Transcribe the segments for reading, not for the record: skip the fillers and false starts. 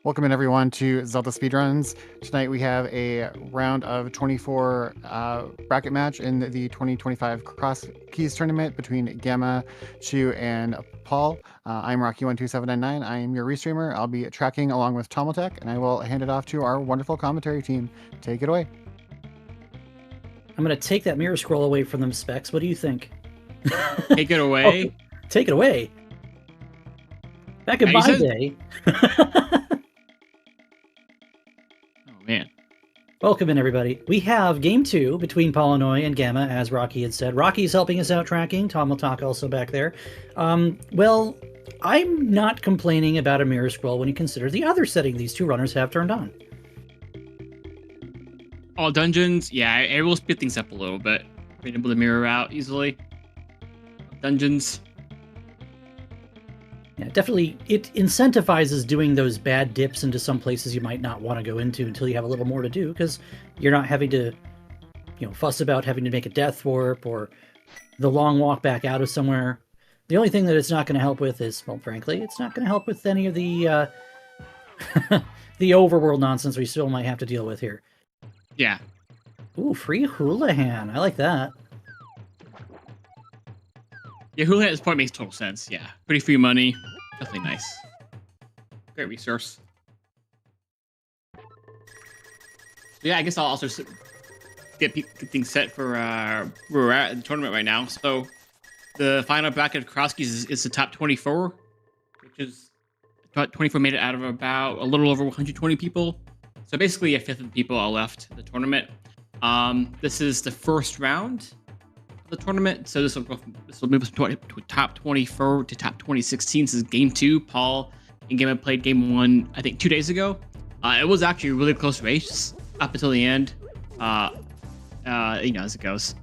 Welcome in everyone to Zelda Speedruns. Tonight we have a round of 24 bracket match in the 2025 Crosskeys tournament between Gammachuu and Paul. I'm Rocky12799. I am your restreamer. I'll be tracking along with Tomaltech, and I will hand it off to our wonderful commentary team. Take it away. I'm going to take that mirror scroll away from them, Specs. What do you think? Take it away? Oh, take it away. Back in my day. Oh, man. Welcome in, everybody. We have Game 2 between paulinhoy and Gamma, as Rocky had said. Rocky's helping us out tracking. Tom will talk also back there. Well, I'm not complaining about a mirror scroll when you consider the other setting these two runners have turned on. All dungeons, yeah, it will speed things up a little bit. Being able to mirror out easily. Dungeons. Yeah, definitely, it incentivizes doing those bad dips into some places you might not want to go into until you have a little more to do, because you're not having to, fuss about having to make a death warp or the long walk back out of somewhere. The only thing that it's not going to help with is, well, frankly, it's not going to help with any of the the overworld nonsense we still might have to deal with here. Yeah. Ooh, free Houlihan. I like that. Yeah, Houlihan at this point makes total sense. Yeah. Pretty free money. Definitely nice. Great resource. Yeah, I guess I'll also get things set for where we're at in the tournament right now. So the final bracket of Crosskeys is the top 24, which is 24 made it out of about a little over 120 people. So basically a fifth of the people are left the tournament. This is the first round of the tournament. So this will move us to top 24 to top 2016. This is game 2. Paul and Gamma played game 1, I think 2 days ago. It was actually a really close race up until the end. As it goes.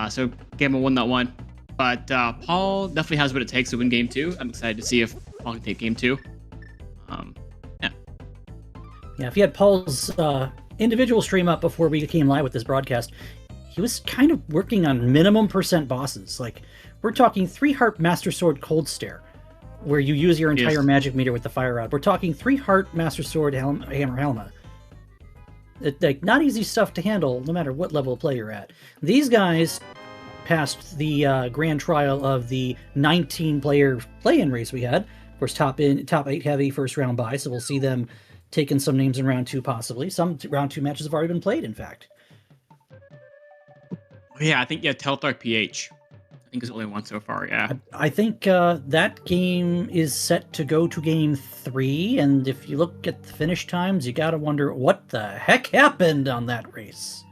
So Gamma won that one. But Paul definitely has what it takes to win game 2. I'm excited to see if Paul can take game 2. Yeah, if you had Paul's individual stream up before we came live with this broadcast, he was kind of working on minimum % bosses. Like, we're talking 3-heart Master Sword Cold Stare, where you use your entire magic meter with the fire rod. We're talking 3-heart Master Sword Hammer Helma. Like, not easy stuff to handle, no matter what level of play you're at. These guys passed the grand trial of the 19-player play-in race we had. Of course, top 8 heavy first round bye, so we'll see them taking some names in round 2, possibly. Some round 2 matches have already been played, in fact. Yeah, I think, ALttPR. I think it's only one so far, yeah. I think that game is set to go to game 3, and if you look at the finish times, you gotta wonder what the heck happened on that race.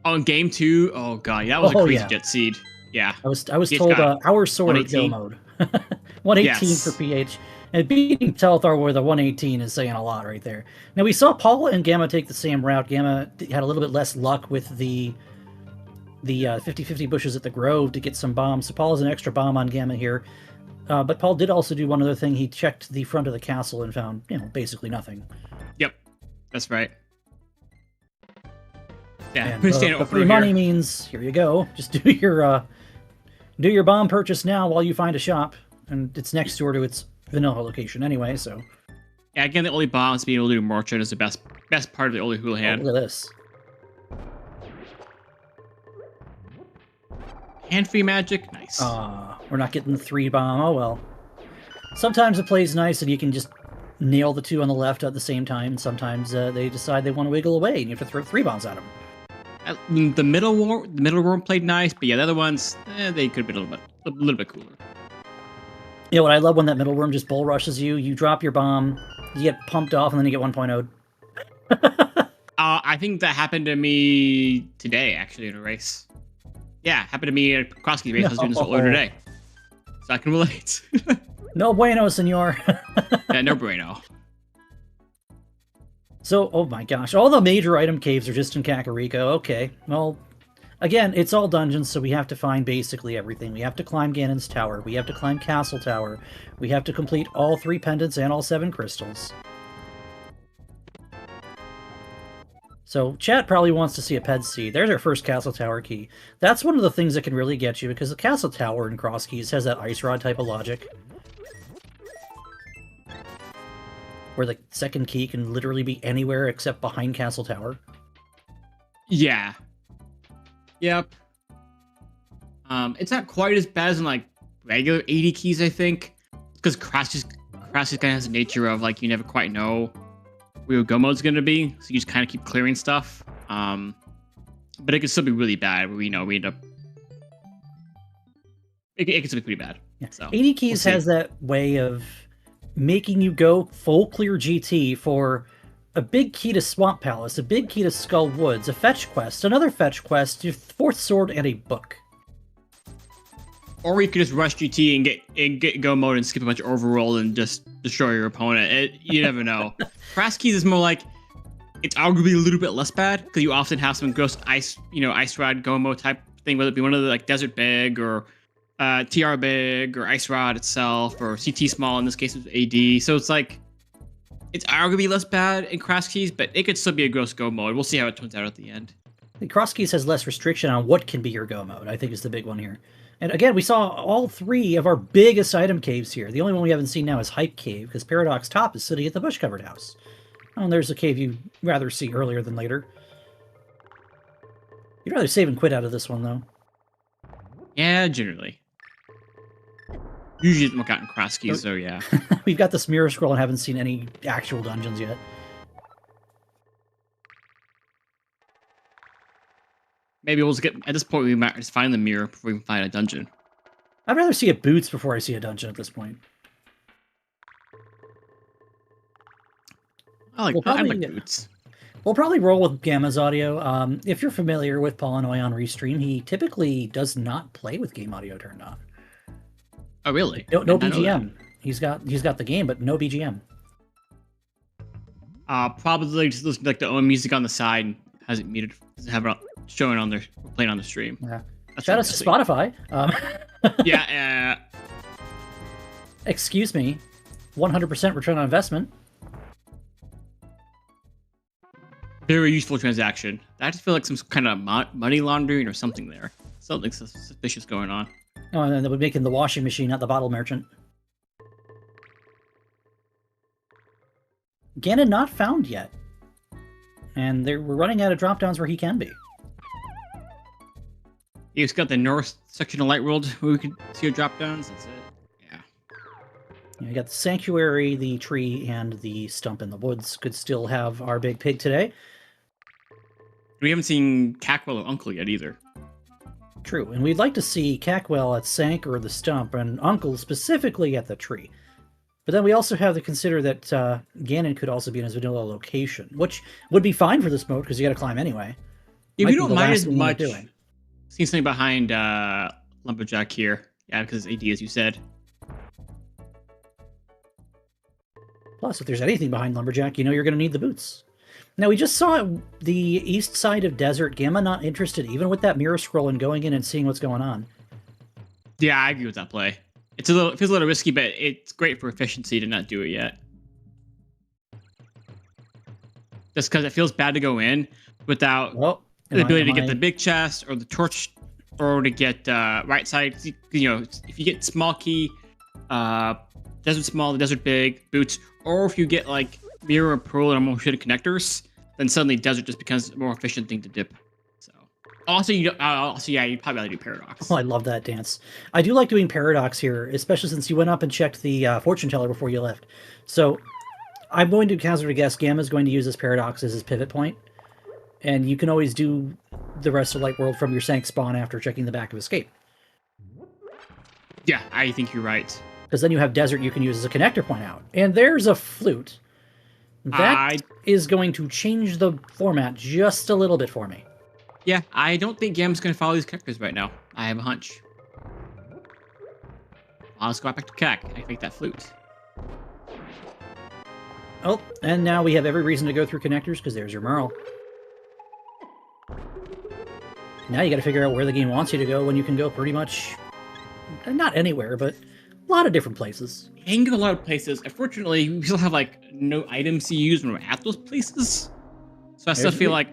On game 2, oh god, that was a crazy jet seed. Yeah. I was told our sword at go mode. 118 for PH. And beating Telthar with a 118 is saying a lot right there. Now, we saw Paul and Gamma take the same route. Gamma had a little bit less luck with the 50-50 bushes at the Grove to get some bombs. So Paul has an extra bomb on Gamma here. But Paul did also do one other thing. He checked the front of the castle and found, basically nothing. Yep, that's right. Yeah, and the free money means, here you go. Just do your bomb purchase now while you find a shop. And it's next door to its vanilla location anyway, so. Yeah, again, the only bombs being able to do merchant is the best part of the only Houlihan. Oh, look at this. Hand-free magic, nice. We're not getting the 3 bomb, oh well. Sometimes it plays nice and you can just nail the 2 on the left at the same time, and sometimes they decide they want to wiggle away and you have to throw 3 bombs at them. The middle worm played nice, but yeah, the other ones, they could be a little bit cooler. You know what I love when that middle worm just bull rushes you. You drop your bomb, you get pumped off, and then you get 1.0'd. I think that happened to me today, actually, in a race. Yeah, happened to me at a Crosskeys race. I was doing this earlier today. So I can relate. No bueno, senor. Yeah, no bueno. So, oh my gosh, all the major item caves are just in Kakariko. Okay, well, again, it's all dungeons, so we have to find basically everything. We have to climb Ganon's Tower. We have to climb Castle Tower. We have to complete all 3 pendants and all 7 crystals. So, chat probably wants to see a Ped Seed. There's our first Castle Tower key. That's one of the things that can really get you, because the Castle Tower in Crosskeys has that Ice Rod type of logic. where the second key can literally be anywhere except behind Castle Tower. Yeah. Yep. It's not quite as bad as in like regular 80 keys, I think, because Crosskeys kind of has a nature of like you never quite know where your go mode's gonna be, so you just kind of keep clearing stuff. But it can still be really bad. We end up. It can still be pretty bad. Yeah. So 80 keys has that way of making you go full clear GT for a big key to Swamp Palace, a big key to Skull Woods, a fetch quest, another fetch quest, your fourth sword, and a book. Or you could just rush GT and get go mode and skip a bunch of overroll and just destroy your opponent. You never know. Crosskeys is more like it's arguably a little bit less bad because you often have some gross ice rod go mode type thing, whether it be one of the like Desert Big or TR Big or Ice Rod itself or CT Small. In this case, it's AD. So it's like it's arguably less bad in Crosskeys, but it could still be a gross go mode. We'll see how it turns out at the end. The Crosskeys has less restriction on what can be your go mode, I think is the big one here. And again, we saw all three of our biggest item caves here. The only one we haven't seen now is Hype Cave, because Paradox Top is sitting at the bush-covered house. Oh, and there's a cave you'd rather see earlier than later. You'd rather save and quit out of this one, though. Yeah, generally. Usually it's look out in Crosskeys, so yeah. We've got this mirror scroll and haven't seen any actual dungeons yet. Maybe we'll just get, at this point, we might just find the mirror before we can find a dungeon. I'd rather see a boots before I see a dungeon at this point. I like boots. We'll probably roll with Gamma's audio. If you're familiar with paulinhoy on Restream, he typically does not play with game audio turned on. Oh, really? No BGM. He's got the game, but no BGM. Probably just listen to like the own music on the side and has it muted, doesn't have it showing on their playing on the stream. Yeah. Shout out to Spotify. Yeah. Excuse me. 100% return on investment. Very useful transaction. I just feel like some kind of money laundering or something there. Something suspicious going on. Oh, and then they were making the washing machine, not the bottle merchant. Ganon not found yet. And we're running out of drop-downs where he can be. He's got the north section of Light World where we can see your drop-downs. That's it. Yeah. You got the Sanctuary, the tree, and the stump in the woods. Could still have our big pig today. We haven't seen Cackwell or Uncle yet either. True, and we'd like to see Cackwell at Sank or the stump, and Uncle specifically at the tree. But then we also have to consider that Ganon could also be in his vanilla location, which would be fine for this mode because you got to climb anyway. Yeah, we don't mind as much. Seeing something behind Lumberjack here. Yeah, because it's AD, as you said. Plus, if there's anything behind Lumberjack, you know you're going to need the boots. Now, we just saw the east side of Desert. Gamma not interested, even with that mirror scroll and going in and seeing what's going on. Yeah, I agree with that play. It feels a little risky, but it's great for efficiency to not do it yet. Just because it feels bad to go in without the ability to get the big chest or the torch, or to get right side. You know, if you get small key, Desert Small, the Desert Big, boots, or if you get like Mirror and Pearl and almost shitty connectors, then suddenly Desert just becomes a more efficient thing to dip. So, you'd probably rather do Paradox. Oh, I love that dance. I do like doing Paradox here, especially since you went up and checked the fortune teller before you left. So, I'm going to hazard a guess. Gamma's going to use this Paradox as his pivot point, and you can always do the rest of Light World from your Sank spawn after checking the back of Escape. Yeah, I think you're right. Because then you have Desert you can use as a connector point out. And there's a Flute. That is going to change the format just a little bit for me. Yeah, I don't think Gam's going to follow these connectors right now. I have a hunch. Let's go back to Cac. I think that Flute. Oh, and now we have every reason to go through connectors because there's your Merle. Now you got to figure out where the game wants you to go when you can go pretty much, not anywhere, but a lot of different places. You can go a lot of places. Unfortunately, we still have like no items to use when we're at those places. So I still feel like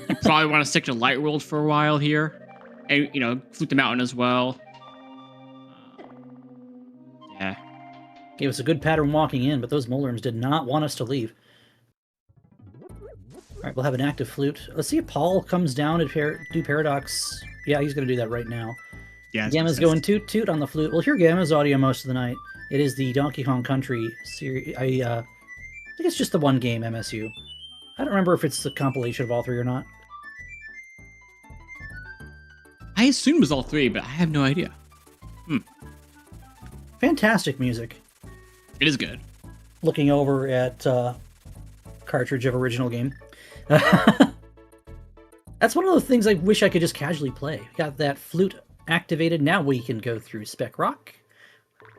you probably want to stick to Light World for a while here, and Flute the Mountain as well. Yeah. Gave us a good pattern walking in, but those molarns did not want us to leave. Alright, we'll have an active flute. Let's see if Paul comes down to do Paradox. Yeah, he's going to do that right now. Yeah, Gamma's going toot toot on the flute. We'll hear Gamma's audio most of the night. It is the Donkey Kong Country series. I think it's just the one game, MSU. I don't remember if it's the compilation of all three or not. I assume it was all three, but I have no idea. Fantastic music. It is good. Looking over at cartridge of original game. That's one of the things I wish I could just casually play. Got that flute activated. Now we can go through Spec Rock.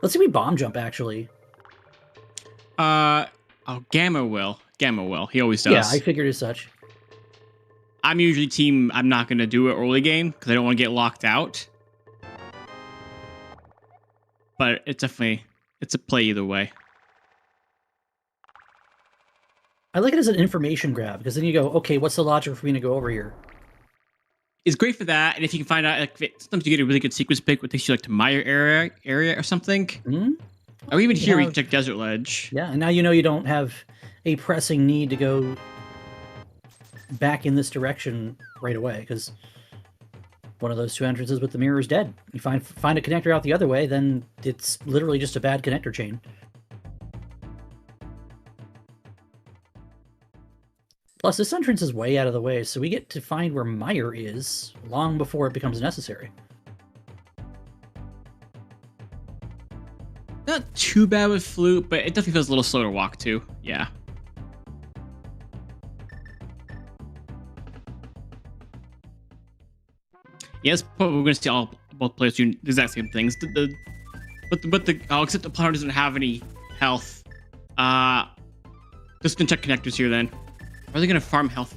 Let's see me bomb jump, actually. Gamma will. Gamma will. He always does. Yeah, I figured as such. I'm usually team, I'm not going to do it early game because I don't want to get locked out. But it's definitely, it's a play either way. I like it as an information grab, because then you go, okay, what's the logic for me to go over here? It's great for that, and if you can find out, like, sometimes you get a really good sequence pick, what takes you like to my area or something. Mm-hmm. Or even here, you can check Desert Ledge. Yeah, and now you know you don't have a pressing need to go back in this direction right away, because one of those two entrances with the mirror is dead. You find a connector out the other way, then it's literally just a bad connector chain. Plus, this entrance is way out of the way, so we get to find where Meyer is long before it becomes necessary. Not too bad with Flute, but it definitely feels a little slow to walk to. Yeah. Yes, but we're going to see both players doing the exact same things. Except the player doesn't have any health. Just gonna check connectors here then. Are they going to farm health?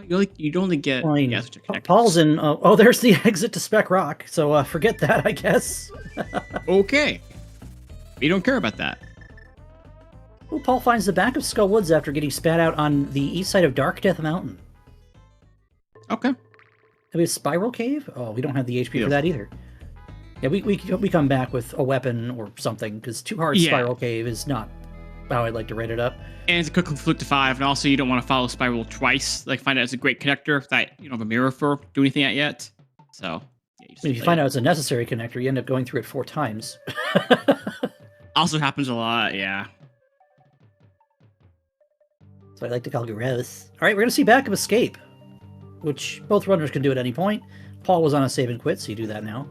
No, you'd only get... Well, yeah, Paul's in... oh, there's the exit to Spec Rock, so forget that, I guess. Okay. We don't care about that. Well, Paul finds the back of Skull Woods after getting spat out on the east side of Dark Death Mountain. Okay. Have we a Spiral Cave? Oh, we don't have the HP for that either. Yeah, we come back with a weapon or something, because Too Hard Spiral Cave is not how I'd like to rate it up. And it's a quick Flute to 5, and also you don't want to follow Spiral twice. Like, find out it's a great connector that you don't have a mirror for, do anything at yet. So, yeah, if you find out it's a necessary connector, you end up going through it 4 times. Also happens a lot, yeah. So I like to call gross. All right, we're going to see Back of Escape, which both runners can do at any point. Paul was on a save and quit, so you do that now.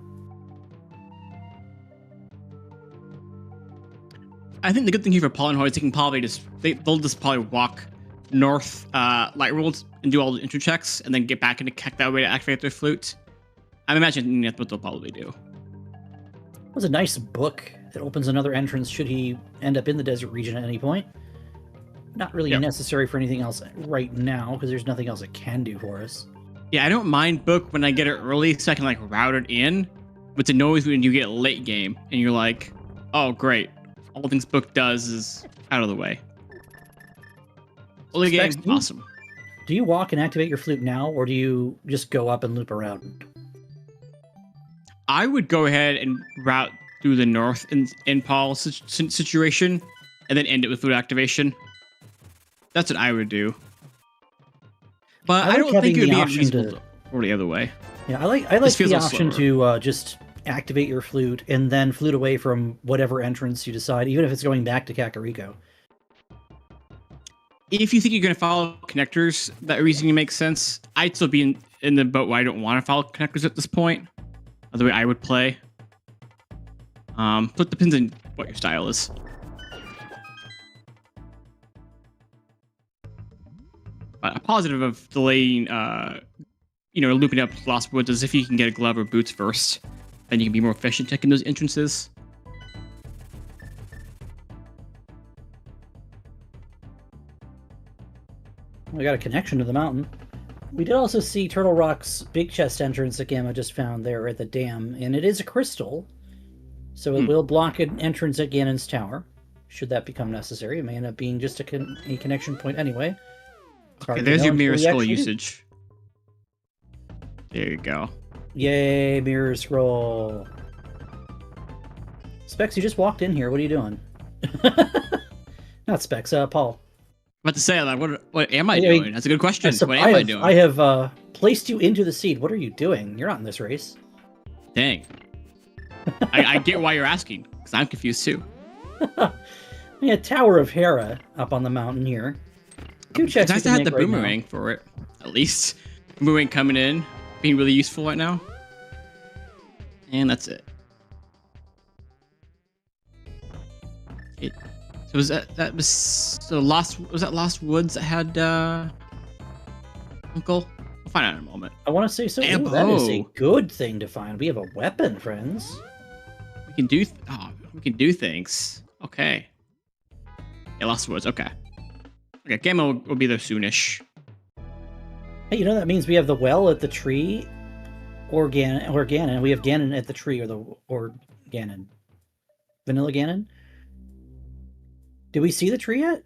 I think the good thing here for paulinhoy is they can probably they'll just probably walk north light worlds and do all the interchecks and then get back into Keck that way to activate their flute. I'm imagining that's what they'll probably do. It was a nice book that opens another entrance should he end up in the desert region at any point. Not really necessary for anything else right now, because there's nothing else it can do for us. Yeah, I don't mind book when I get it early, so I can like route it in. But it's annoys when you get late game and you're like, oh great, all things book does is out of the way. Early game, awesome. Do you walk and activate your flute now, or do you just go up and loop around? I would go ahead and route through the north in Paul's situation, and then end it with flute activation. That's what I would do. But I don't think it would be unreasonable or the other way. Yeah, I like the option to just activate your flute and then flute away from whatever entrance you decide, even if it's going back to Kakariko. If you think you're going to follow connectors, that reasoning makes sense. I'd still be in the boat where I don't want to follow connectors at this point. The way I would play. So it depends on what your style is. But a positive of delaying, looping up Lost Woods is if you can get a glove or boots first, then you can be more efficient checking those entrances. We got a connection to the mountain. We did also see Turtle Rock's big chest entrance that Gamma just found there at the dam, and it is a crystal, so it will block an entrance at Ganon's tower, should that become necessary. It may end up being just a connection point anyway. Okay, there's your mirror scroll usage. There you go. Yay, mirror scroll. Specs, you just walked in here. What are you doing? Not Specs, Paul. I'm about to say, like, what am I I doing? mean, That's a good question. So What am I doing? I have placed you into the seed. What are you doing? You're not in this race. Dang. I get why you're asking, because I'm confused too. Yeah, Tower of Hera up on the mountain here. Two checks. It's nice to have the boomerang for it, at least. Boomerang coming in, being really useful right now. And that's it. So was that was so Lost? Was that Lost Woods that had Uncle? We'll find out in a moment. I want to say so. And Ooh, that is a good thing to find. We have a weapon, friends. We can do. We can do things. Okay. Yeah, Lost Woods. Okay. Okay, Gamma will be there soonish. Hey, you know that means we have the well at the tree, or Ganon. We have Ganon at the tree, or Ganon. Vanilla Ganon. Did we see the tree yet?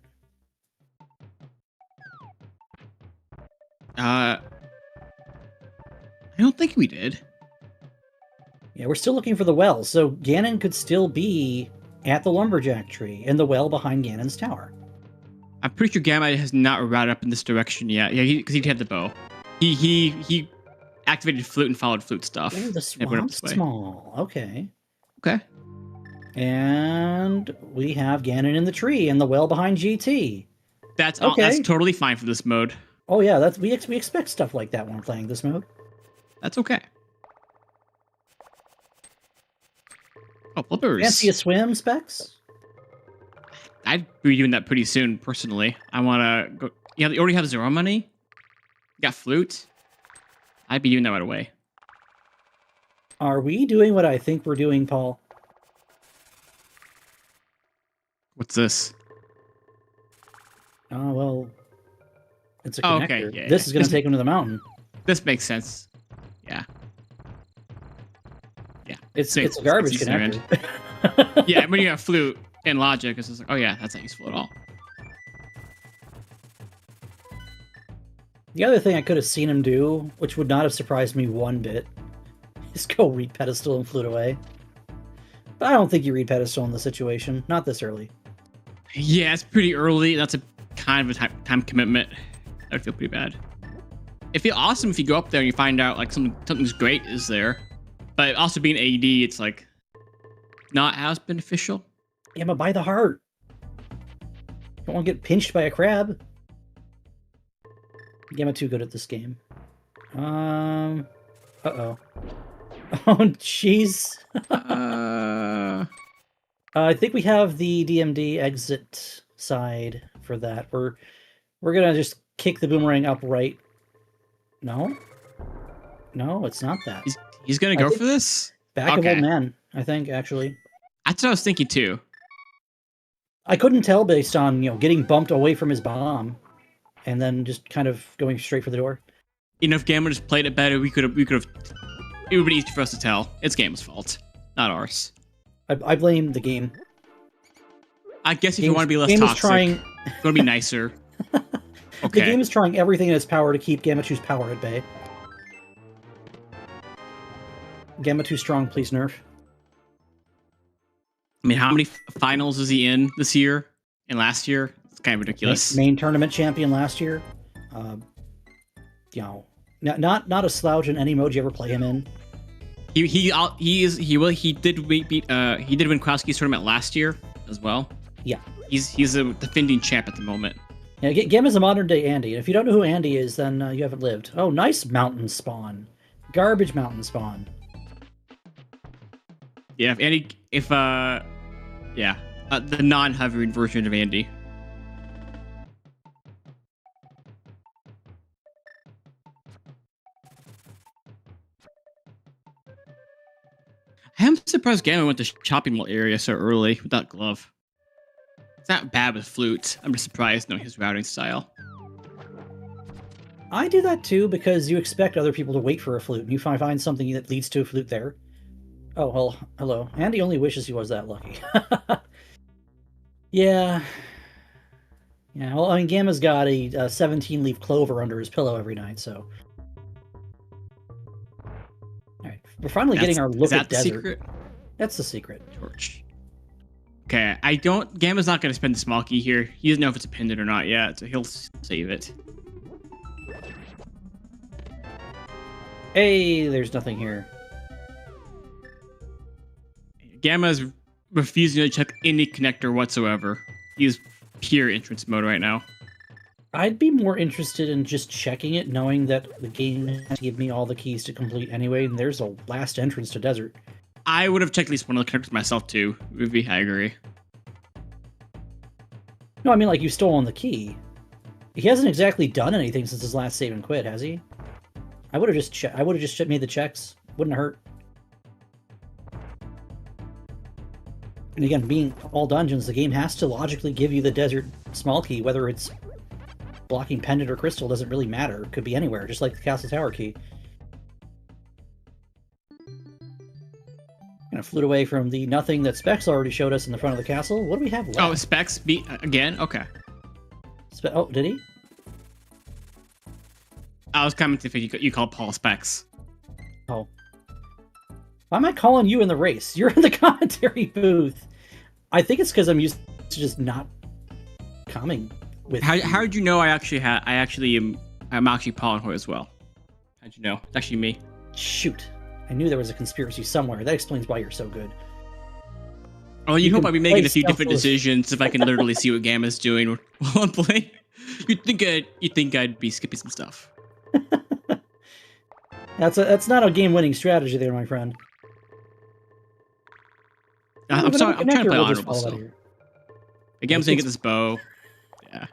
I don't think we did. Yeah, we're still looking for the well, so Ganon could still be at the lumberjack tree and the well behind Ganon's tower. I'm pretty sure Gamma has not routed up in this direction yet. Yeah, because he'd had the bow. He activated Flute and followed Flute stuff. Oh, the swamp's small. Okay. Okay. And we have Ganon in the tree and the well behind GT. That's totally fine for this mode. Oh yeah, we expect stuff like that when we're playing this mode. That's okay. Oh, flippers. Fancy a swim, Specs? I'd be doing that pretty soon, personally. I want to go. Yeah, you already have Zero money. You got Flute. I'd be doing that right away. Are we doing what I think we're doing, Paul? What's this? Oh, well, it's a connector. Okay, yeah, this is going to take him to the mountain. This makes sense. Yeah. Yeah. It's a garbage connector. Yeah, when you have Flute and Logic, it's just like, oh yeah, that's not useful at all. The other thing I could have seen him do, which would not have surprised me one bit, is go read Pedestal and Flute away. But I don't think you read Pedestal in the situation. Not this early. Yeah, it's pretty early. That's a kind of a time commitment. That would feel pretty bad. It'd feel awesome if you go up there and you find out like something's great is there. But also being AD, it's like not as beneficial. Yeah, but by the heart. Don't want to get pinched by a crab. Gammachuu good at this game. Uh-oh. Oh, jeez. I think we have the DMD exit side for that. We're gonna just kick the boomerang up right. No, it's not that. He's gonna go for this. Back of old man, I think actually. That's what I was thinking too. I couldn't tell based on getting bumped away from his bomb, and then just kind of going straight for the door. If Gamma just played it better, we could have. It would be easy for us to tell. It's Gamma's fault, not ours. I blame the game. I guess if you want to be less toxic, you want to be nicer. Okay. The game is trying everything in its power to keep Gammachoo's power at bay. Gammachoo strong, please nerf. I mean, how many finals is he in this year and last year? It's kind of ridiculous. Main tournament champion last year. Not a slouch in any mode you ever play him in. He did win Crosskeys tournament last year as well. Yeah. He's a defending champ at the moment. Yeah, Gamma's a modern day Andy. If you don't know who Andy is, then you haven't lived. Oh, nice mountain spawn. Garbage mountain spawn. Yeah, the non-hovering version of Andy. I'm surprised Gamma went to shopping mall area so early without glove. It's not bad with Flute. I'm just surprised knowing his routing style. I do that too because you expect other people to wait for a flute, and you find something that leads to a flute there. Oh, well, hello. Andy only wishes he was that lucky. Yeah. Yeah, well, I mean, Gamma's got a 17-leaf clover under his pillow every night, so... Alright, we're finally getting our look at desert. Secret? That's the secret. Torch. Okay, Gamma's not going to spend the small key here. He doesn't know if it's a pinned or not yet, so he'll save it. Hey, there's nothing here. Gamma's refusing to check any connector whatsoever. He's pure entrance mode right now. I'd be more interested in just checking it, knowing that the game has to give me all the keys to complete anyway, and there's a last entrance to desert. I would have checked at least one of the connectors myself too, Ruby. I agree. No, I mean, like, you've stolen the key. He hasn't exactly done anything since his last save and quit, has he? I would have just made the checks. Wouldn't hurt. And again, being all dungeons, the game has to logically give you the desert small key, whether it's blocking pendant or crystal doesn't really matter. It could be anywhere, just like the castle tower key. Gonna flute away from the nothing that Specs already showed us in the front of the castle. What do we have left? Oh, Specs again? Okay. Oh, did he? I was commenting if you called Paul Specs. Oh. Why am I calling you in the race? You're in the commentary booth. I think it's because I'm used to just not coming with. How did you know I'm actually paulinhoy as well? How'd you know? It's actually me. Shoot. I knew there was a conspiracy somewhere. That explains why you're so good. Oh, you hope I'd be making a few different decisions if I can literally see what Gamma's doing while I'm playing. You'd think I'd be skipping some stuff. That's not a game-winning strategy there, my friend. I'm sorry. I'm trying to play honorable still. Gamma's gonna get this bow. Yeah.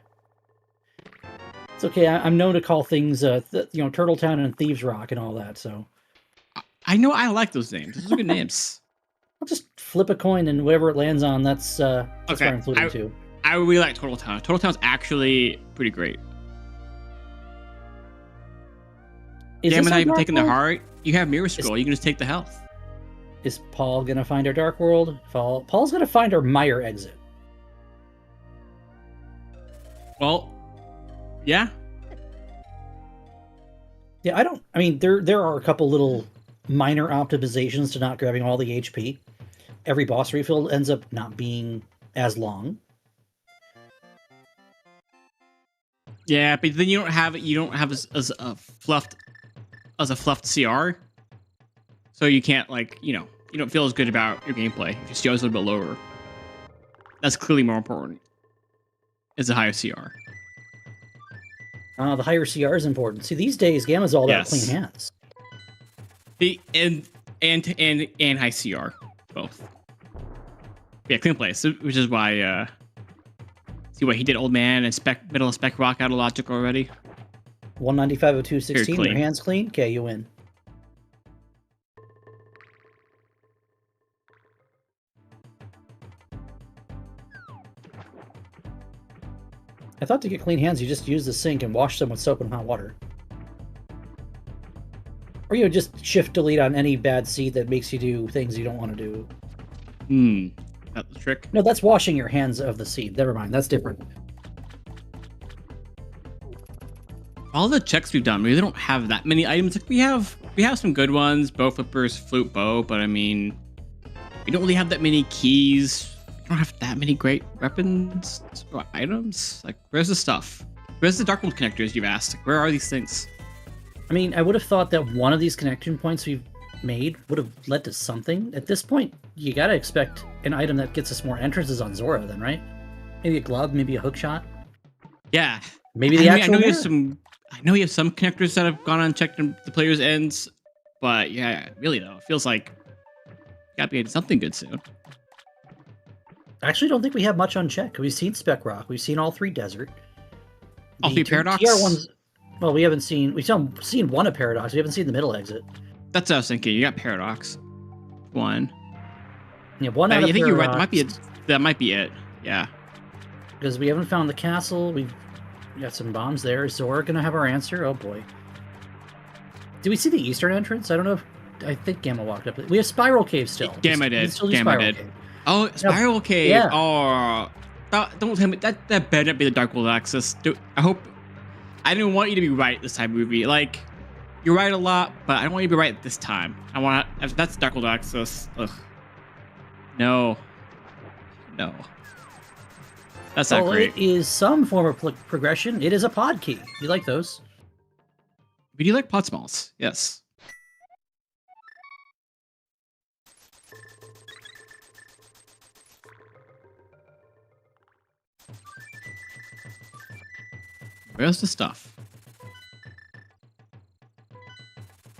It's okay. I'm known to call things, Turtletown and Thieves Rock and all that. So. I know. I like those names. Those are good names. I'll just flip a coin and whatever it lands on. That's okay. Where I'm flipping to. I really like Turtletown. Turtletown's actually pretty great. Gamma not even taking the heart. You have Mirror Scroll. You can just take the health. Is Paul gonna find our Dark World? Paul's gonna find our Mire exit. Well, yeah. Yeah, I mean, there are a couple little minor optimizations to not grabbing all the HP. Every boss refill ends up not being as long. Yeah, but then you don't have as a fluffed CR, so you can't you don't feel as good about your gameplay if your CR is a little bit lower. That's clearly more important. Is a higher CR. The higher CR is important. See, these days, Gamma's all about clean hands. And high CR, both. Yeah, clean place, which is why. See what he did, old man, and middle of spec rock out of logic already. 195/02/16. Your hands clean. Okay, you win. I thought to get clean hands, you just use the sink and wash them with soap and hot water. Or you just shift delete on any bad seed that makes you do things you don't want to do. That's the trick. No, that's washing your hands of the seed. Never mind, that's different. All the checks we've done, we really don't have that many items. Like we have some good ones, bow flippers, flute, bow, but I mean, we don't really have that many keys. We don't have that many great weapons or items. Like, where's the stuff? Where's the Dark World connectors you've asked? Like, where are these things? I mean, I would have thought that one of these connection points we've made would have led to something. At this point, you gotta expect an item that gets us more entrances on Zora then, right? Maybe a glove, maybe a hook shot. Yeah. Maybe the actual I know you have some connectors that have gone unchecked in the player's ends, but yeah, really though, it feels like gotta be something good soon. I actually don't think we have much unchecked. We've seen Spec Rock, we've seen all three Desert. All three Paradox? TR ones, well, we've seen one of Paradox, we haven't seen the middle exit. That's what I was thinking. You got Paradox. One. Yeah, one out of I think Paradox. you're right. That might be it. Yeah. Because we haven't found the castle. We've got some bombs there. Is Zora going to have our answer? Oh, boy. Do we see the eastern entrance? I don't know if... I think Gamma walked up. We have Spiral Cave still. Gamma did. Gamma did. Cave. Oh, Spiral Cave. Yeah. Oh, don't tell me. That better not be the Dark World access. I hope... I didn't want you to be right this time, movie. Like... You're right a lot, but I don't want you to be right this time. That's Dark World access. Ugh. No. No. That's not Well, great. it is some form of progression. It is a pod key. You like those? We do like pot smalls. Yes. Where's the stuff?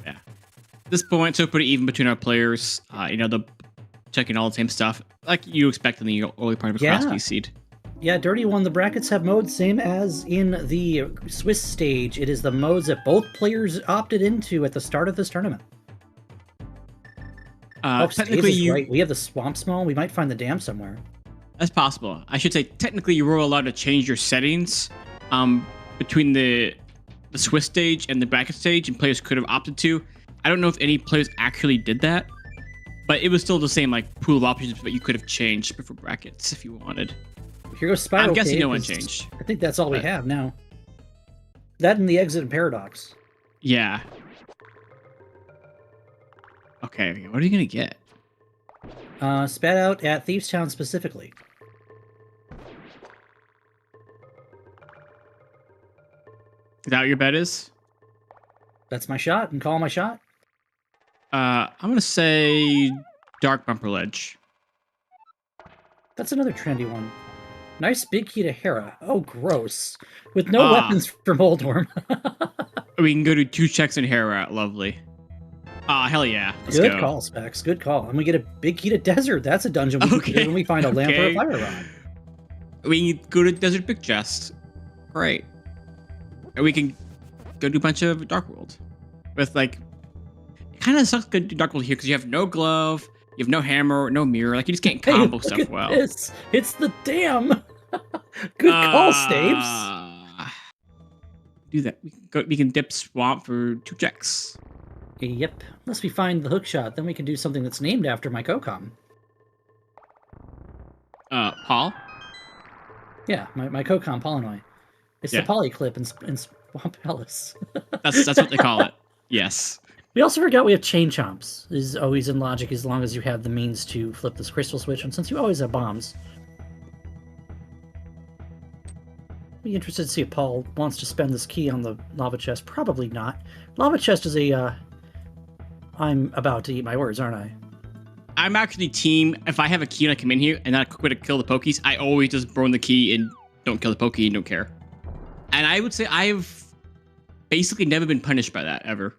Yeah. At this point, so pretty even between our players. The checking all the same stuff like you expect in the early part of a Crosskeys seed. Yeah, Dirty One, the brackets have modes same as in the Swiss stage. It is the modes that both players opted into at the start of this tournament. Technically, right. We have the Swamp Small. We might find the dam somewhere. That's possible. I should say, technically, you were allowed to change your settings between the Swiss stage and the bracket stage, and players could have opted to. I don't know if any players actually did that, but it was still the same like pool of options, but you could have changed before brackets if you wanted. Here goes Spiral I'm guessing Cave, no one changed. I think that's all we have now. That and the Exit and Paradox. Yeah. Okay, what are you going to get? Spat out at Thieves Town specifically. Is that what your bet is? That's my shot, and call my shot. I'm going to say Dark Bumper Ledge. That's another trendy one. Nice big key to Hera. Oh, gross. With no weapons from Moldorm. We can go to 2 checks in Hera. Lovely. Hell yeah. Let's Good go. call, Specs. Good call. And we get a big key to Desert. That's a dungeon we can do when we find a lamp or a fire rod. We can go to Desert Big Chest. Great. And we can go do a bunch of Dark World. With like... It kind of sucks to do Dark World here because you have no glove, you have no hammer, no mirror. Like, you just can't combo stuff well. It's the dam. Good call, Staves. Do that. We can dip Swamp for 2 checks. Yep. Unless we find the hook shot, then we can do something that's named after my COCOM. Paul? Yeah, my COCOM, Paulinhoy. It's the polyclip in Swamp Palace. That's what they call it. Yes. We also forgot we have chain chomps. Is always in logic as long as you have the means to flip this crystal switch, and since you always have bombs. Be interested to see if Paul wants to spend this key on the lava chest. Probably not. Lava chest is a I'm about to eat my words, aren't I? I'm actually team, if I have a key and I come in here and not quick to kill the pokies, I always just burn the key and don't kill the pokey and don't care. And I would say I've basically never been punished by that, ever.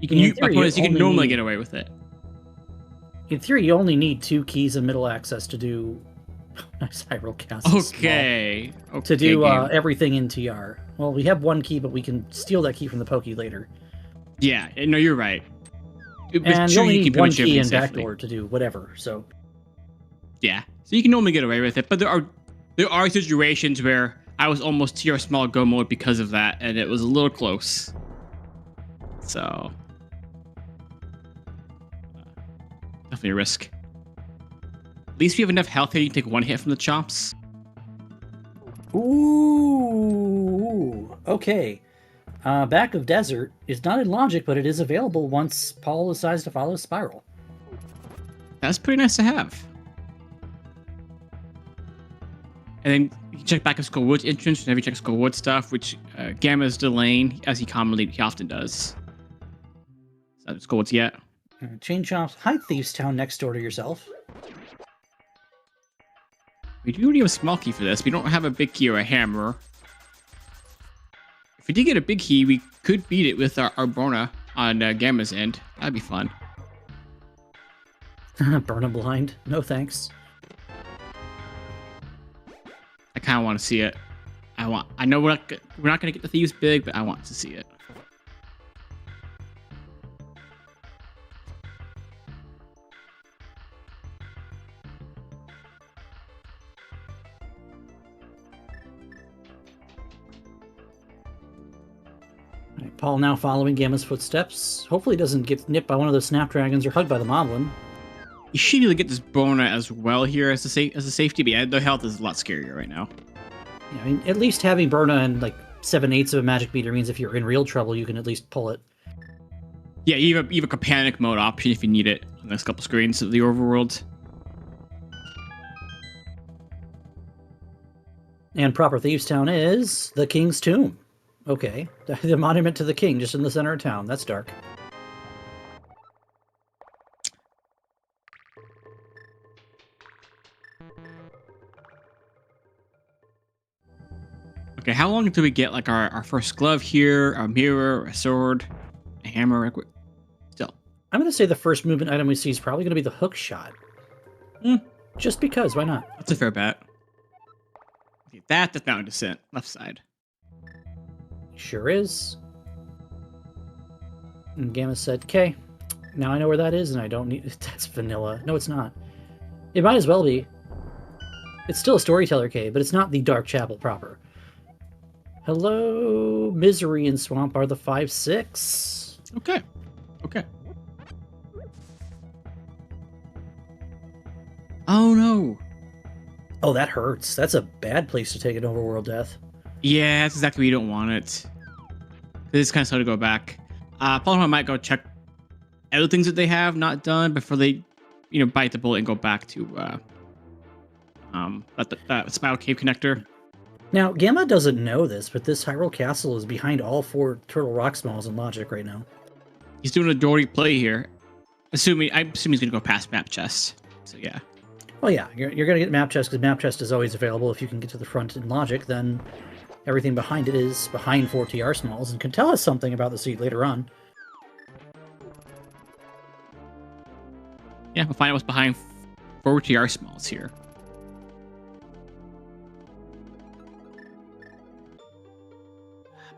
My point is, you can normally get away with it. In theory, you only need 2 keys and middle access to do... nice hyrule cast. Okay. To do everything in TR. Well, we have 1 key, but we can steal that key from the pokey later. Yeah, no, you're right. And you only need 1 key and backdoor to do whatever, so... Yeah, so you can normally get away with it, but there are situations where I was almost TR small go mode because of that, and it was a little close. So... definitely a risk. At least we have enough health here you can take 1 hit from the chomps. Ooh, okay. Back of Desert is not in logic, but it is available once Paul decides to follow Spiral. That's pretty nice to have. And then you can check back of Skullwood's entrance whenever you check Skullwood stuff, which Gamma is delaying, as he often does. Is that Skullwood's yet? Chain Chomps, hide Thieves Town next door to yourself. We do need a small key for this. We don't have a big key or a hammer. If we did get a big key, we could beat it with our Brona on Gamma's end. That'd be fun. Burn a blind. No thanks. I kind of want to see it. I know we're not going to get the Thieves big, but I want to see it. Paul now following Gamma's footsteps. Hopefully he doesn't get nipped by one of those snapdragons or hugged by the moblin. You should be able to get this Brona as well here as a safety, but yeah, the health is a lot scarier right now. Yeah, I mean, at least having Brona and like 7/8 of a magic meter means if you're in real trouble, you can at least pull it. Yeah, you have a panic mode option if you need it on the next couple screens of the overworld. And proper Thieves Town is the King's Tomb. Okay. The monument to the king just in the center of town. That's dark. Okay, how long do we get like our first glove here, a mirror, a sword, a hammer? Still. I'm going to say the first movement item we see is probably going to be the hook shot. Just because, why not? That's a fair bet. Okay, that's Mountain Descent, left side. Sure is. And Gamma said, okay, now I know where that is and I don't need... That's vanilla. No, it's not. It might as well be. It's still a storyteller cave, but it's not the Dark Chapel proper. Hello, Misery and Swamp are the 5-6. Okay. Okay. Oh no. Oh, that hurts. That's a bad place to take an overworld death. Yeah, that's exactly where you don't want it. It's kind of slow to go back. Paulinhoy might go check other things that they have not done before they, bite the bullet and go back to that Spiral Cave connector. Now, Gamma doesn't know this, but this Hyrule Castle is behind all 4 Turtle Rock Smalls in logic right now. He's doing a Dory play here. I'm assuming he's gonna go past map chest. So yeah. Well, yeah, you're gonna get map chest because map chest is always available. If you can get to the front in logic, then everything behind it is behind 4 TR Smalls and can tell us something about the seed later on. Yeah, we'll find out what's behind 4 TR Smalls here.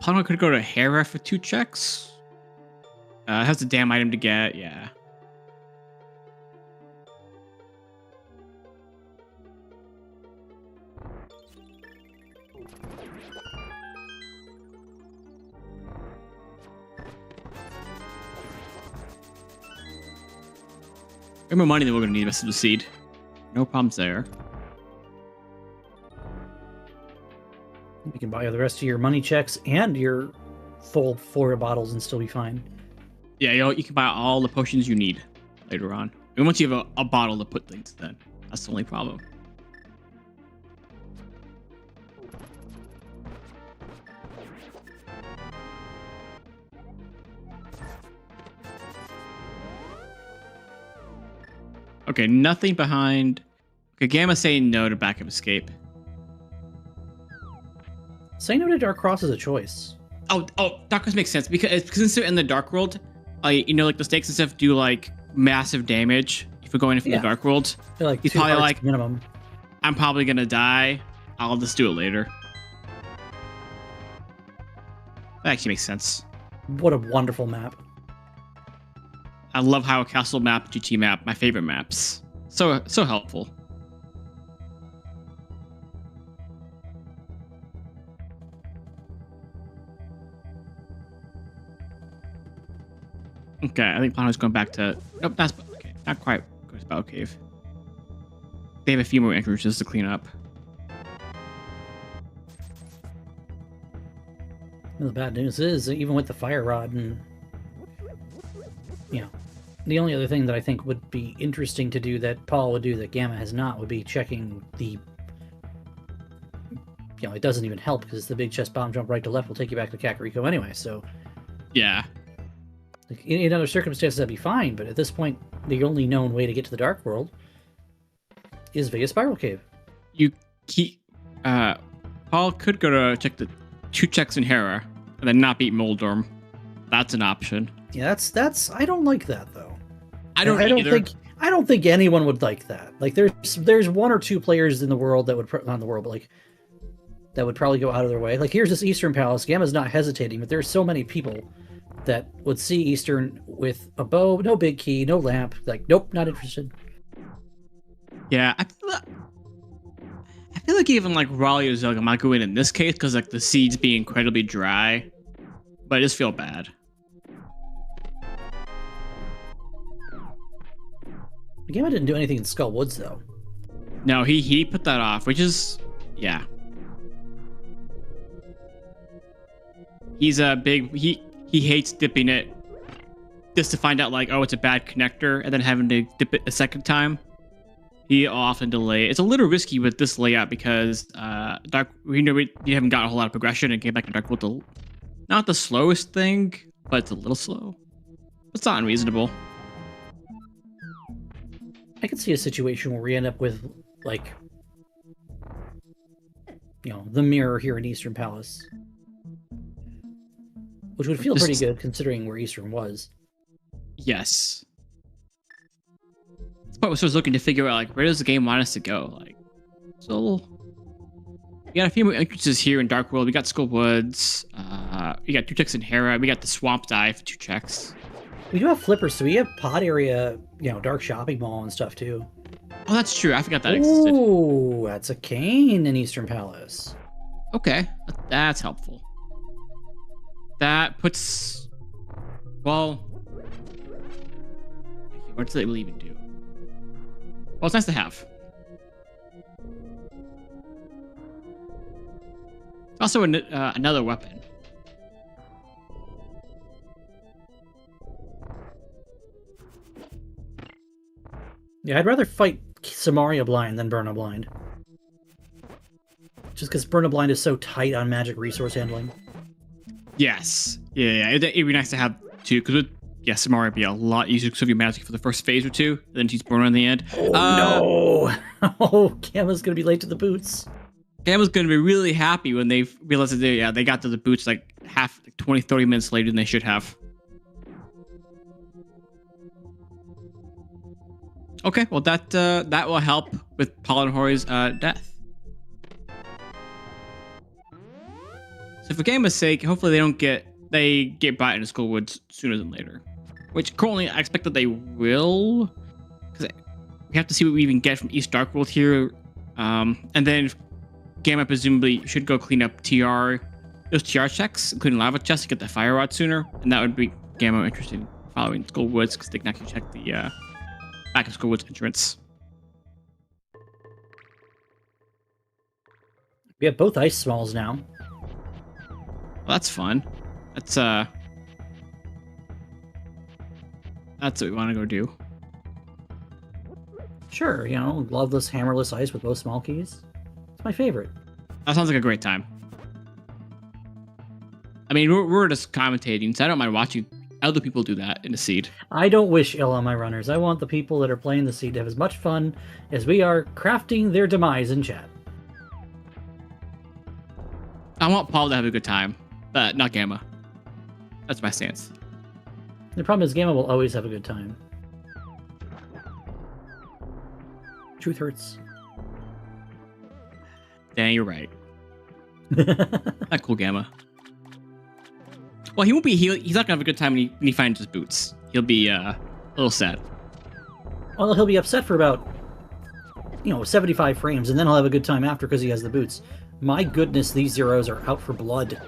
Paulinhoy could go to Hera for 2 checks. Has a damn item to get, yeah. More money than we're going to need the rest of the seed. No problems there. You can buy the rest of your money checks and your full 4 bottles and still be fine. Yeah, you can buy all the potions you need later on. And once you have a bottle to put things in, that's the only problem. Okay, nothing behind. Okay, Gamma saying no to backup escape. Saying no to Dark Cross is a choice. Oh, Dark Cross makes sense because since they're in the Dark World, like the snakes and stuff do like massive damage if we're going in from the Dark World. They're like he's 2 probably hearts like minimum. I'm probably gonna die. I'll just do it later. That actually makes sense. What a wonderful map. I love how a castle map, GT map, my favorite maps. So helpful. Okay, I think Paulinhoy's going back to. Nope, that's okay. Not quite. Go to Battle Cave. They have a few more entrances to clean up. Well, the bad news is, even with the fire rod and the only other thing that I think would be interesting to do that Paul would do that Gamma has not would be checking the... it doesn't even help because the big chest bomb jump right to left will take you back to Kakariko anyway, so... Yeah. Like, in other circumstances, that'd be fine, but at this point, the only known way to get to the Dark World is via Spiral Cave. Paul could go to check the 2 checks in Hera and then not beat Moldorm. That's an option. Yeah, that's I don't like that though. I don't think anyone would like that. Like there's 1 or 2 players in the world that would that would probably go out of their way. Like here's this Eastern Palace. Gamma's not hesitating, but there's so many people that would see Eastern with a bow, no big key, no lamp. Like nope, not interested. Yeah, I feel like even like Raleigh or Zelda might go in this case because like the seeds be incredibly dry, but I just feel bad. Gamma didn't do anything in Skull Woods though. No, he put that off, which is yeah. He's a big he hates dipping it just to find out like, oh, it's a bad connector and then having to dip it a second time. he often delay. It's a little risky with this layout because we haven't got a whole lot of progression and came back to Dark World. Not the slowest thing, but it's a little slow. It's not unreasonable. I could see a situation where we end up with, like, the mirror here in Eastern Palace. Which would feel pretty good considering where Eastern was. Yes. That's what I was looking to figure out, like, where does the game want us to go? Like, so we got a few more entrances here in Dark World. We got Skull Woods. We got 2 checks in Hera. We got the Swamp Dive, 2 checks. We do have flippers, so we have pod area, dark shopping mall and stuff too. Oh, that's true. I forgot that existed. Ooh, that's a cane in Eastern Palace. Okay, that's helpful. That puts... Well... What does it really even do? Well, it's nice to have. Also, another weapon. Yeah, I'd rather fight Samaria Blind than Burna Blind. Just because Burna Blind is so tight on magic resource handling. Yes. Yeah. It'd be nice to have 2, because Samaria would be a lot easier to serve your magic for the first phase or 2, then she's Burna in the end. Oh, no! Oh, Gamma's gonna be late to the boots. Gamma's gonna be really happy when they realize that they got to the boots like 20, 30 minutes later than they should have. Okay, well that will help with paulinhoy's death. So for Gamma's sake, hopefully they get brought into Skull Woods sooner than later. Which currently I expect that they will, because we have to see what we even get from East Dark World here, and then Gamma presumably should go clean up those TR checks, including lava chests, to get the fire rod sooner, and that would be Gamma interested in following Skull Woods because they can actually check the back of Skull Woods entrance. We have both ice smalls now. Well, that's fun. That's what we want to go do. Sure, gloveless, hammerless ice with both small keys. It's my favorite. That sounds like a great time. I mean, we're just commentating, so I don't mind watching other people do that in the seed. I don't wish ill on my runners. I want the people that are playing the seed to have as much fun as we are crafting their demise in chat. I want Paul to have a good time, but not Gamma. That's my stance. The problem is Gamma will always have a good time. Truth hurts. Yeah, you're right. Not cool, Gamma. Well, he won't be. He's not gonna have a good time when he finds his boots. He'll be a little sad. Well, he'll be upset for about 75 frames, and then he'll have a good time after because he has the boots. My goodness, these zeros are out for blood.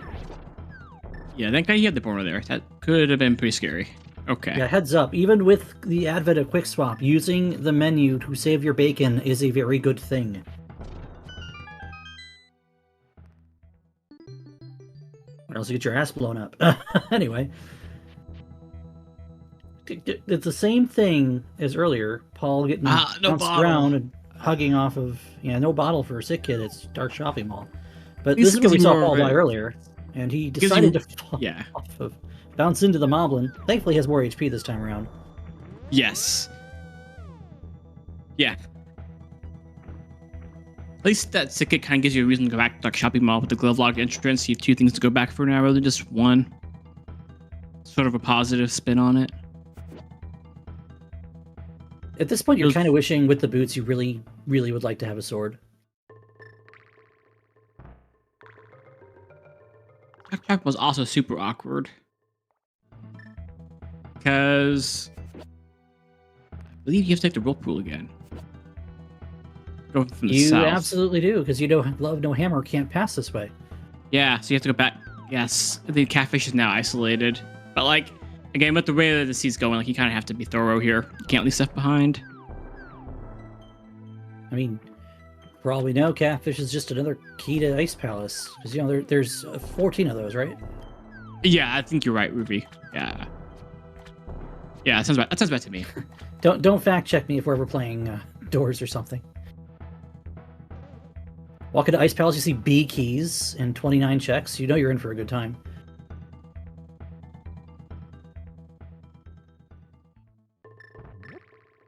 Yeah, that guy he had the border there. That could have been pretty scary. Okay. Yeah, heads up. Even with the advent of Quick Swap, using the menu to save your bacon is a very good thing. Or else you get your ass blown up. Anyway. It's the same thing as earlier. Paul getting bounced around and hugging off of... Yeah, no bottle for a sick kid. It's Dark Shopping Mall. But this is what we saw Paul die earlier. And he decided to fall off of... Bounce into the moblin. Thankfully, he has more HP this time around. Yes. Yeah. At least that sick kid kind of gives you a reason to go back to Dark Shopping Mall with the glove lock entrance. You have 2 things to go back for now rather than just 1. Sort of a positive spin on it. At this point, you're kind of wishing with the boots you really, really would like to have a sword. That was also super awkward. Because I believe you have to take the whirlpool again. Go from the south. You absolutely do, because Love No Hammer can't pass this way. Yeah, so you have to go back. Yes, the catfish is now isolated. But like, again, with the way that the sea's going, like you kind of have to be thorough here. You can't leave stuff behind. I mean, for all we know, catfish is just another key to Ice Palace. Because there's 14 of those, right? Yeah, I think you're right, Ruby. Yeah, that sounds bad to me. Don't fact check me if we're ever playing doors or something. Walk into Ice Palace, you see B keys and 29 checks. You know you're in for a good time.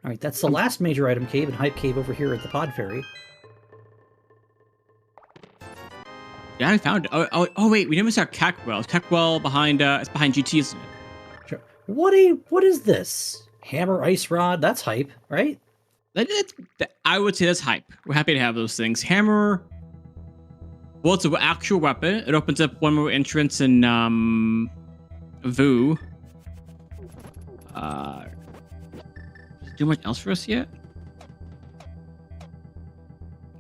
All right, that's the last major item cave and hype cave over here at the Pod Ferry. Yeah, I found it. Oh, wait, we never saw Cackwell. Cackwell behind, it's behind GT, isn't it? Sure. What is this? Hammer, ice rod, that's hype, right? I would say that's hype. We're happy to have those things. Hammer, well, it's an actual weapon. It opens up one more entrance in, Vu. Does it do much else for us yet?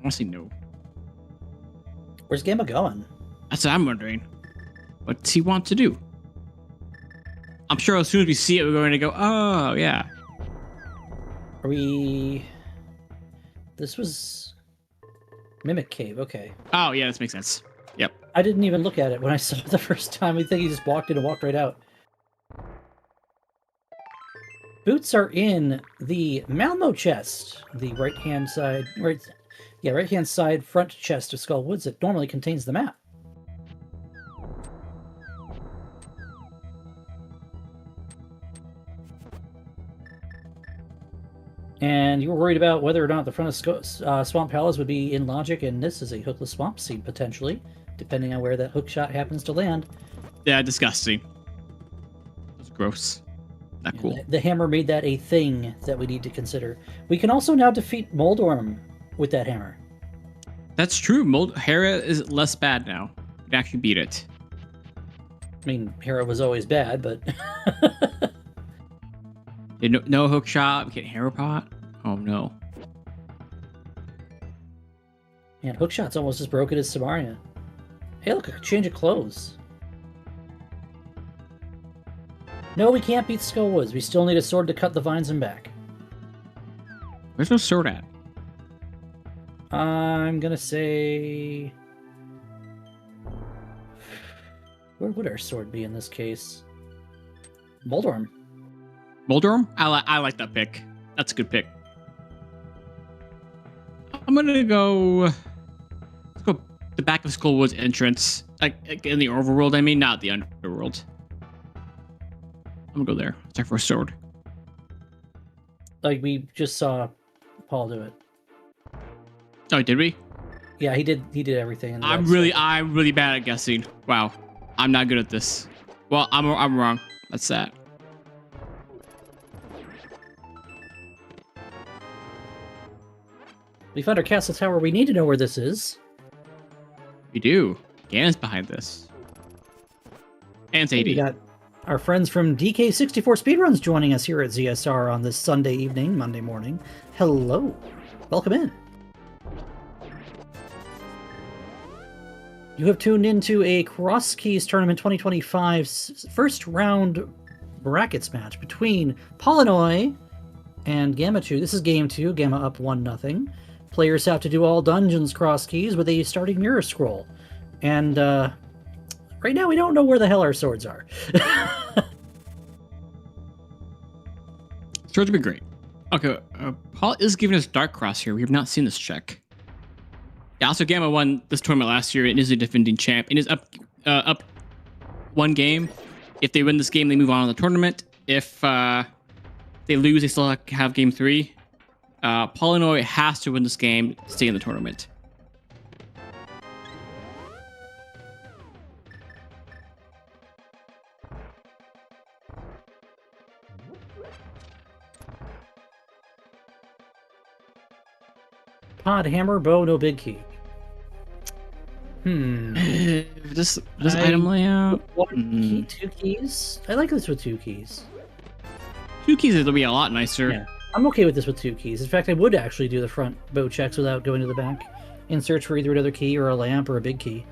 Honestly, no. Where's Gamma going? That's what I'm wondering. What's he want to do? I'm sure as soon as we see it, we're going to go, oh, yeah. Are we... This was... Mimic Cave, okay. Oh, yeah, this makes sense. Yep. I didn't even look at it when I saw it the first time. I think he just walked in and walked right out. Boots are in the Malmo chest, the right-hand side... right-hand side front chest of Skull Woods that normally contains the map. And you were worried about whether or not the front of Swamp Palace would be in logic, and this is a hookless swamp seed, potentially, depending on where that hook shot happens to land. Yeah, disgusting. That's gross. Not cool. The hammer made that a thing that we need to consider. We can also now defeat Moldorm with that hammer. That's true. Hera is less bad now. We can actually beat it. I mean, Hera was always bad, but... No hook shot. We get Hera pot. Oh, no. Man, hookshot's almost as broken as Samaria. Hey, look, a change of clothes. No, we can't beat Skull Woods. We still need a sword to cut the vines and back. Where's no sword at? I'm gonna say... Where would our sword be in this case? Moldorm. Moldorm? I like that pick. That's a good pick. I'm gonna go... Let's go the back of Skull Woods entrance. Like in the overworld, I mean, not the underworld. I'm gonna go there. It's our first sword. Like, we just saw Paul do it. Oh, did we? Yeah, he did everything. In the I'm really bad at guessing. Wow. I'm not good at this. Well, I'm wrong. That's that. We found our castle tower. We need to know where this is. We do. Gan's behind this. And We Sadie. got our friends from DK64 Speedruns joining us here at ZSR on this Sunday evening, Monday morning. Hello. Welcome in. You have tuned into a Crosskeys Tournament 2025's first round brackets match between paulinhoy and Gammachuu. This is game 2, Gamma up 1-0. Players have to do all dungeons Crosskeys with a starting mirror scroll. And right now we don't know where the hell our swords are. Swords would be great. Okay, Paul is giving us Dark Cross here. We have not seen this check. Yeah, also Gamma won this tournament last year and is a defending champ. And is up one game. If they win this game, they move on to the tournament. If they lose, they still have game 3. paulinhoy has to win this game to stay in the tournament. Pod, hammer, bow, no big key. This item layout. 1 key, 2 keys. I like this with 2 keys. 2 keys it'll be a lot nicer. Yeah, I'm okay with this with 2 keys. In fact, I would actually do the front bow checks without going to the back and search for either another key or a lamp or a big key.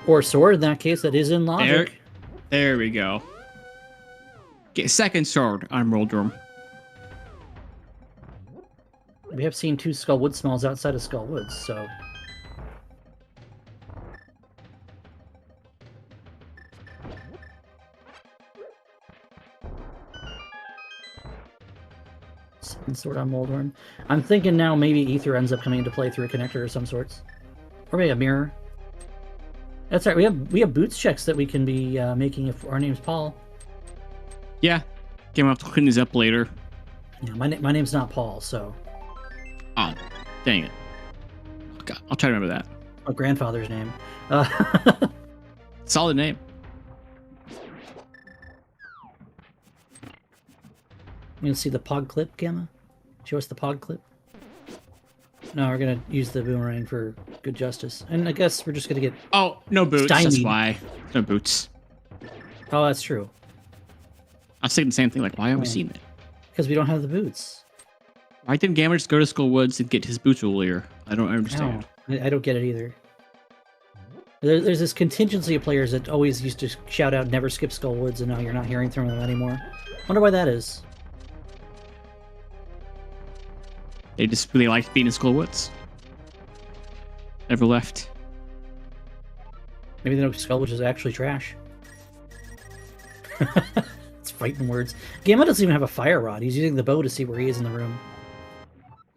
Or a sword, in that case, that is in logic. There we go. Get second sword on Moldorm. We have seen 2 Skull Wood smells outside of Skull Woods, so... Sword on Moldorm. I'm thinking now maybe Ether ends up coming into play through a connector of some sorts. Or maybe a mirror. That's right, we have boots checks that we can be making if our name's Paul. Yeah. Okay, I'll have to clean these up later. Yeah, my name's not Paul, so. Oh, dang it. Oh, God, I'll try to remember that. My grandfather's name. Solid name. You can see the pod clip, Gamma? Show us the pod clip. No, we're gonna use the boomerang for good justice. And I guess we're just gonna get... Oh, no boots, stymied. That's why. No boots. Oh, that's true. I was saying the same thing, like, why haven't we seen it? Because we don't have the boots. Why didn't Gamma just go to Skull Woods and get his boots earlier? I don't understand. No, I don't get it either. There's this contingency of players that always used to shout out, never skip Skull Woods, and now you're not hearing from them anymore. Wonder why that is. They just really liked being in Skull Woods. Never left. Maybe they know Skull Woods is actually trash. It's fighting words. Gamma doesn't even have a fire rod. He's using the bow to see where he is in the room.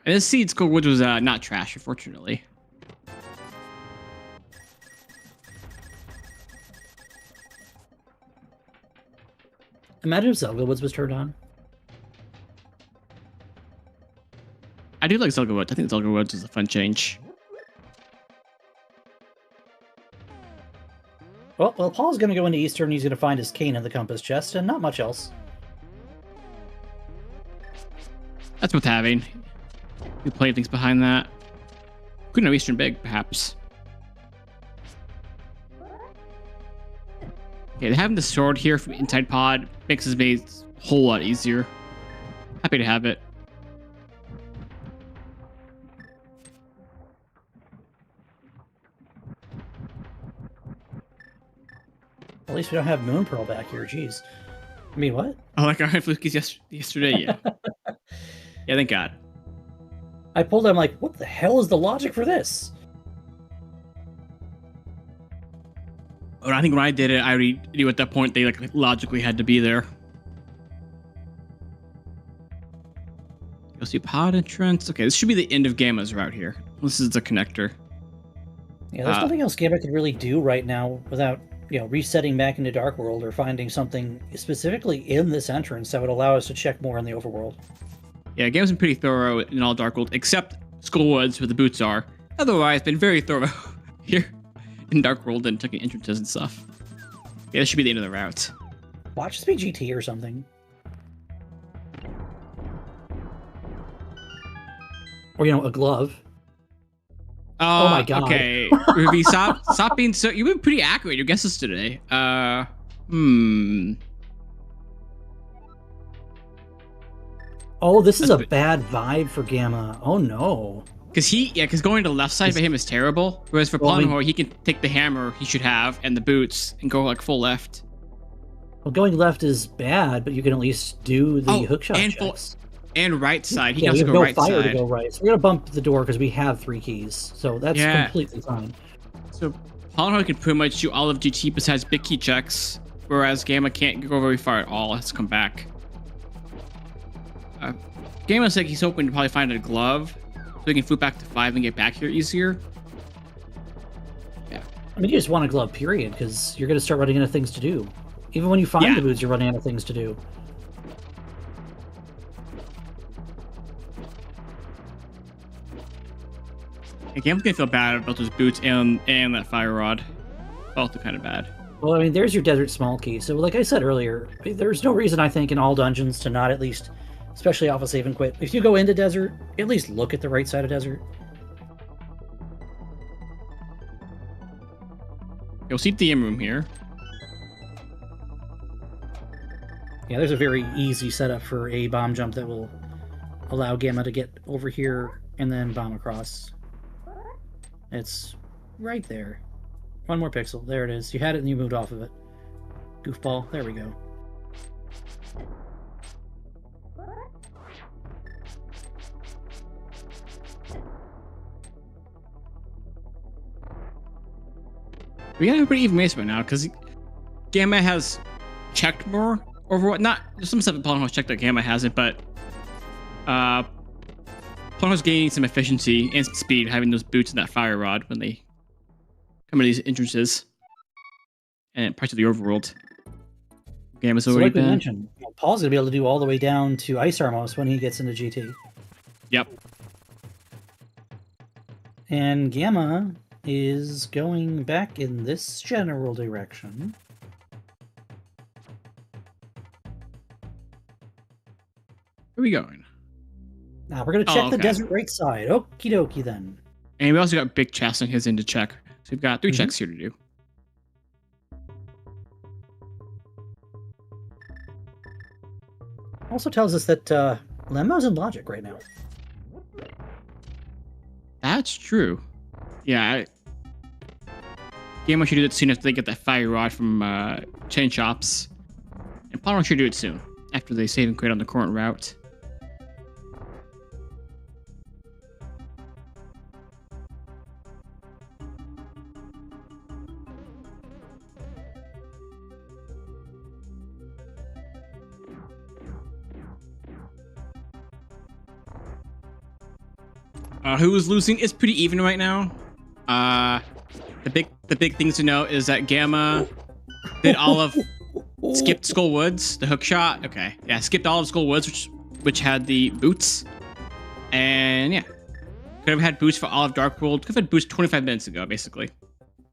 And this seed Skull Woods was not trash, unfortunately. Imagine if Zelda Woods was turned on. I do like Zelda Woods. I think Zelda Woods is a fun change. Well, Paul's going to go into Easter and he's going to find his cane in the compass chest and not much else. That's worth having. You play things behind that. Could know Eastern big, perhaps. Okay, having the sword here from inside pod makes this maze a whole lot easier. Happy to have it. At least we don't have Moon Pearl back here, jeez. I mean, what? Oh, like I had Flukies yesterday, yeah. Yeah, thank God. I pulled him like, what the hell is the logic for this? Well, I think when I did it, I already knew at that point they like logically had to be there. You'll see pod entrance. Okay, this should be the end of Gamma's route here. This is the connector. Yeah, there's nothing else Gamma could really do right now without, you know, resetting back into Dark World or finding something specifically in this entrance that would allow us to check more in the overworld. Yeah, Gamma's been pretty thorough in all Dark World, except Skull Woods where the boots are. Otherwise, been very thorough here in Dark World and checking entrances and stuff. Yeah, this should be the end of the route. Watch this be GT or something. Or, you know, a glove. Oh my God. Okay, Ruby, stop being so... You've been pretty accurate, your guesses today. Oh, this is a bad vibe for Gamma. Oh no. Because going to the left side for him is terrible. Whereas for paulinhoy, he can take the hammer he should have and the boots and go like full left. Well, going left is bad, but you can at least do the hookshot and checks. And right side. He can we also have go no right fire side. to go right. So we're gonna bump the door because we have 3 keys. So that's completely fine. So paulinhoy can pretty much do all of GT besides big key checks, whereas Gamma can't go very far at all. Has to come back. Gamma's like he's hoping to probably find a glove, so he can flip back to 5 and get back here easier. Yeah. I mean, you just want a glove, period, because you're gonna start running out of things to do. Even when you find the boots, you're running out of things to do. Yeah, Gamma's gonna feel bad about those boots and that fire rod. Both are kind of bad. Well, I mean, there's your desert small key. So, like I said earlier, there's no reason I think in all dungeons to not at least, especially off a save and quit. If you go into desert, at least look at the right side of desert. You'll see the DM room here. Yeah, there's a very easy setup for a bomb jump that will allow Gamma to get over here and then bomb across. It's right there. One more pixel. There it is. You had it and you moved off of it. Goofball. There we go. We got a pretty even maze right now because Gamma has checked more over what not some stuff that paulinhoy checked that Gamma hasn't, but Paulinhoy's gaining some efficiency and some speed, having those boots and that fire rod when they come into these entrances and parts of the overworld. Gamma's So already like we been. mentioned, Paul's going to be able to do all the way down to Ice Armos when he gets into GT. Yep. And Gamma is going back in this general direction. Where are we going? Now we're going to check the okay. desert right side. Okie dokie then. And we also got big chests on his end to check. So we've got 3 checks here to do. Also tells us that Lemmo's in logic right now. That's true. Yeah. Gammachuu should do it soon after they get that fire rod from chain shops. And Paulinhoy should do it soon after they save and quit on the current route. Who is losing? It's pretty even right now. The big things to know is that Gamma did all of skipped Skull Woods, the hook shot. Okay, yeah, skipped all of Skull Woods, which had the boots, and yeah, could have had boots for all of Dark World. Could have had boots 25 minutes ago, basically.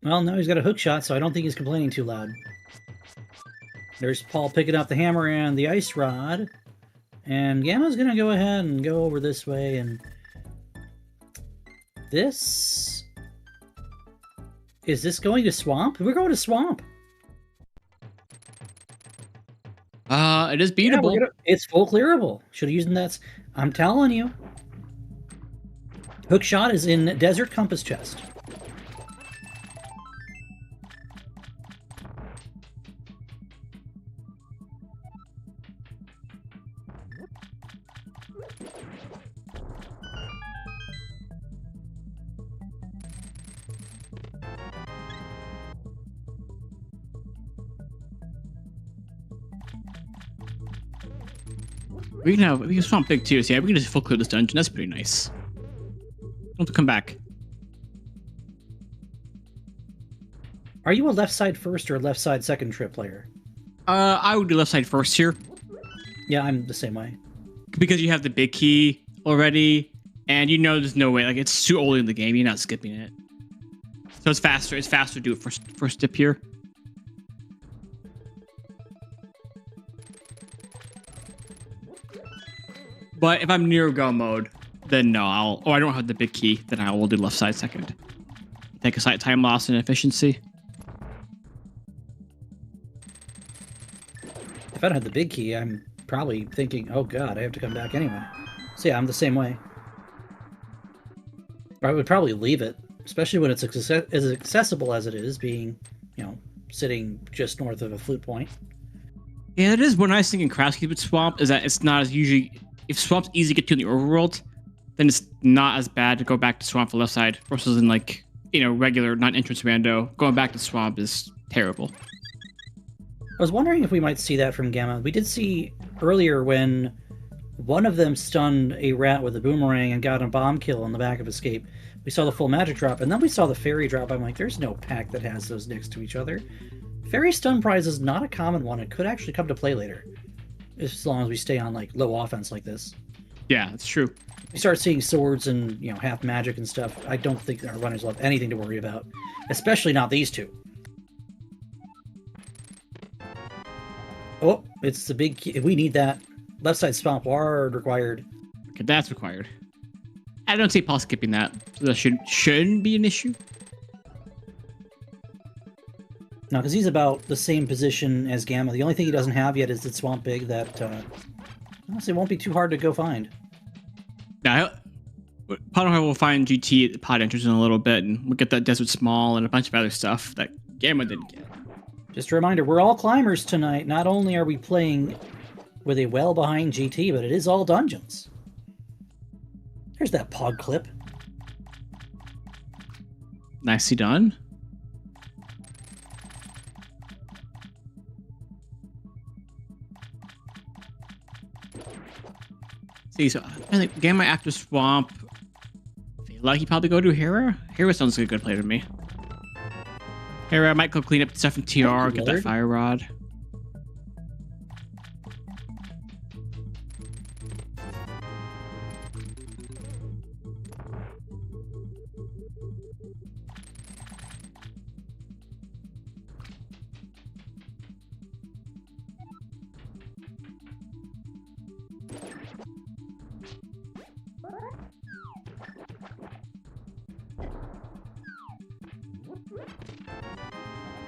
Well, no, he's got a hook shot, so I don't think he's complaining too loud. There's Paul picking up the hammer and the ice rod, and Gamma's gonna go ahead and go over this way and. This... Is this going to Swamp? We're going to Swamp. It is beatable. Yeah, it's full clearable. Should have used that. I'm telling you. Hookshot is in Desert Compass Chest. We can swamp big too, so yeah, we can just full clear this dungeon. That's pretty nice. Don't have to come back. Are you a left side first or a left side second trip player? I would do left side first here. Yeah, I'm the same way. Because you have the big key already, and you know there's no way, like it's too early in the game, you're not skipping it. So it's faster to do it first dip here. But if I'm near go mode, then no, I don't have the big key, then I will do left side second. Take a slight time loss and efficiency. If I don't have the big key, I'm probably thinking, oh god, I have to come back anyway. So yeah, I'm the same way. I would probably leave it, especially when it's as accessible as it is, being, you know, sitting just north of a Flute point. Yeah, that is one nice thing in Crosskeys with Swamp, is that it's not as usually... If Swamp's easy to get to in the overworld, then it's not as bad to go back to Swamp for left side, versus in, like, you know, regular non-entrance rando. Going back to Swamp is terrible. I was wondering if we might see that from Gamma. We did see earlier when one of them stunned a rat with a boomerang and got a bomb kill on the back of Escape. We saw the full magic drop, and then we saw the fairy drop. I'm like, there's no pack that has those next to each other. Fairy stun prize is not a common one. It could actually come to play later, as long as we stay on like low offense like this. Yeah, that's true. We start seeing swords and, you know, half magic and stuff. I don't think our runners will have anything to worry about, especially not these two. Oh, it's the big key. We need that. Left side Swamp Ward required. Okay, that's required. I don't see Paul skipping that, so that shouldn't be an issue. No, because he's about the same position as Gamma. The only thing he doesn't have yet is the Swamp Big that honestly won't be too hard to go find. Now, Paulinhoy will find GT at the pod entrance in a little bit, and we'll get that Desert Small and a bunch of other stuff that Gamma didn't get. Just a reminder, we're all climbers tonight. Not only are we playing with a well-behind GT, but it is all dungeons. There's that pod clip. Nicely done. see, so I think Gamma after Swamp. I feel like he probably go to Hera. Hera sounds like a good play to me. Hera might go clean up stuff in TR, get that Fire Rod.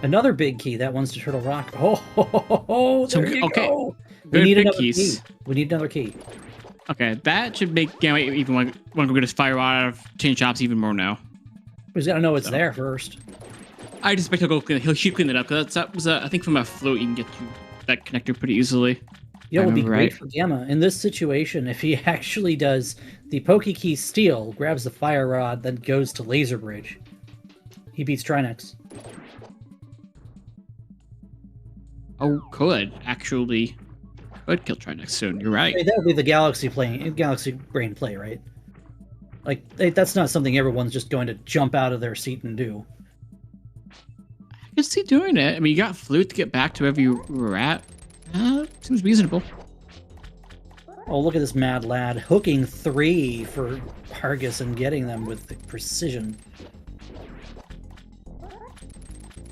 Another big key. That one's to Turtle Rock. Oh, there you go. We need another key. We need another key. Okay, that should make Gamma even want to go get his Fire Rod out of Chain Shops even more now. He's got to know it's there first. I just expect he'll go clean it. He should clean it up because that was I think from a Flute you can get to that connector pretty easily. You know, it would be great for Gamma in this situation if he actually does the Pokekey steal, grabs the Fire Rod, then goes to Laser Bridge. He beats Trinex. Oh, could actually kill Trinex soon. You're right. That would be the Galaxy Brain play, right? Like that's not something everyone's just going to jump out of their seat and do. I can see doing it. I mean, you got Flute to get back to wherever you were at. Seems reasonable. Oh, look at this mad lad hooking 3 for Argus and getting them with the precision.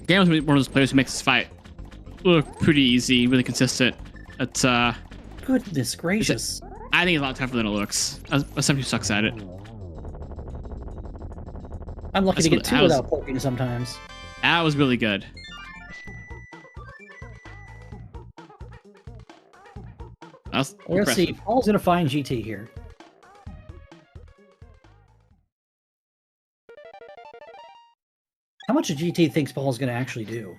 Gamma's one of those players who makes this fight look pretty easy, really consistent. It's goodness gracious. I think it's a lot tougher than it looks. As somebody who sucks at it. I'm lucky to get 2 without poking sometimes. That was really good. Let's see. Paul's gonna find GT here. How much of GT thinks Paul's gonna actually do?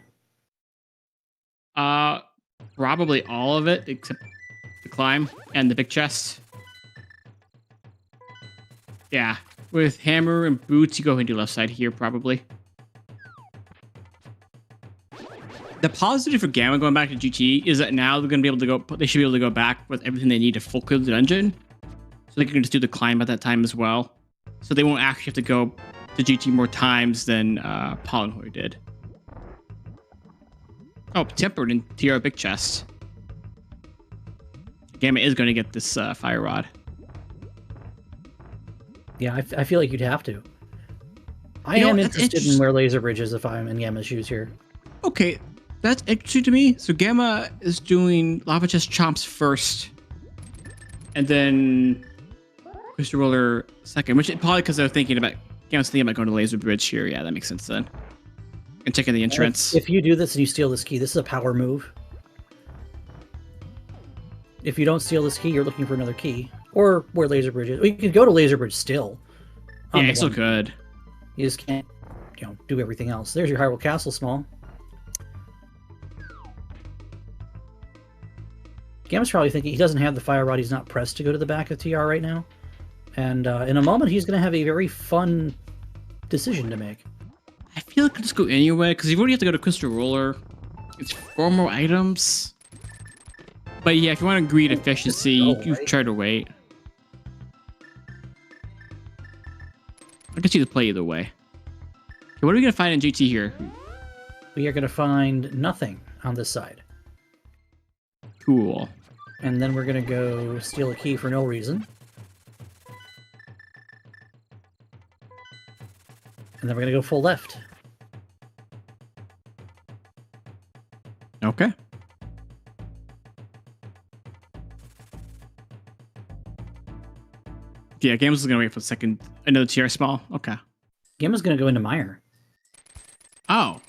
Probably all of it except the climb and the big chest. Yeah, with hammer and boots, you go into left side here probably. The positive for Gamma going back to GT is that now they're going to be able to go. They should be able to go back with everything they need to full clear the dungeon, so they can just do the climb at that time as well. So they won't actually have to go to GT more times than paulinhoy did. Oh, tempered in TR big chest. Gamma is going to get this Fire Rod. Yeah, I feel like you'd have to. I am interested in where Laser Bridge is if I'm in Gamma's shoes here. Okay, that's interesting to me. So Gamma is doing Lava Chest Chomps first, and then Crystal Roller second, which is probably because they're thinking about Gamma's thinking about going to Laser Bridge here. Yeah, that makes sense then. And checking the entrance. If you do this and you steal this key, this is a power move. If you don't steal this key, you're looking for another key. Or where Laser Bridge is. We could go to Laser Bridge still. Yeah, it still could. You just can't, do everything else. There's your Hyrule Castle, Small. Gamma's probably thinking he doesn't have the Fire Rod. He's not pressed to go to the back of TR right now. And in a moment, he's going to have a very fun decision to make. I feel like I could just go anyway, because you already have to go to Crystal Roller. It's 4 more items. But yeah, if you want to greed efficiency, you try to wait. I guess you could play either way. Okay, what are we going to find in GT here? We are going to find nothing on this side. Cool. And then we're going to go steal a key for no reason. And then we're going to go full left. Okay. Yeah, Gamma's going to wait for a second. Another TR small. Okay. Gamma's going to go into Mire. Oh.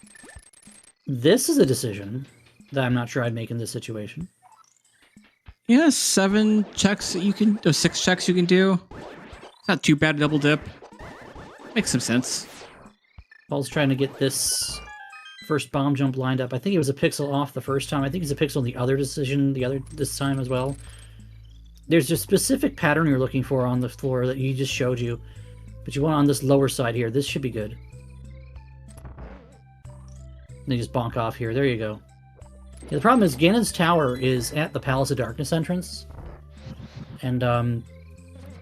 This is a decision that I'm not sure I'd make in this situation. Yeah, 7 checks that you can, or 6 checks you can do. It's not too bad, double dip. Makes some sense. Paul's trying to get this first bomb jump lined up. I think it was a pixel off the first time. I think it's a pixel in the other decision this time as well. There's a specific pattern you're looking for on the floor that you just showed you, but you want on this lower side here. This should be good. And you just bonk off here. There you go. Yeah, the problem is Ganon's tower is at the Palace of Darkness entrance, and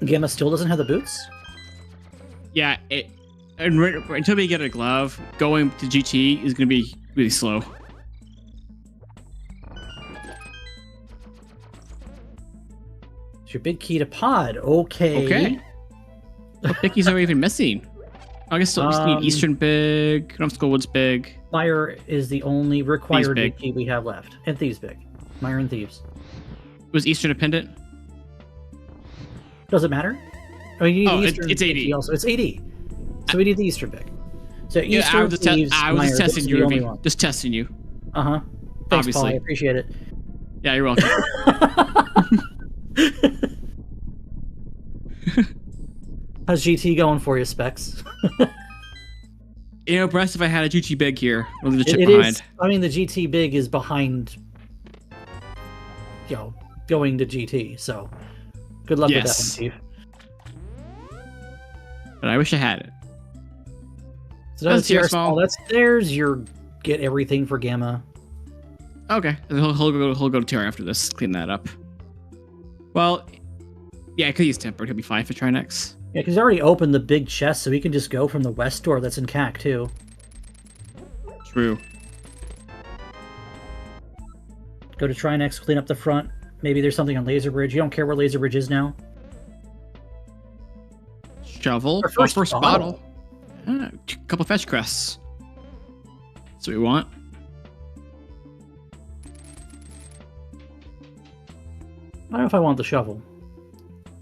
Gamma still doesn't have the boots? Yeah, until we get a glove, going to GT is going to be really slow. It's your big key to pod. Okay. Okay. What bickies are we even missing? I guess still just need Eastern Big, Woods Big. Mire is the only required big. big key we have left. And Thieves Big. Mire and Thieves. Was Eastern a pendant? Does it matter? I mean, you need Eastern it's 80. Also. It's 80. So we need the Eastern Big. So Eastern, I was Thieves, just testing you, Ruby. Just testing you. Uh-huh. Thanks, Obviously. Paul. I appreciate it. Yeah, you're welcome. How's GT going for you, Specs? Best if I had a GT Big here. We'll leave the chip It behind. is. I mean, the GT Big is behind, going to GT. So, good luck with that one, Chief. But I wish I had it. So that's your small. There's your get everything for Gamma. Okay, he'll go to TR after this. Clean that up. Well, yeah, I could use tempered. He'll be fine for Trinex. Yeah, because he already opened the big chest, so he can just go from the west door that's in CAC too. True. Go to Trinex, clean up the front. Maybe there's something on Laser Bridge. You don't care where Laser Bridge is now. Shovel. Our first bottle. A couple fetch crests. That's what we want. I don't know if I want the shovel.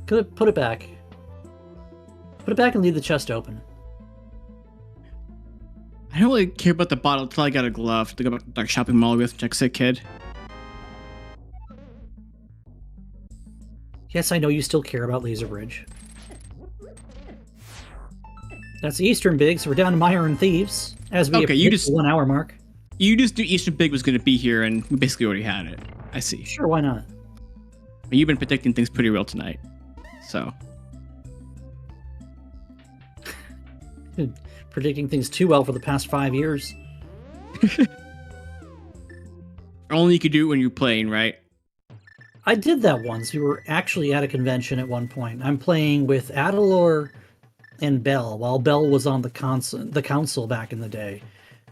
Put it back. Put it back and leave the chest open. I don't really care about the bottle until I got a glove to go back to the shopping mall with. Check sick kid. Yes, I know you still care about Laser Bridge. That's the Eastern Big, so we're down to Mire and Thieves as we approach the 1 hour mark. You just knew Eastern Big was going to be here, and we basically already had it. I see. Sure, why not? But you've been predicting things pretty well tonight, so. Predicting things too well for the past 5 years. Only you could do it when you're playing, right? I did that once. We were actually at a convention at one point. I'm playing with Adalor and Bell, while Bell was on the council back in the day.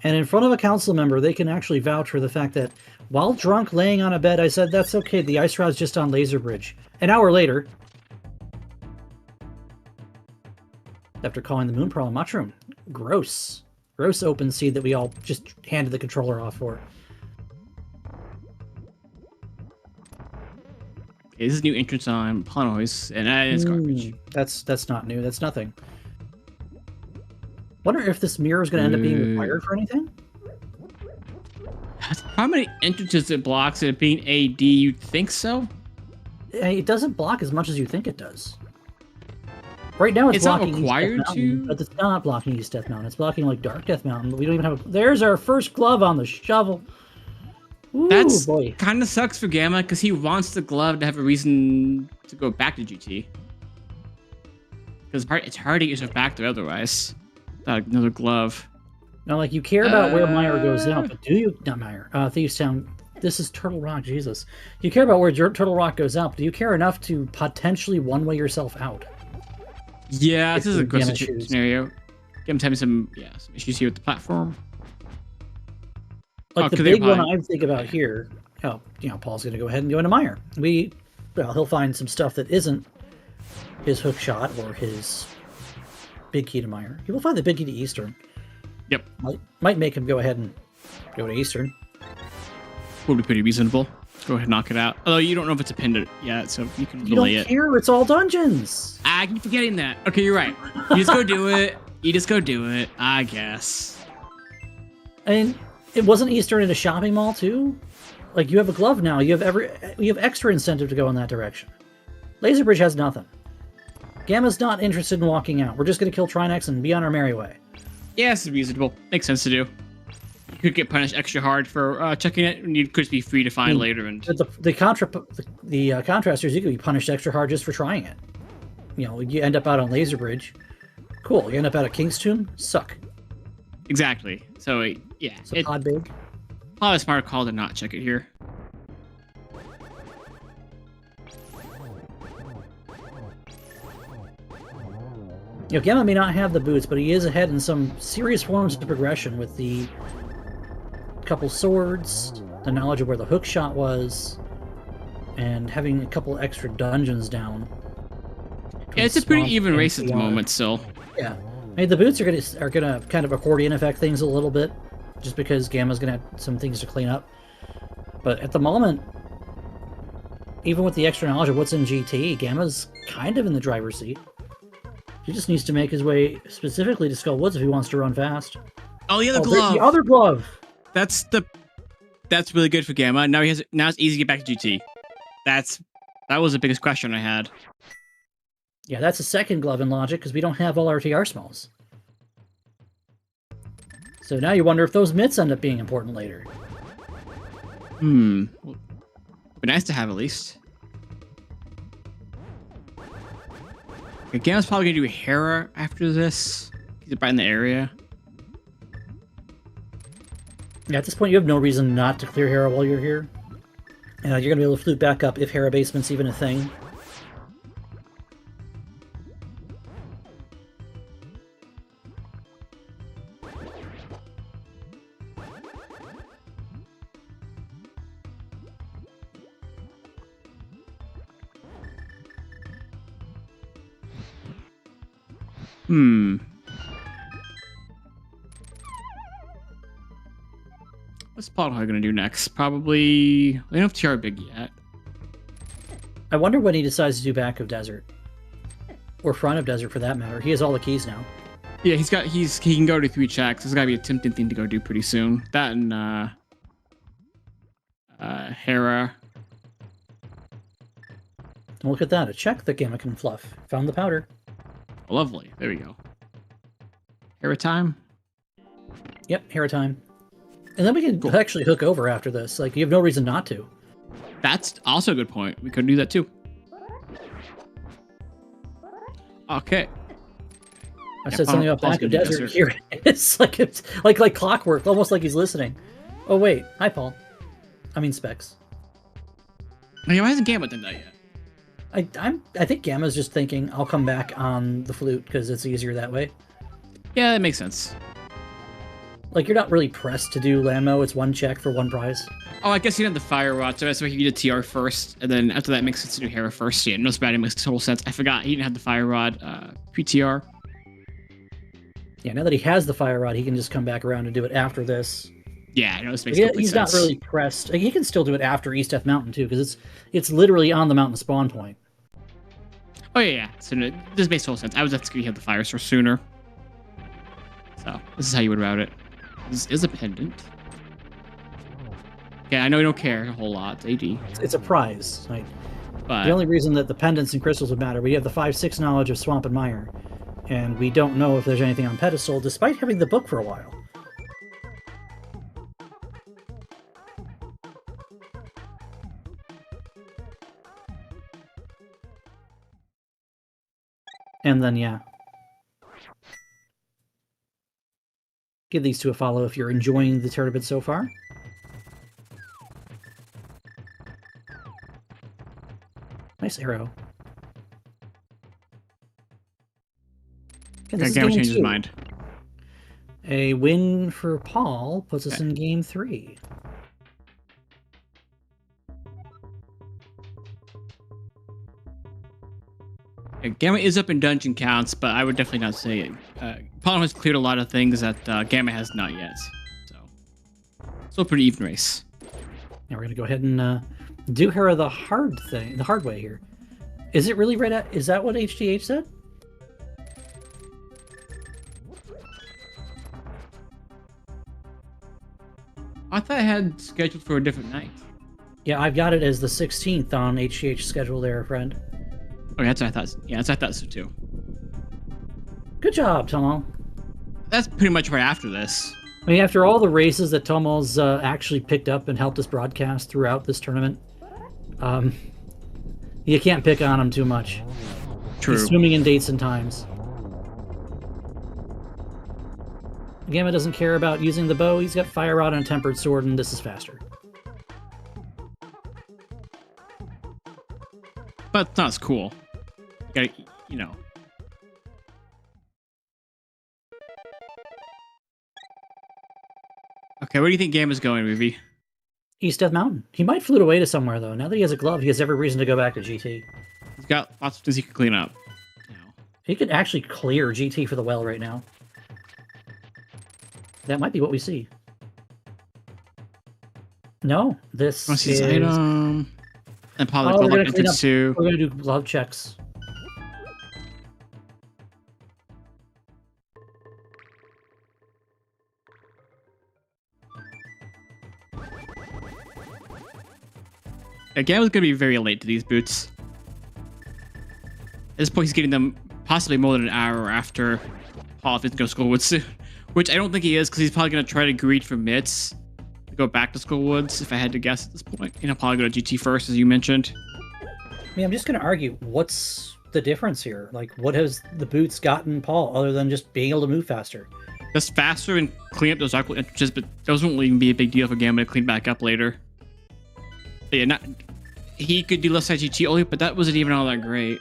And in front of a council member, they can actually vouch for the fact that while drunk laying on a bed, I said, that's okay, the ice rod's just on Laser Bridge. An hour later, after calling the Moon Pearl a mushroom, gross open seed that we all just handed the controller off for. Okay, this is new entrance on paulinhoy, and that is garbage. That's not new. That's nothing. Wonder if this mirror is going to end up being required for anything? How many entrances it blocks it being AD? You'd think so? It doesn't block as much as you think it does. Right now it's blocking not required East Death Mountain, but it's not blocking East Death Mountain. It's blocking like Dark Death Mountain. We don't even have there's our first glove on the shovel. Ooh, That's boy. Kind of sucks for Gamma because he wants the glove to have a reason to go back to GT. Because it's hard to get yourself back there otherwise. Without another glove. Now, like, you care about where Mire goes out, but do you... Not Mire. Thieves Town. This is Turtle Rock, Jesus. You care about where Turtle Rock goes out, but do you care enough to potentially one-way yourself out? Yeah, this is a good scenario. Give him some issues here with the platform. Like the big one I think about here, Paul's going to go ahead and go into Mire. He'll find some stuff that isn't his hook shot or his big key to Mire. He will find the big key to Eastern. Yep. Might make him go ahead and go to Eastern. Would be pretty reasonable. Go ahead and knock it out. Although you don't know if it's a pendant yet, so you can delay it. You don't care, it's all dungeons. I keep forgetting that. Okay, you're right. You just go do it. You just go do it, I guess. And it wasn't Eastern in a shopping mall too? Like, you have a glove now. You have extra incentive to go in that direction. Laser Bridge has nothing. Gamma's not interested in walking out. We're just going to kill Trinex and be on our merry way. Yeah, it's reasonable. Makes sense to do. You could get punished extra hard for checking it, and you could be free to find later. And the contrasters, you could be punished extra hard just for trying it. You end up out on Laser Bridge. Cool. You end up out at King's Tomb. Suck. Exactly. So yeah, it's pod big. Probably a smart call to not check it here. You know, Gamma may not have the boots, but he is ahead in some serious forms of progression with the couple swords, the knowledge of where the hook shot was, and having a couple extra dungeons down. Yeah, it's a pretty Swamp even and race at the PR. moment still. Yeah, I mean the boots are gonna kind of accordion affect things a little bit, just because Gamma's gonna have some things to clean up. But at the moment, even with the extra knowledge of what's in GT, Gamma's kind of in the driver's seat. He just needs to make his way specifically to Skull Woods if he wants to run fast. Oh, the other there's glove. The other glove. That's really good for Gamma. Now it's easy to get back to GT. That was the biggest question I had. Yeah, that's a second glove in logic because we don't have all our TR smalls. So now you wonder if those mitts end up being important later. Well, be nice to have at least. Okay, Gamma's probably gonna do Hera after this. He's right in the area. Yeah, at this point you have no reason not to clear Hera while you're here. You're going to be able to flute back up if Hera basement's even a thing. What's paulinhoy gonna do next? Probably. We don't have TR big yet. I wonder when he decides to do back of desert. Or front of desert for that matter. He has all the keys now. Yeah, he can go to 3 checks. This gotta be a tempting thing to go do pretty soon. That and Hera. And look at that, a check that Gamma can fluff. Found the powder. Lovely. There we go. Hera time. Yep, Hera time. And then we can actually hook over after this. Like, you have no reason not to. That's also a good point. We could do that too. Okay. I said something about back of desert. Here it is. It's like clockwork, almost like he's listening. Oh wait, hi Paul. I mean Specs. Why hasn't Gamma done that yet? I think Gamma's just thinking I'll come back on the flute because it's easier that way. Yeah, that makes sense. Like, you're not really pressed to do Landmo. It's 1 check for 1 prize. Oh, I guess you had the fire rod, so that's why you did TR first, and then after that, it makes sense to do Hera first. Yeah, no spatting makes total sense. I forgot he didn't have the fire rod pre-TR. Yeah, now that he has the fire rod, he can just come back around and do it after this. Yeah, I know this makes complete He's sense. not really pressed. Like, he can still do it after East Death Mountain too, because it's literally on the mountain spawn point. Oh yeah. So no, this makes total sense. I was just going to have the fire source sooner. So this is how you would route it. This is a pendant. Yeah, I know you don't care a whole lot. It's AD. It's a prize. Right? But the only reason that the pendants and crystals would matter, we have the 5/6 knowledge of Swamp and Mire, and we don't know if there's anything on pedestal, despite having the book for a while. And then, yeah. Give these two a follow if you're enjoying the tournament so far. Nice arrow. Okay, Gamma changed his mind. A win for Paul puts us in game 3. Gamma is up in dungeon counts, but I would definitely not say it. Paulinhoy has cleared a lot of things that Gamma has not yet. So, still a pretty even race. Now we're gonna go ahead and do Hera the hard way here. Is it really right at? Is that what HDH said? I thought I had scheduled for a different night. Yeah, I've got it as the 16th on HDH schedule there, friend. Okay, that's what I thought. Yeah, that's what I thought so too. Good job, Tomo. That's pretty much right after this. I mean, after all the races that Tomo's actually picked up and helped us broadcast throughout this tournament, you can't pick on him too much. True. He's swimming in dates and times. Gamma doesn't care about using the bow. He's got Fire Rod and a Tempered Sword, and this is faster. But it's not as cool. You gotta, you know. Okay, where do you think Gamma's going, Ruby? East Death Mountain. He might flute away to somewhere, though. Now that he has a glove, he has every reason to go back to GT. He's got lots of things he can clean up. He could actually clear GT for the well right now. That might be what we see. No, this What's is... his item? And probably Oh, we're glove gonna clean entrance up- too. We're going to do glove checks. Again, was going to be very late to these boots. At this point, he's getting them possibly more than an hour after Paul, if he's going to Skullwoods soon. Which I don't think he is, because he's probably going to try to greed for mitts to go back to Skullwoods, if I had to guess at this point. You know, probably go to GT first, as you mentioned. I mean, I'm just going to argue, what's the difference here? Like, what has the boots gotten Paul, other than just being able to move faster? Just faster and clean up those awkward entrances, but those won't even be a big deal for Gamma to clean back up later. But yeah, he could do left side GT only, but that wasn't even all that great.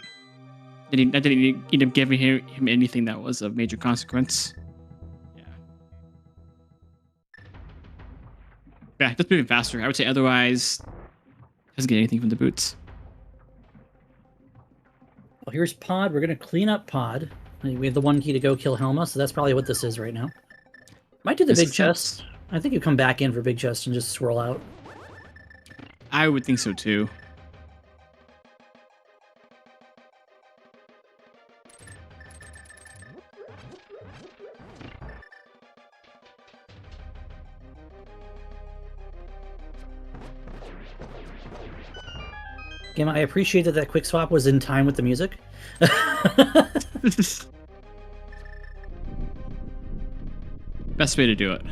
That didn't end up giving him anything that was of major consequence. Yeah, just moving faster. I would say otherwise, doesn't get anything from the boots. Well, here's Pod. We're going to clean up Pod. We have the one key to go kill Helma, so that's probably what this is right now. Might do the big chest. I think you come back in for big chest and just swirl out. I would think so too. Gamma, I appreciate that quick swap was in time with the music. Best way to do it.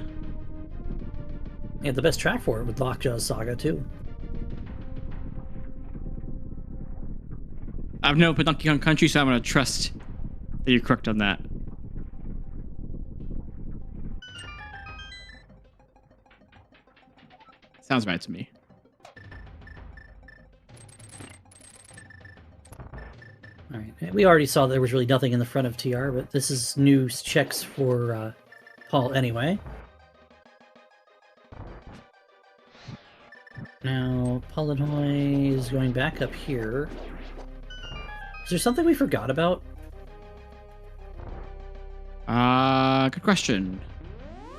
Yeah, the best track for it with Lockjaw's Saga, too. I've known Donkey Kong Country, so I'm going to trust that you're correct on that. Sounds right to me. All right. We already saw there was really nothing in the front of TR, but this is new checks for Paul anyway. Now, paulinhoy is going back up here. Is there something we forgot about? Good question.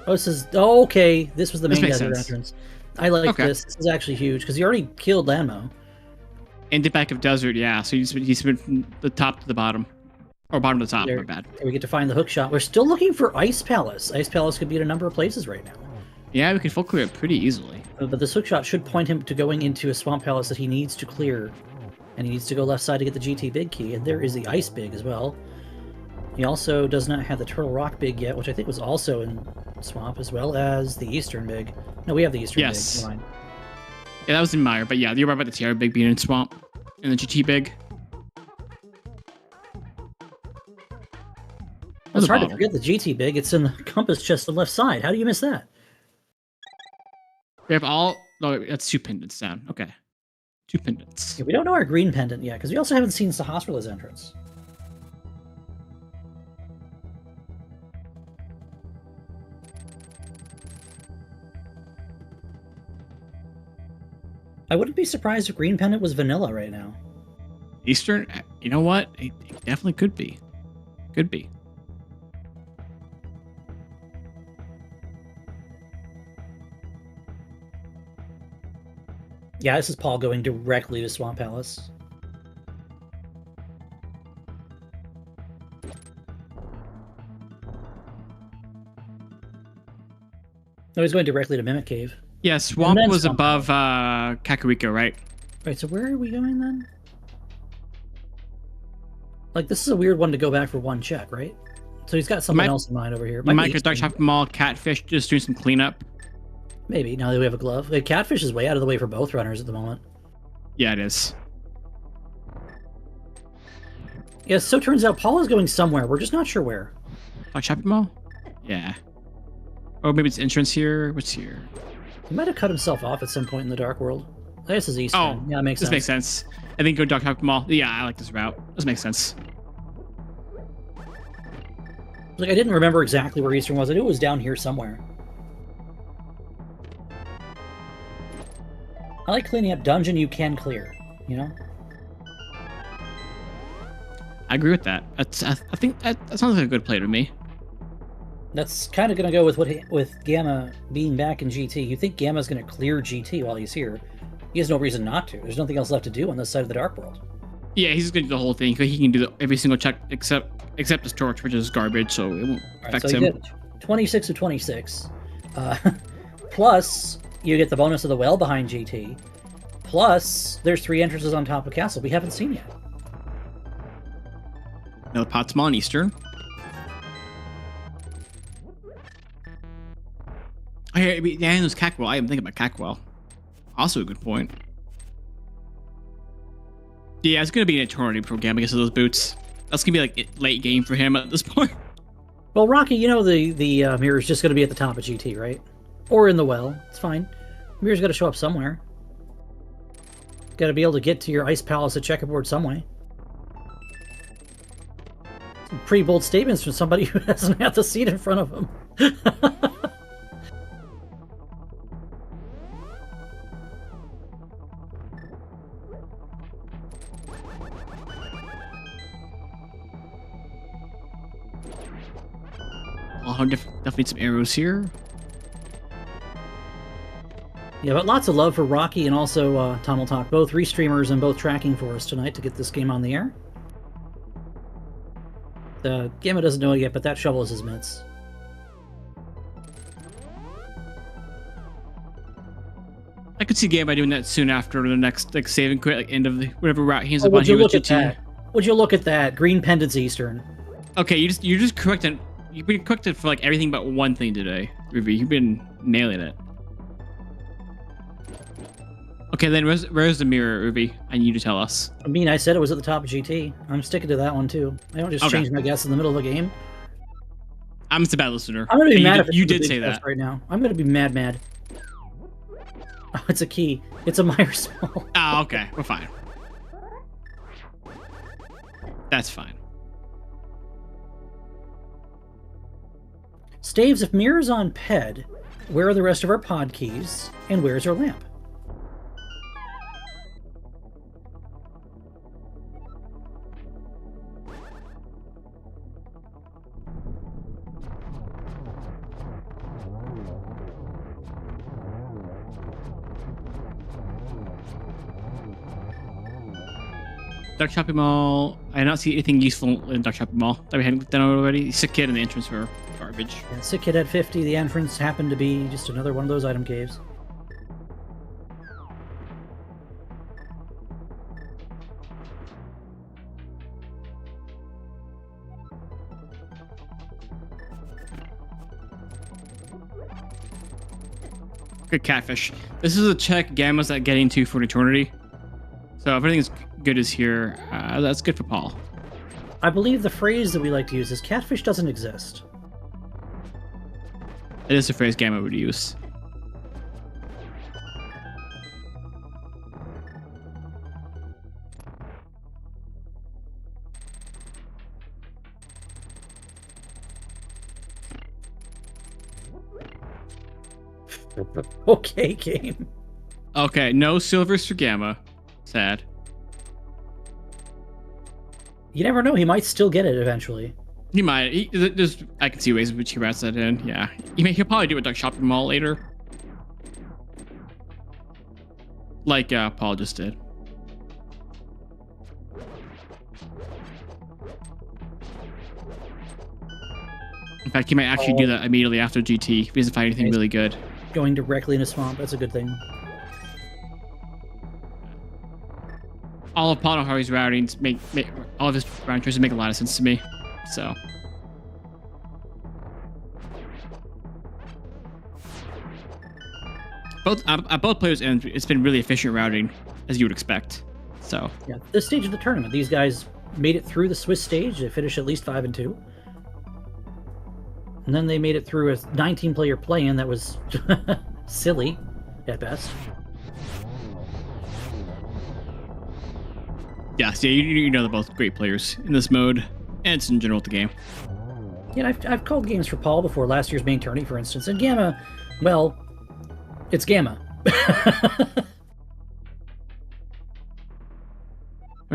Oh, this is... Oh, okay. This was the main makes desert sense. entrance. I like Okay. this. This is actually huge, because he already killed Landmo. And the back of desert, yeah. So he's been from the top to the bottom. Or bottom to the top, There. my bad. We get to find the hook shot. We're still looking for Ice Palace. Ice Palace could be at a number of places right now. Yeah, we can full clear it pretty easily. But this hook shot should point him to going into a Swamp Palace that he needs to clear. And he needs to go left side to get the GT Big key. And there is the Ice Big as well. He also does not have the Turtle Rock Big yet, which I think was also in Swamp, as well as the Eastern Big. No, we have the Eastern Yes. Big. Never mind. Yeah, that was in Meyer, but yeah, you're right about the TR Big being in Swamp. And the GT Big. It's hard to forget the GT Big. It's in the compass chest on the left side. How do you miss that? We have all... No, that's 2 pendants down. Okay. 2 pendants. Yeah, we don't know our green pendant yet, because we also haven't seen Sahasrarla's entrance. I wouldn't be surprised if green pendant was vanilla right now. Eastern? You know what? It definitely could be. Could be. Yeah, this is Paul going directly to Swamp Palace. No, he's going directly to Mimic Cave. Yeah, Swamp then was Swamp above Kakariko, right? Right, so where are we going then? Like, this is a weird one to go back for one check, right? So he's got something else in mind over here. You might be go Dark Eastern. Shopping Mall, Catfish, just doing some cleanup. Maybe, now that we have a glove. Like, Catfish is way out of the way for both runners at the moment. Yeah, it is. Yeah, so it turns out Paul is going somewhere. We're just not sure where. Dark Shopping Mall? Yeah. Or maybe it's entrance here. What's here? He might have cut himself off at some point in the Dark World. This is Eastern. Oh, yeah, it makes this sense. makes sense. I think go Dark Shopping Mall. Yeah, I like this route. This makes sense. Like, I didn't remember exactly where Eastern was. I knew it was down here somewhere. I like cleaning up dungeon you can clear, you know? I agree with that. I think that sounds like a good play to me. That's kind of going to go with Gamma being back in GT. You think Gamma's going to clear GT while he's here. He has no reason not to. There's nothing else left to do on this side of the Dark World. Yeah, he's going to do the whole thing. He can do every single check except his torch, which is garbage, so it won't affect so him. You get 26 of 26. Plus, you get the bonus of the well behind GT. Plus, there's 3 entrances on top of Castle we haven't seen yet. Another Potsma on Eastern. Oh, yeah, there's Cackwell. I am thinking about Cackwell. Also a good point. Yeah, it's going to be an eternity before Gamma gets to those boots. That's going to be like late game for him at this point. Well, Rocky, you know the mirror is just going to be at the top of GT, right? Or in the well. It's fine. Mirror's got to show up somewhere. Got to be able to get to your Ice Palace at Checkerboard some way. Some pretty bold statements from somebody who hasn't had the seat in front of him. Oh, definitely some arrows here. Yeah, but lots of love for Rocky and also Tunnel Talk, both restreamers and both tracking for us tonight to get this game on the air. Gamma doesn't know it yet, but that shovel is his mitts. I could see Gamma doing that soon after the next save and quit, end of the whatever route he ends up on. Would you look at GT. that? Would you look at that? Green Pendants Eastern. Okay, you're just correcting. You've been corrected for like everything but one thing today, Ruby. You've been nailing it. Okay, then where's the mirror, Ruby? I need you to tell us. I mean, I said it was at the top of GT. I'm sticking to that one too. I don't just change my guess in the middle of a game. I'm just a bad listener. I'm gonna be mad if you did say that right now. I'm gonna be mad. Oh, it's a key. It's a Meyer Small. Oh, okay. We're fine. That's fine. Staves, if Mirror's on PED, where are the rest of our pod keys, and where's our lamp? Dark Shopping Mall. I did not see anything useful in Dark Shopping Mall that we hadn't done already. Sick Kid and the entrance were garbage. Yeah, Sick Kid at 50. The entrance happened to be just another one of those item caves. Good catfish. This is a check Gamma's at getting to for an eternity. So if everything's good is here, that's good for Paul. I believe the phrase that we like to use is catfish doesn't exist. It is a phrase Gamma would use. Okay, game. Okay, no silvers for Gamma. Sad. You never know. He might still get it eventually. He might. I can see ways in which he routes that in. Yeah, he'll probably do it like Shopping Mall later, like Paul just did. In fact, he might actually do that immediately after GT if he doesn't find anything really good. Going directly into Swamp, that's a good thing. All of paulinhoy's routings make all of his round choices make a lot of sense to me. So. Both players' ends, it's been really efficient routing, as you would expect. So. Yeah, this stage of the tournament, these guys made it through the Swiss stage. They finished at least 5-2. And then they made it through a 19-player play-in that was silly, at best. Yes, yeah, you know they're both great players in this mode, and it's in general with the game. Yeah, I've called games for Paul before, last year's main tourney, for instance, and Gamma, well, it's Gamma.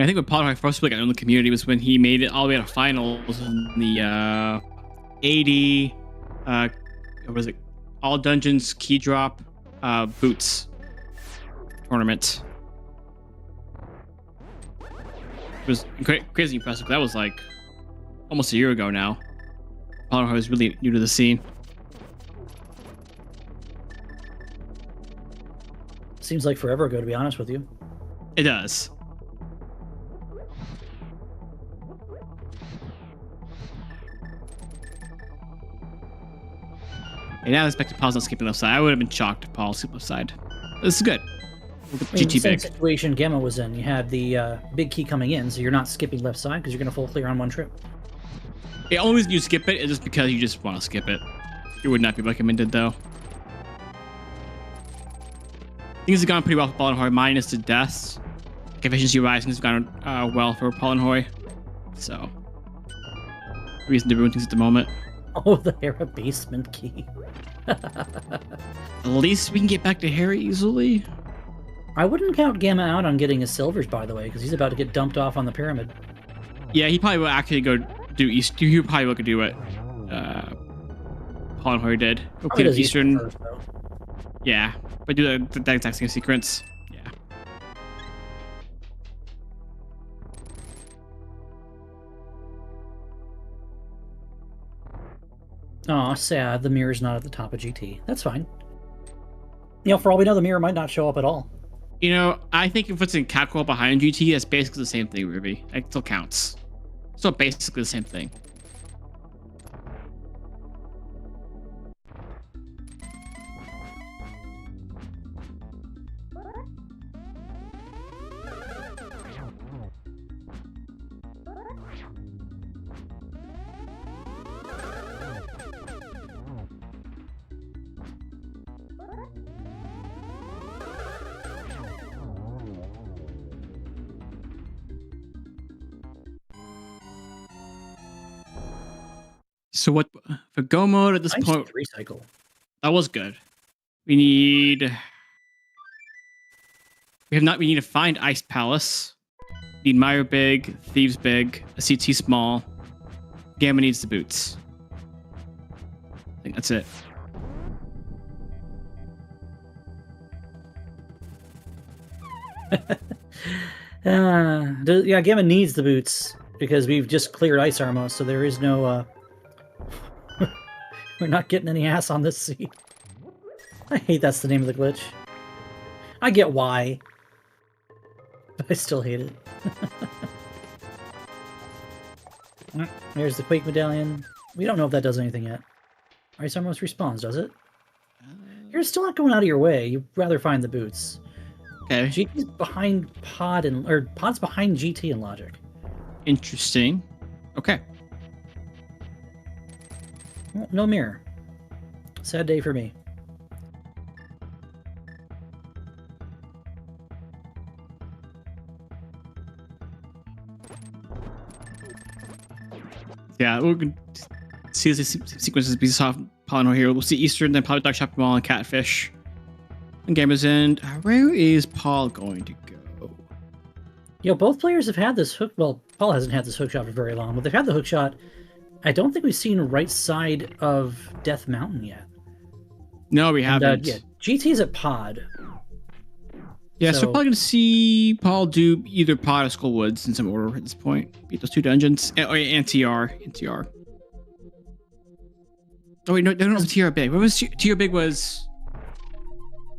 I think when paulinhoy first got in the community was when he made it all the way to finals in the 80. What was it? All dungeons key drop boots tournament. It was crazy impressive. That was like almost a year ago now. paulinhoy was really new to the scene. Seems like forever ago, to be honest with you. It does. And now I expected Paul's not skipping left side. I would have been shocked if Paul skipped left side. This is good. GT same big. situation Gamma was in. You had the big key coming in, so you're not skipping left side because you're going to full clear on one trip. The only reason you skip it is just because you just want to skip it. It would not be recommended though. Things have gone pretty well for paulinhoy, minus the deaths. Efficiency rising has gone well for paulinhoy. So, reason to ruin things at the moment. Oh, the Hera basement key. At least we can get back to Harry easily. I wouldn't count Gamma out on getting his silvers, by the way, because he's about to get dumped off on the pyramid. Yeah, he probably will actually go do East. He probably will go do what paulinhoy did. Go clear Eastern. First, yeah, but do that exact same sequence. Yeah. Aw, sad. The mirror's not at the top of GT. That's fine. You know, for all we know, the mirror might not show up at all. You know, I think if it's in Catcall behind GT, that's basically the same thing, Ruby. It still counts. Still basically the same thing. So what for go mode at this point? Recycle. That was good. We need. We need to find Ice Palace. We need Meyer big, Thieves big, a CT small. Gamma needs the boots. I think that's it. Yeah, Gamma needs the boots because we've just cleared Ice Armor, so there is no. We're not getting any ass on this seat. I hate that's the name of the glitch. I get why, but I still hate it. There's the Quake Medallion. We don't know if that does anything yet. Ice Armor respawns, does it? You're still not going out of your way. You'd rather find the boots. Okay. GT's behind Pod or Pod's behind GT in logic. Interesting. Okay. Well, no mirror. Sad day for me. Yeah, we're going to see the sequences be soft paulinhoy here. We'll see Eastern, then probably Dark Shopping Mall and Catfish. And Gamma's End. Where is Paul going to go? You know, both players have had this hook. Well, Paul hasn't had this hook shot for very long, but they've had the hook shot. I don't think we've seen right side of Death Mountain yet. No, we haven't. Yeah, GT's at Pod. Yeah, so we're probably going to see Paul do either Pod or Skull Woods in some order at this point. Beat those two dungeons. And TR. Oh, wait, no, that was TR Big. What was TR Big was...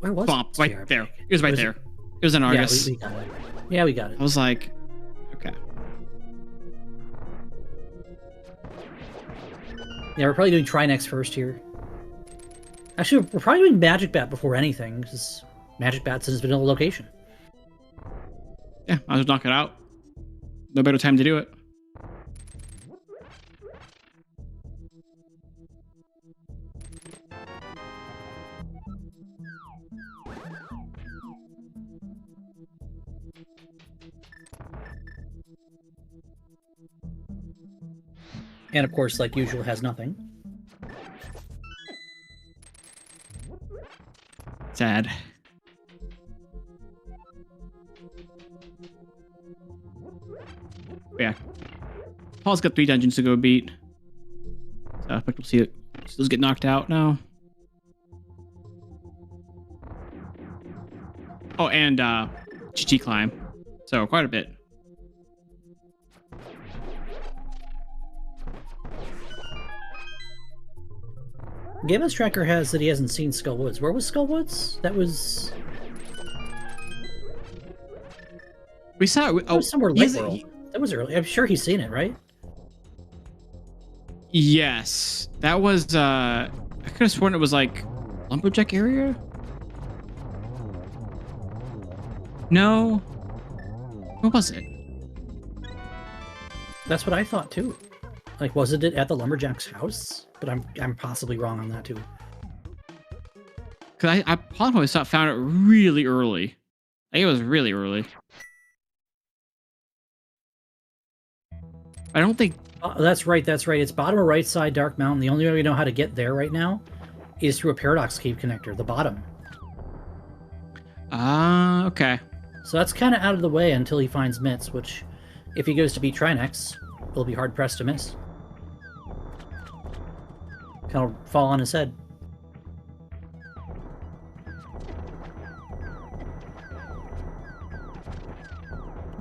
Where was Bump, TR right Big? there. It was right there. It was an Argus. Yeah, we got it. Yeah, we got it. I was like, okay. Yeah, we're probably doing Trinex first here. Actually, we're probably doing Magic Bat before anything, because Magic Bat's in his vanilla location. Yeah, I'll just knock it out. No better time to do it. And of course, like usual, has nothing. Sad. But yeah. Paul's got 3 dungeons to go beat. So I expect we'll see it. Those get knocked out now. Oh, and GT climb. So quite a bit. Gamma's tracker has that he hasn't seen Skull Woods. Where was Skull Woods? That was... We saw it. Oh, somewhere late world. That was early. I'm sure he's seen it, right? Yes. That was, I could have sworn it was like Lumberjack area? No. What was it? That's what I thought too. Like, wasn't it at the Lumberjack's house? But I'm possibly wrong on that too. Because I probably found it really early. I think it was really early. I don't think... that's right, that's right. It's bottom of right side, Dark Mountain. The only way we know how to get there right now is through a Paradox Cave connector, the bottom. Ah, okay. So that's kind of out of the way until he finds Mitts, which, if he goes to beat Trinex, will be hard-pressed to miss. Kind of fall on his head.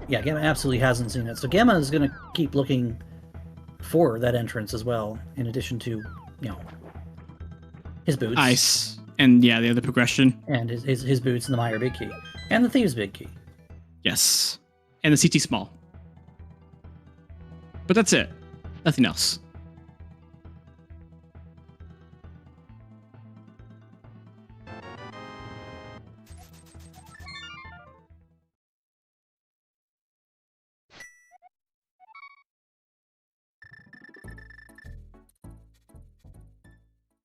Yeah, Gamma absolutely hasn't seen it. So Gamma is going to keep looking for that entrance as well, in addition to, you know, his boots. Ice. And yeah, the other progression. And his boots and the Meyer Big Key. And the Thieves Big Key. Yes. And the CT Small. But that's it. Nothing else.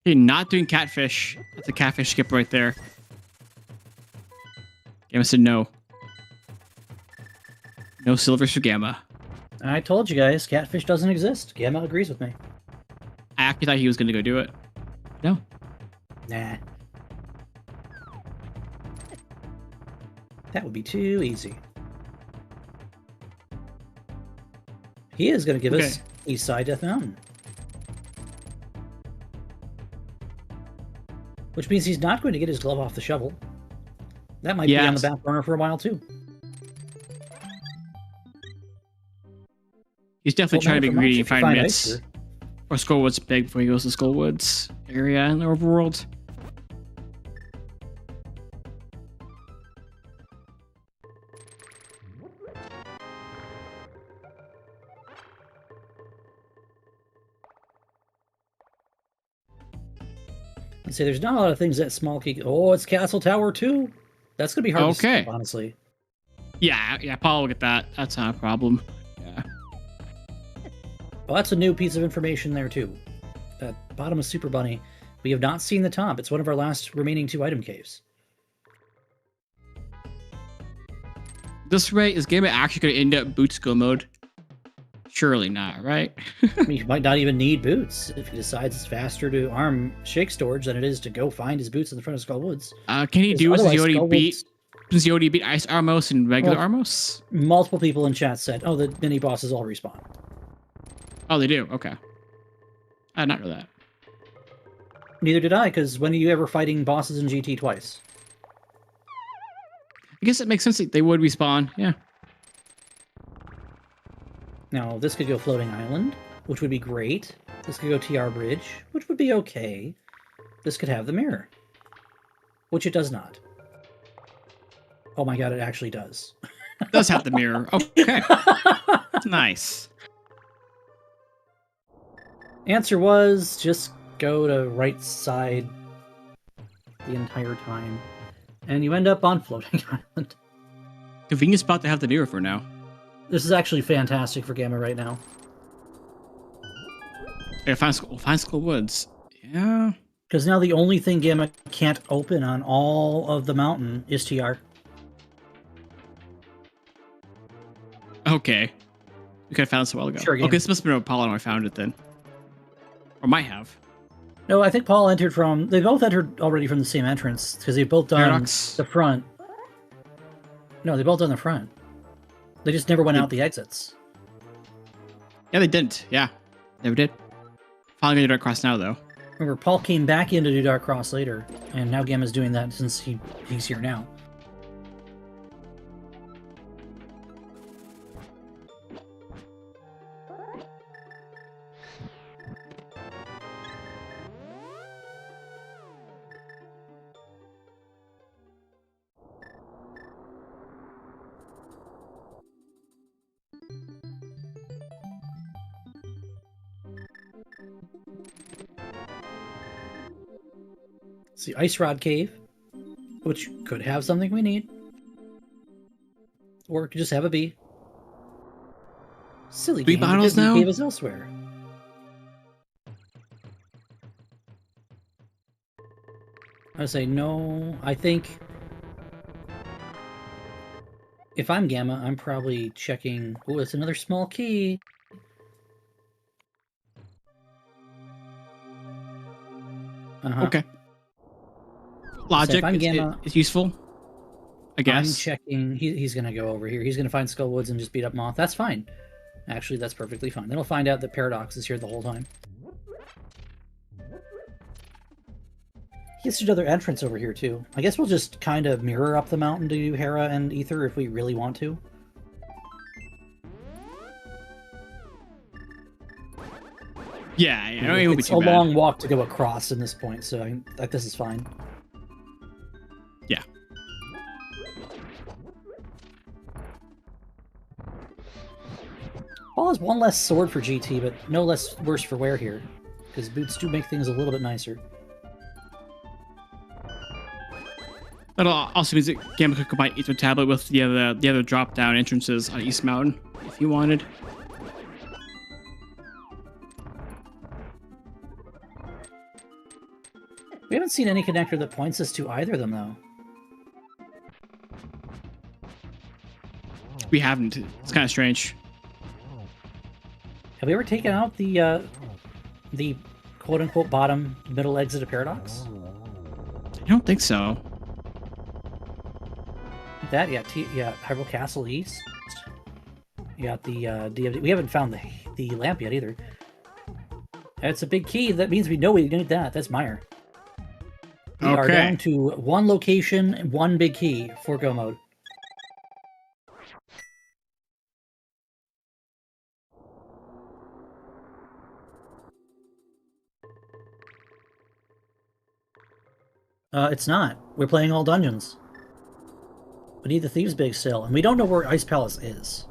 Okay, not doing catfish. That's a catfish skip right there. Gamma said no. No silvers for Gamma. I told you guys, catfish doesn't exist. Gamma agrees with me. I actually thought he was going to go do it. No. Nah. That would be too easy. He is going to give us East Side Death Mountain. Which means he's not going to get his glove off the shovel. That might be on the back burner for a while, too. He's definitely trying to be greedy and find Mitts. Or Skullwoods big before he goes to Skullwoods area in the overworld. I'd say there's not a lot of things that small key. Oh, it's Castle Tower 2. That's going to be hard to skip, honestly. Yeah, Paul will get that. That's not a problem. Yeah. Well, that's a new piece of information there, too. That bottom of Super Bunny. We have not seen the top. It's one of our last remaining 2 item caves. This way, is Gamma actually going to end up boot skill mode? Surely not, right? I mean, he might not even need boots if he decides it's faster to arm Shake Storage than it is to go find his boots in the front of Skull Woods. Can he do it since he already beat Ice Armos and regular Armos? Multiple people in chat said, oh, the mini bosses all respawn. Oh, they do? Okay. I did not know that. Neither did I, because when are you ever fighting bosses in GT twice? I guess it makes sense that they would respawn, yeah. Now, this could go Floating Island, which would be great. This could go TR Bridge, which would be okay. This could have the mirror, which it does not. Oh my god, it actually does. It does have the mirror. Okay. Nice. Answer was just go to right side the entire time. And you end up on Floating Island. Convenient spot to have the mirror for now. This is actually fantastic for Gamma right now. Yeah, find Skull Woods. Yeah. Because now the only thing Gamma can't open on all of the mountain is TR. Okay. We could have found this a while ago. Sure, okay, this must have been Apollo when I found it then. Or might have. No, I think Paul entered from... They both entered already from the same entrance, because they've both done the front. No, they both done the front. They just never went out the exits. Yeah, they didn't. Yeah, never did. Finally gonna do Dark Cross now, though. Remember, Paul came back in to do Dark Cross later, and now Gamma's doing that since he's here now. It's the Ice Rod Cave, which could have something we need. Or it could just have a bee. Silly Bee game, bottles because the now? cave is elsewhere. I say no. I think if I'm Gamma, I'm probably checking. Oh, it's another small key. Okay. Logic, So if I'm Gamma, it's useful, I guess. I'm checking. He's going to go over here. He's going to find Skullwoods and just beat up Moth. That's fine. Actually, that's perfectly fine. Then he'll find out that Paradox is here the whole time. He has another entrance over here, too. I guess we'll just kind of mirror up the mountain to Hera and Ether if we really want to. Yeah, I don't even It's a long walk to go across in this point, so this is fine. Yeah. Paul has one less sword for GT, but no less worse for wear here, because boots do make things a little bit nicer. That also means that Gamma could combine Ether Tablet with the other drop-down entrances on East Mountain, if you wanted. We haven't seen any connector that points us to either of them, though. We haven't. It's kind of strange. Have we ever taken out the quote-unquote bottom middle exit of Paradox? I don't think so. That, yeah, Hyrule Castle East. You got the DFD. We haven't found the lamp yet either. That's a big key. That means we know we need that. That's Meyer. We are down to one location, one big key for go mode. It's not. We're playing all dungeons. We need the Thieves' Big still, and we don't know where Ice Palace is.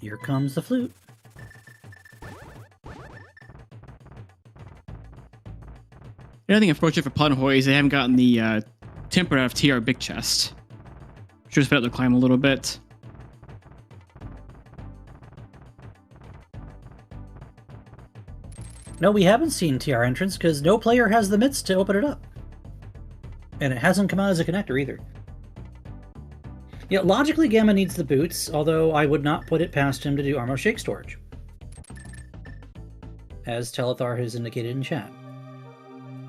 Here comes the flute. The other thing unfortunate for paulinhoy is they haven't gotten the temper out of TR Big Chest. Should have been able to climb a little bit. No, we haven't seen TR entrance because no player has the mitts to open it up. And it hasn't come out as a connector either. Yeah, logically Gamma needs the boots, although I would not put it past him to do Armor Shake storage. As Telethar has indicated in chat.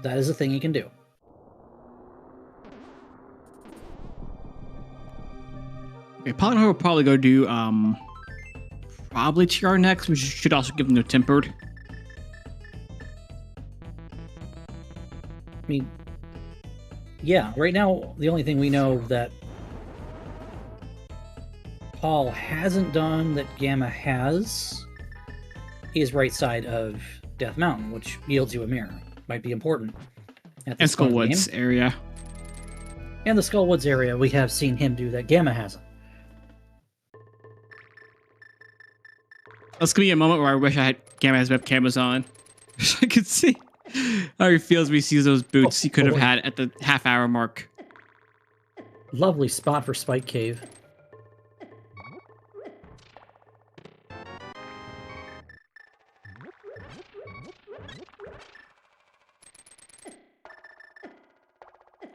That is a thing he can do. Okay, paulinhoy will probably go do probably TR next, which should also give them their tempered. I mean, yeah, right now the only thing we know that Paul hasn't done that Gamma has is right side of Death Mountain, which yields you a mirror. Might be important. And Skullwoods area. And the Skullwoods area, we have seen him do that. Gamma hasn't. That's gonna be a moment where I wish I had Gamma's webcameras on. So I could see how he feels when he sees those boots he could have had at the half-hour mark. Lovely spot for Spike Cave.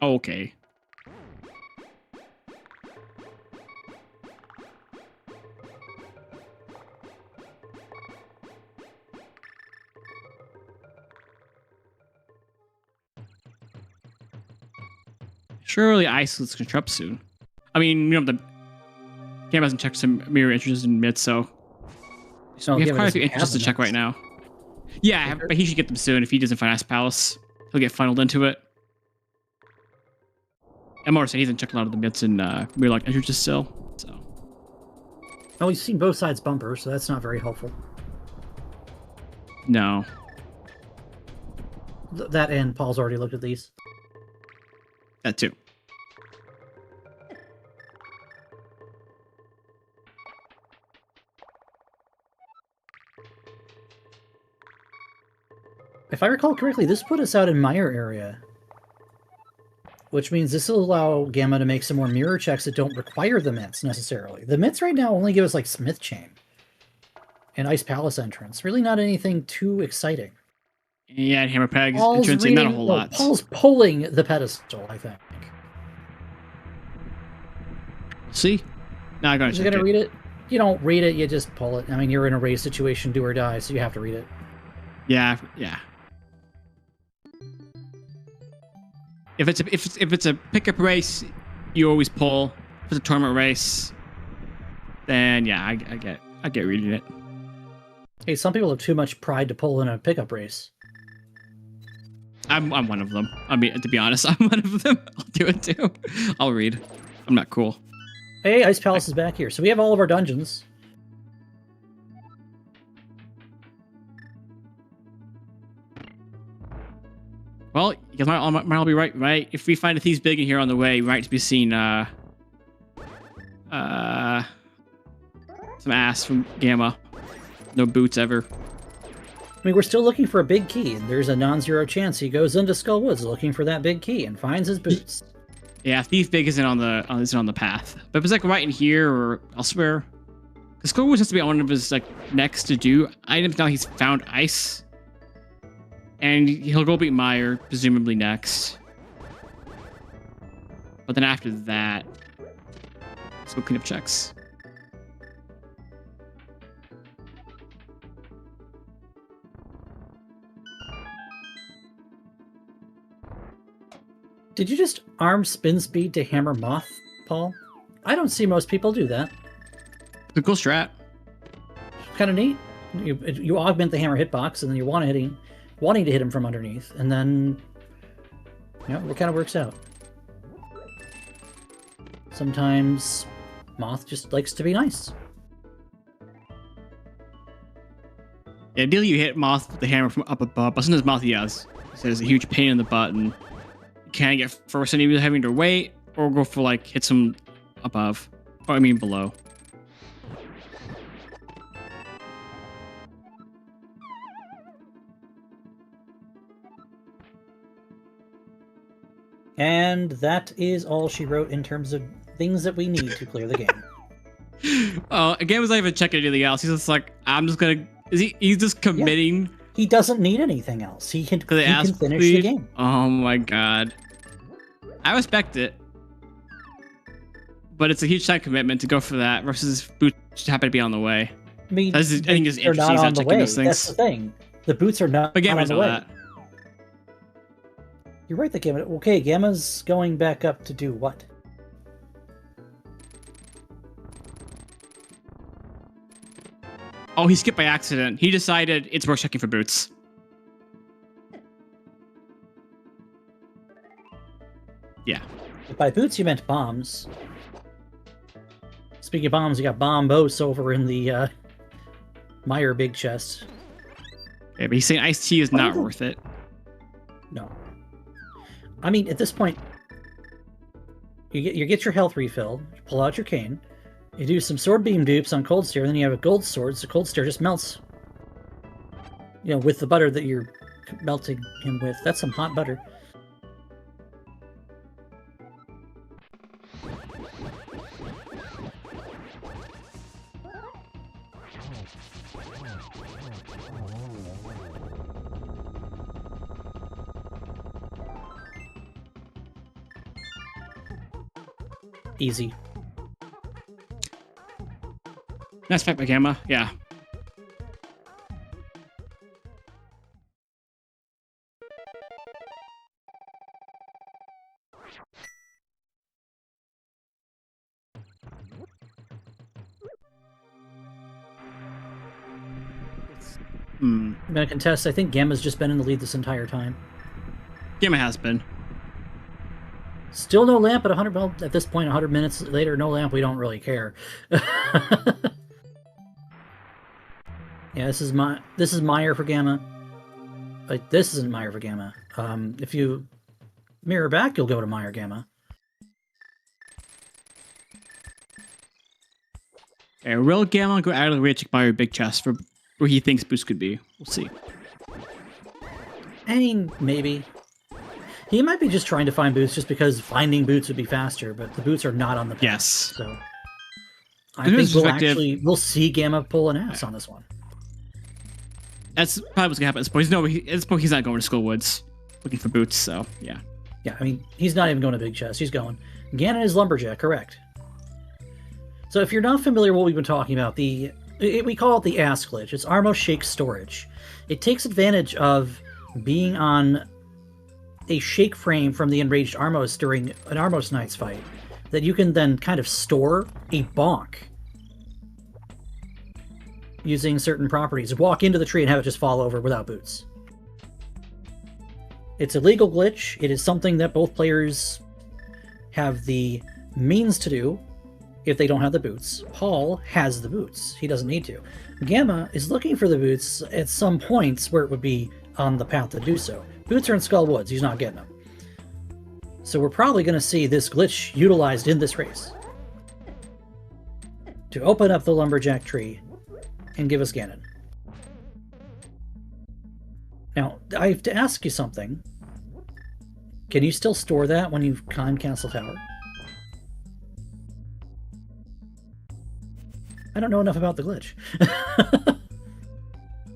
Okay. Surely ice is going to up soon. I mean, you know, the game hasn't checked some mirror entrances in mid, so No, we have Gamma quite a doesn't few entrances have to check them. right now. Yeah, but he should get them soon. If he doesn't find Ice Palace, he'll get funneled into it. And more, so he hasn't checked a lot of the mids and mirror lock entrances still. So. Oh, we've seen both sides bumper, so that's not very helpful. No. That and Paul's already looked at these. That too. If I recall correctly, this put us out in Mire area. Which means this will allow Gamma to make some more mirror checks that don't require the mitts, necessarily. The mitts right now only give us, like, Smith Chain. And Ice Palace entrance. Really not anything too exciting. Yeah, and Hammer Pegs entrance, not a whole lot. Paul's pulling the pedestal, I think. See? Now I gotta Is he check gonna it. read it? You don't read it, you just pull it. I mean, you're in a race situation, do or die, so you have to read it. Yeah, yeah. If it's a pickup race, you always pull. If it's a tournament race, then yeah, I get reading it. Hey, some people have too much pride to pull in a pickup race. I'm one of them. I mean, to be honest, I'm one of them. I'll do it too. I'll read. I'm not cool. Hey, Ice Palace is back here. So we have all of our dungeons. Well, you might all be right. If we find a Thieves Big in here on the way, we might be seeing some ass from Gamma. No boots ever. I mean, we're still looking for a big key, and there's a non-zero chance he goes into Skull Woods looking for that big key and finds his boots. Yeah, Thief Big isn't on the path. But if it's like right in here or elsewhere, because Skull Woods has to be on one of his like next to do items. Now he's found ice, and he'll go beat Meyer presumably next. But then after that, let's go clean up checks. Did you just arm spin speed to hammer Moth, Paul? I don't see most people do that. It's a cool strat. Kind of neat. You augment the hammer hitbox, and then you're wanting to hit him from underneath, and then it kind of works out. Sometimes Moth just likes to be nice. Yeah, ideally you hit Moth with the hammer from up above, but sometimes Moth, yes, so there's a huge pain in the butt, and you can't get first, and either having to wait or go for like hit some above, or I mean below. And that is all she wrote in terms of things that we need to clear the game. Oh, again, was not even checking anything else. He's just like, I'm just gonna. He's just committing. Yeah. He doesn't need anything else. He can finish the game. Oh my god. I respect it. But it's a huge time commitment to go for that versus boots just happen to be on the way. I mean, I think it's interesting not checking those things. That's the thing. The boots are not But Gamma's on the way. that. You're right, the Gamma. Okay, Gamma's going back up to do what? Oh, he skipped by accident. He decided it's worth checking for boots. Yeah. If by boots you meant bombs. Speaking of bombs, you got Bombos over in the Meyer big chest. Yeah, but he's saying iced tea is not worth it. No. I mean, at this point, you get your health refilled, you pull out your cane, you do some sword beam dupes on Cold Stare, and then you have a gold sword, so Cold Stare just melts. With the butter that you're melting him with. That's some hot butter. Easy. Nice fight by Gamma. Yeah. I'm gonna contest. I think Gamma's just been in the lead this entire time. Gamma has been. Still no lamp at 100. Well, at this point, 100 minutes later, no lamp. We don't really care. Yeah, this is Meyer for Gamma. Like, this isn't Meyer for Gamma. If you mirror back, you'll go to Meyer Gamma. Okay, will Gamma go out of the way to buy a big chest for where he thinks boost could be? We'll see. I mean, maybe. He might be just trying to find boots just because finding boots would be faster, but the boots are not on the path. Yes. So I think we'll see Gamma pull an ass on this one. That's probably what's gonna happen at this point. At this point, he's not going to Skullwoods looking for boots. So yeah. Yeah, I mean, he's not even going to Big Chest. He's going Ganon is Lumberjack, correct? So if you're not familiar with what we've been talking about, we call it the ass glitch. It's Armos Shake Storage. It takes advantage of being on a shake frame from the enraged Armos during an Armos Knights fight that you can then kind of store a bonk using certain properties. Walk into the tree and have it just fall over without boots. It's a legal glitch. It is something that both players have the means to do if they don't have the boots. Paul has the boots. He doesn't need to. Gamma is looking for the boots at some points where it would be on the path to do so. Boots are in Skull Woods. He's not getting them. So we're probably going to see this glitch utilized in this race to open up the Lumberjack tree and give us Ganon. Now, I have to ask you something. Can you still store that when you've climbed Castle Tower? I don't know enough about the glitch.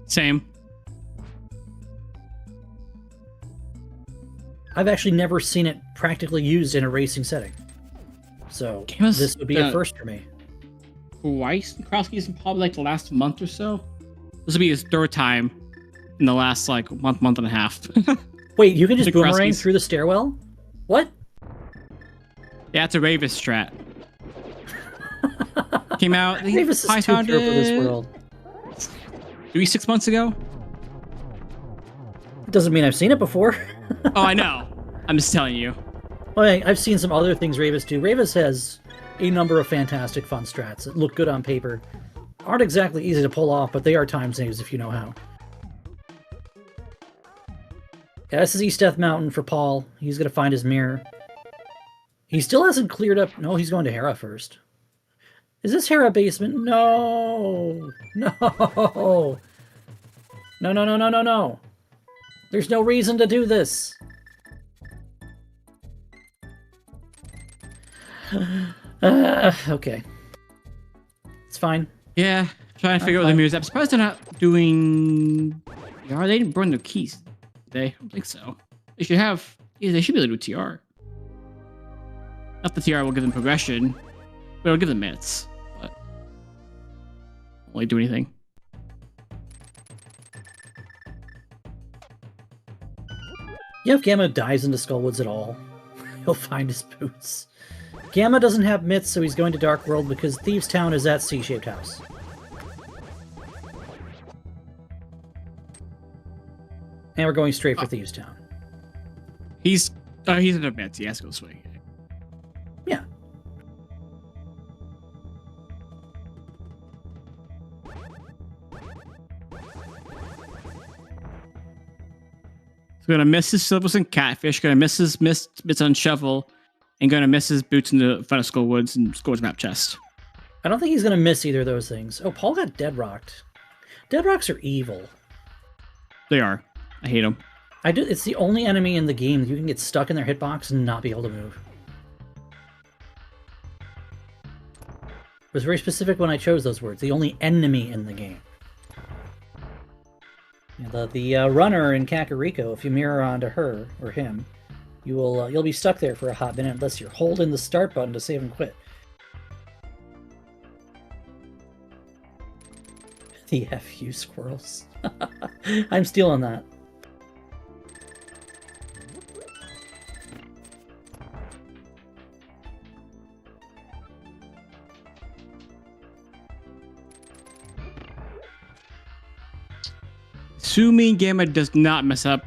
Same. I've actually never seen it practically used in a racing setting. So this would be a first for me. Twice in Crosskeys in probably like the last month or so. This will be his third time in the last like month and a half. Wait, you can just boomerang through the stairwell? What? Yeah, it's a Ravis strat. Came out. Ravis is too pure for this world. 6 months ago. It doesn't mean I've seen it before. Oh, I know. I'm just telling you. Well, I've seen some other things Ravis do. Ravis has a number of fantastic fun strats that look good on paper. Aren't exactly easy to pull off, but they are time saves if you know how. Yeah, this is East Death Mountain for Paul. He's going to find his mirror. He still hasn't cleared up... No, he's going to Hera first. Is this Hera basement? No! No! No, no, no, no, no, no! There's no reason to do this! Okay. It's fine. Yeah, trying to figure out what the mirrors. I'm surprised they're not doing... They didn't burn their keys. I don't think so. They should have... Yeah, they should be able to do TR. Not the TR will give them progression, but it'll give them minutes. But won't really do anything. Yeah, if Gamma dives into Skullwoods at all, he'll find his boots. Gamma doesn't have mitts, so he's going to Dark World because Thieves' Town is that C-shaped house. And we're going straight for Thieves' Town. He's in the mitts. He has to go swing. Yeah. So gonna miss his syllabus and catfish. Gonna miss his bits on shovel, and gonna miss his boots in the front of Skullwoods and Skullwoods map chest. I don't think he's gonna miss either of those things. Oh, Paul got deadrocked. Deadrocks are evil. They are. I hate them. It's the only enemy in the game that you can get stuck in their hitbox and not be able to move. It was very specific when I chose those words. The only enemy in the game. The runner in Kakariko, if you mirror onto her or him, you'll be stuck there for a hot minute unless you're holding the start button to save and quit. The FU squirrels. I'm stealing that. assuming Gamma does not mess up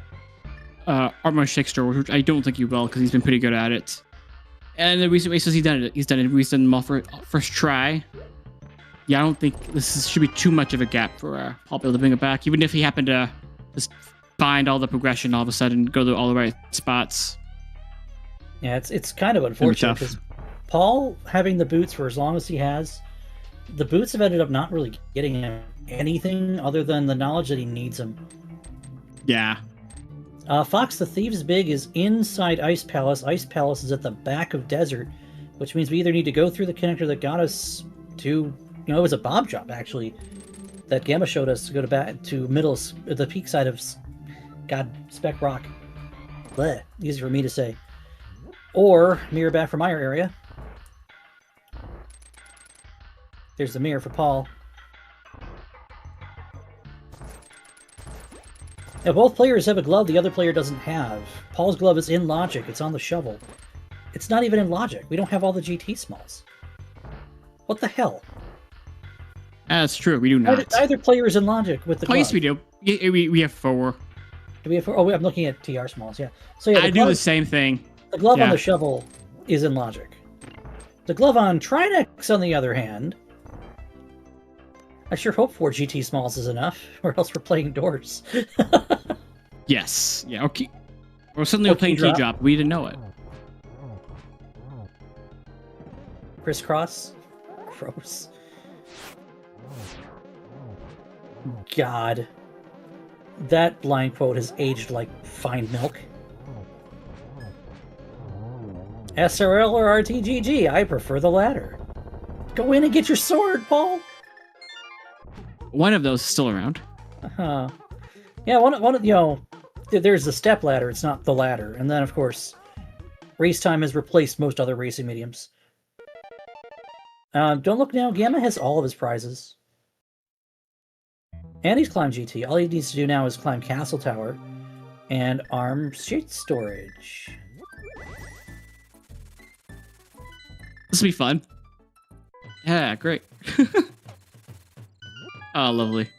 Armor Shakespeare, which I don't think he will because he's been pretty good at it. And the recent races he's done it. He's done it. He's done them all for first try. Yeah, I don't think should be too much of a gap for Paul to be able to bring it back, even if he happened to just find all the progression all of a sudden, go to all the right spots. Yeah, it's kind of unfortunate because Paul having the boots for as long as he has, the boots have ended up not really getting him anything other than the knowledge that he needs them. Yeah. Fox the Thieves Big is inside Ice Palace. Ice Palace is at the back of Desert, which means we either need to go through the connector that got us to, it was a bob drop actually that Gamma showed us to go to the peak side of Spec Rock. Bleh, easy for me to say. Or mirror back from our area. There's the mirror for Paul. Now, both players have a glove the other player doesn't have. Paul's glove is in Logic. It's on the shovel. It's not even in Logic. We don't have all the GT smalls. What the hell? That's true. We do not. Either player is in Logic with the glove. Yes, we do. We have 4. Do we have 4? Oh, I'm looking at TR smalls, yeah. So yeah, I do the same thing. The glove on the shovel is in Logic. The glove on Trinex, on the other hand, I sure hope 4 GT smalls is enough, or else we're playing doors. Yes. Yeah, okay. Or suddenly we're playing T-Drop. We didn't know it. Crisscross? Gross. God. That line quote has aged like fine milk. SRL or RTGG? I prefer the latter. Go in and get your sword, Paul! One of those is still around. Yeah, one there's the step ladder, it's not the ladder. And then, of course, race time has replaced most other racing mediums. Don't look now, Gamma has all of his prizes. And he's climbed GT. All he needs to do now is climb Castle Tower and arm sheet storage. This will be fun. Yeah, great. Oh, lovely.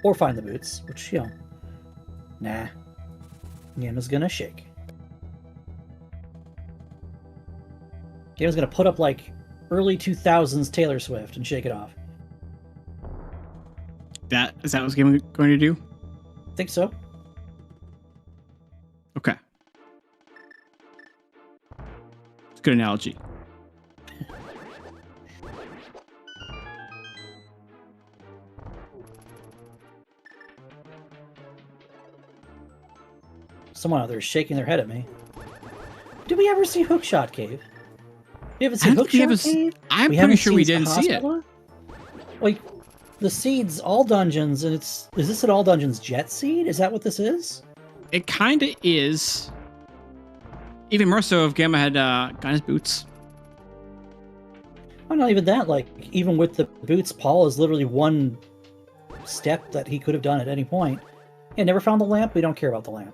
Or find the boots, which, nah. Gamma's gonna shake. Gamma's gonna put up, like, early 2000s Taylor Swift and shake it off. Is that what Gamma going to do? I think so. Okay. It's a good analogy. Someone out there is shaking their head at me. Did we ever see Hookshot Cave? We haven't seen Hookshot Cave? I'm pretty sure we didn't see it. Like, the seed's all dungeons, and is this an all dungeons jet seed? Is that what this is? It kind of is. Even more so if Gamma had gotten his boots. Oh, not even that. Like, even with the boots, Paul is literally one step that he could have done at any point. Yeah, never found the lamp? We don't care about the lamp.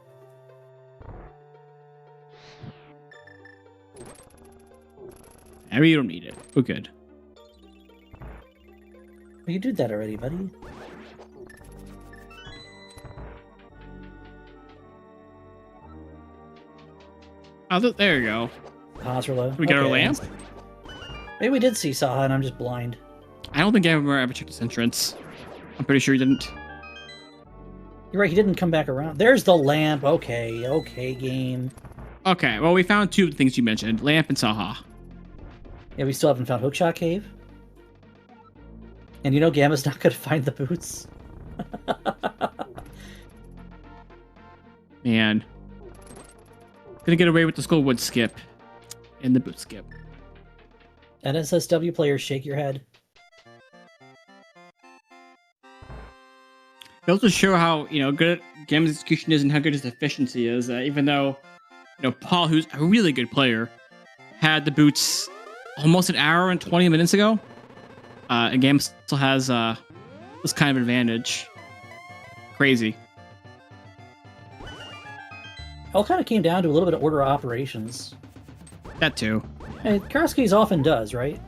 We don't need it. We're good. You did that already, buddy. Oh, there you go. Hazarlo. We got our lamp? Maybe we did see Saha and I'm just blind. I don't think Gamma ever checked his entrance. I'm pretty sure he didn't. You're right, he didn't come back around. There's the lamp. Okay, game. Okay, well, we found 2 things you mentioned. Lamp and Saha. Yeah, we still haven't found Hookshot Cave. And Gamma's not going to find the boots. Man. Gonna get away with the Skullwood skip. And the boot skip. NSSW players, shake your head. They also show how, good Gamma's execution is and how good his efficiency is. Even though, Paul, who's a really good player, had the boots almost an hour and 20 minutes ago. And Gamma still has this kind of advantage. Crazy. All kind of came down to a little bit of order of operations. That too. And Crosskeys often does, right?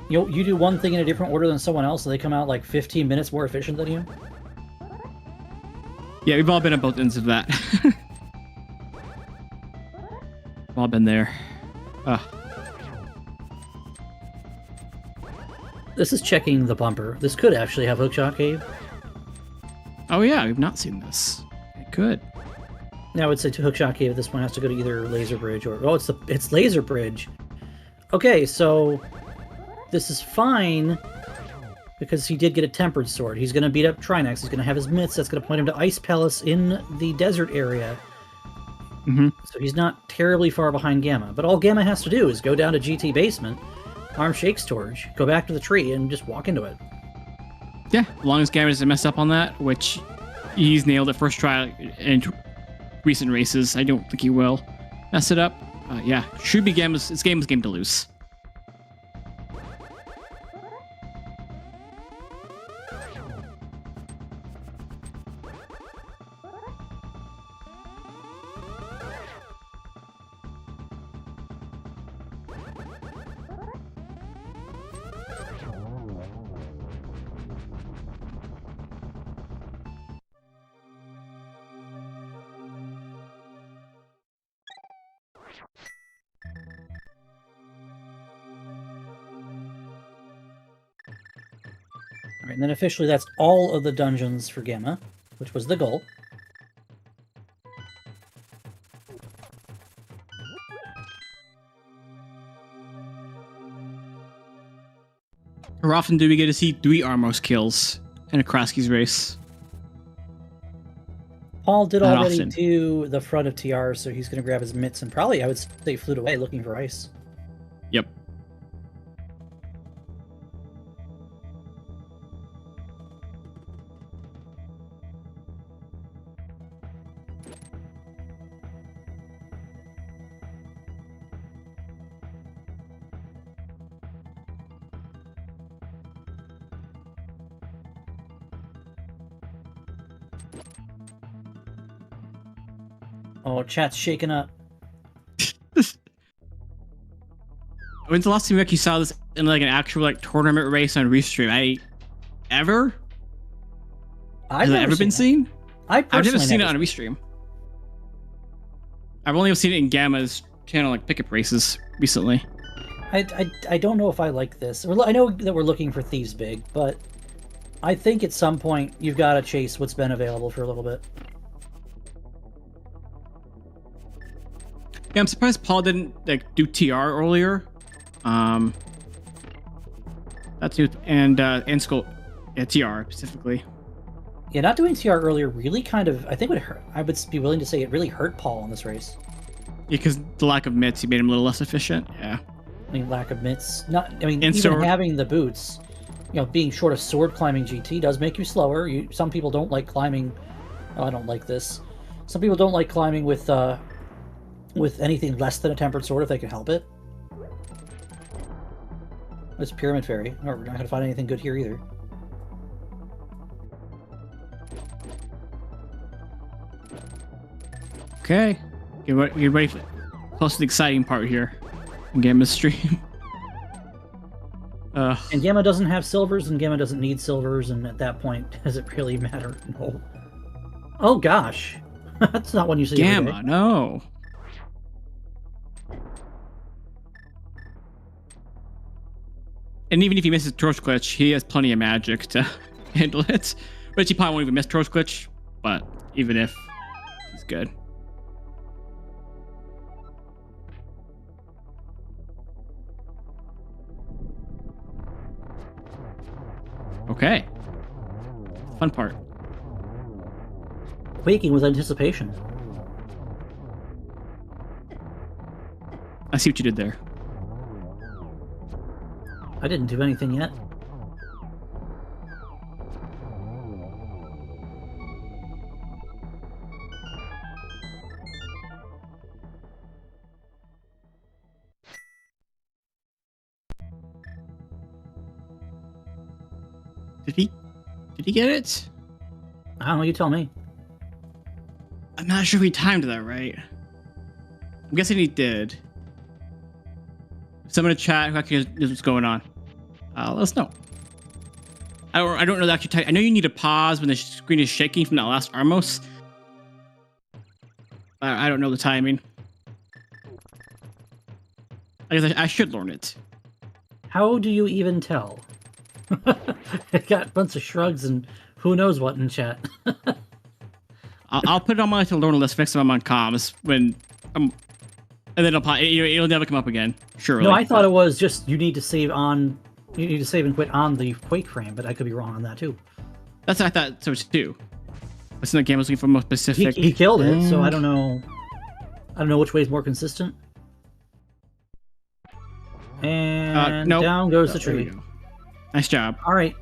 You do one thing in a different order than someone else, and they come out like 15 minutes more efficient than you. Yeah, we've all been at both ends of that. We've all been there. This is checking the bumper. This could actually have Hookshot Cave. Oh yeah, we've not seen this. It could. Now I would say to Hookshot Cave at this point has to go to either Laser Bridge or it's Laser Bridge. Okay, so this is fine because he did get a tempered sword. He's going to beat up Trinex. He's going to have his mitts. That's going to point him to Ice Palace in the desert area. So he's not terribly far behind Gamma. But all Gamma has to do is go down to GT Basement, arm Shake's Torch, go back to the tree, and just walk into it. Yeah, as long as Gamma doesn't mess up on that, which he's nailed it first try in recent races. I don't think he will mess it up. Yeah, should be Gamma's. It's Gamma's game to lose. Alright, and then officially that's all of the dungeons for Gamma, which was the goal. How often do we get to see 3 Armos kills in a Crosskeys race? Paul did Not already often. do the front of TR, so he's going to grab his mitts and probably, I would say, Flute away looking for ice. Yep. Oh, chat's shaking up. When's the last time you saw this in like an actual like tournament race on Restream? Has it ever been seen? I've never seen it on a Restream. I've only seen it in Gamma's channel like pickup races recently. I don't know if I like this. I know that we're looking for Thieves Big, but I think at some point you've got to chase what's been available for a little bit. Yeah, I'm surprised Paul didn't like do TR earlier. That's new, and Skull, yeah, TR specifically. Yeah, not doing TR earlier really kind of, I think would hurt. I would be willing to say it really hurt Paul in this race. Yeah, because the lack of mitts, he made him a little less efficient. Yeah. I mean, lack of mitts. Even sword. having the boots, being short of sword climbing GT does make you slower. Some people don't like climbing. Oh, I don't like this. Some people don't like climbing with anything less than a tempered sword if they can help it. It's Pyramid Fairy. Oh, we're not going to find anything good here either. Okay. Get ready for close to the exciting part here in Gamma's stream. And Gamma doesn't have silvers, and Gamma doesn't need silvers, and at that point, does it really matter? No. Oh gosh. That's not one you see every Gamma, day. no. And even if he misses Torch Glitch, he has plenty of magic to handle it. But he probably won't even miss Torch Glitch. But even if, he's good. Okay. Fun part. Waking with anticipation. I see what you did there. I didn't do anything yet. Did he get it? I don't know, you tell me. I'm not sure if he timed that right. I'm guessing he did. Someone in the chat who actually knows what's going on. let us know. I don't know the actual type. I know you need to pause when the screen is shaking from that last Armos. I don't know the timing. I guess I should learn it. How do you even tell? It got a bunch of shrugs and who knows what in chat. I'll put it on my to learn list next time I'm on comms when and then it'll never come up again. Surely. No, I thought it was just you need to save on. You need to save and quit on the Quake frame, but I could be wrong on that too. That's what I thought so too. What's the game was looking for more specific? He killed it, so I don't know. I don't know which way is more consistent. And nope. down goes the tree. Go. Nice job. All right.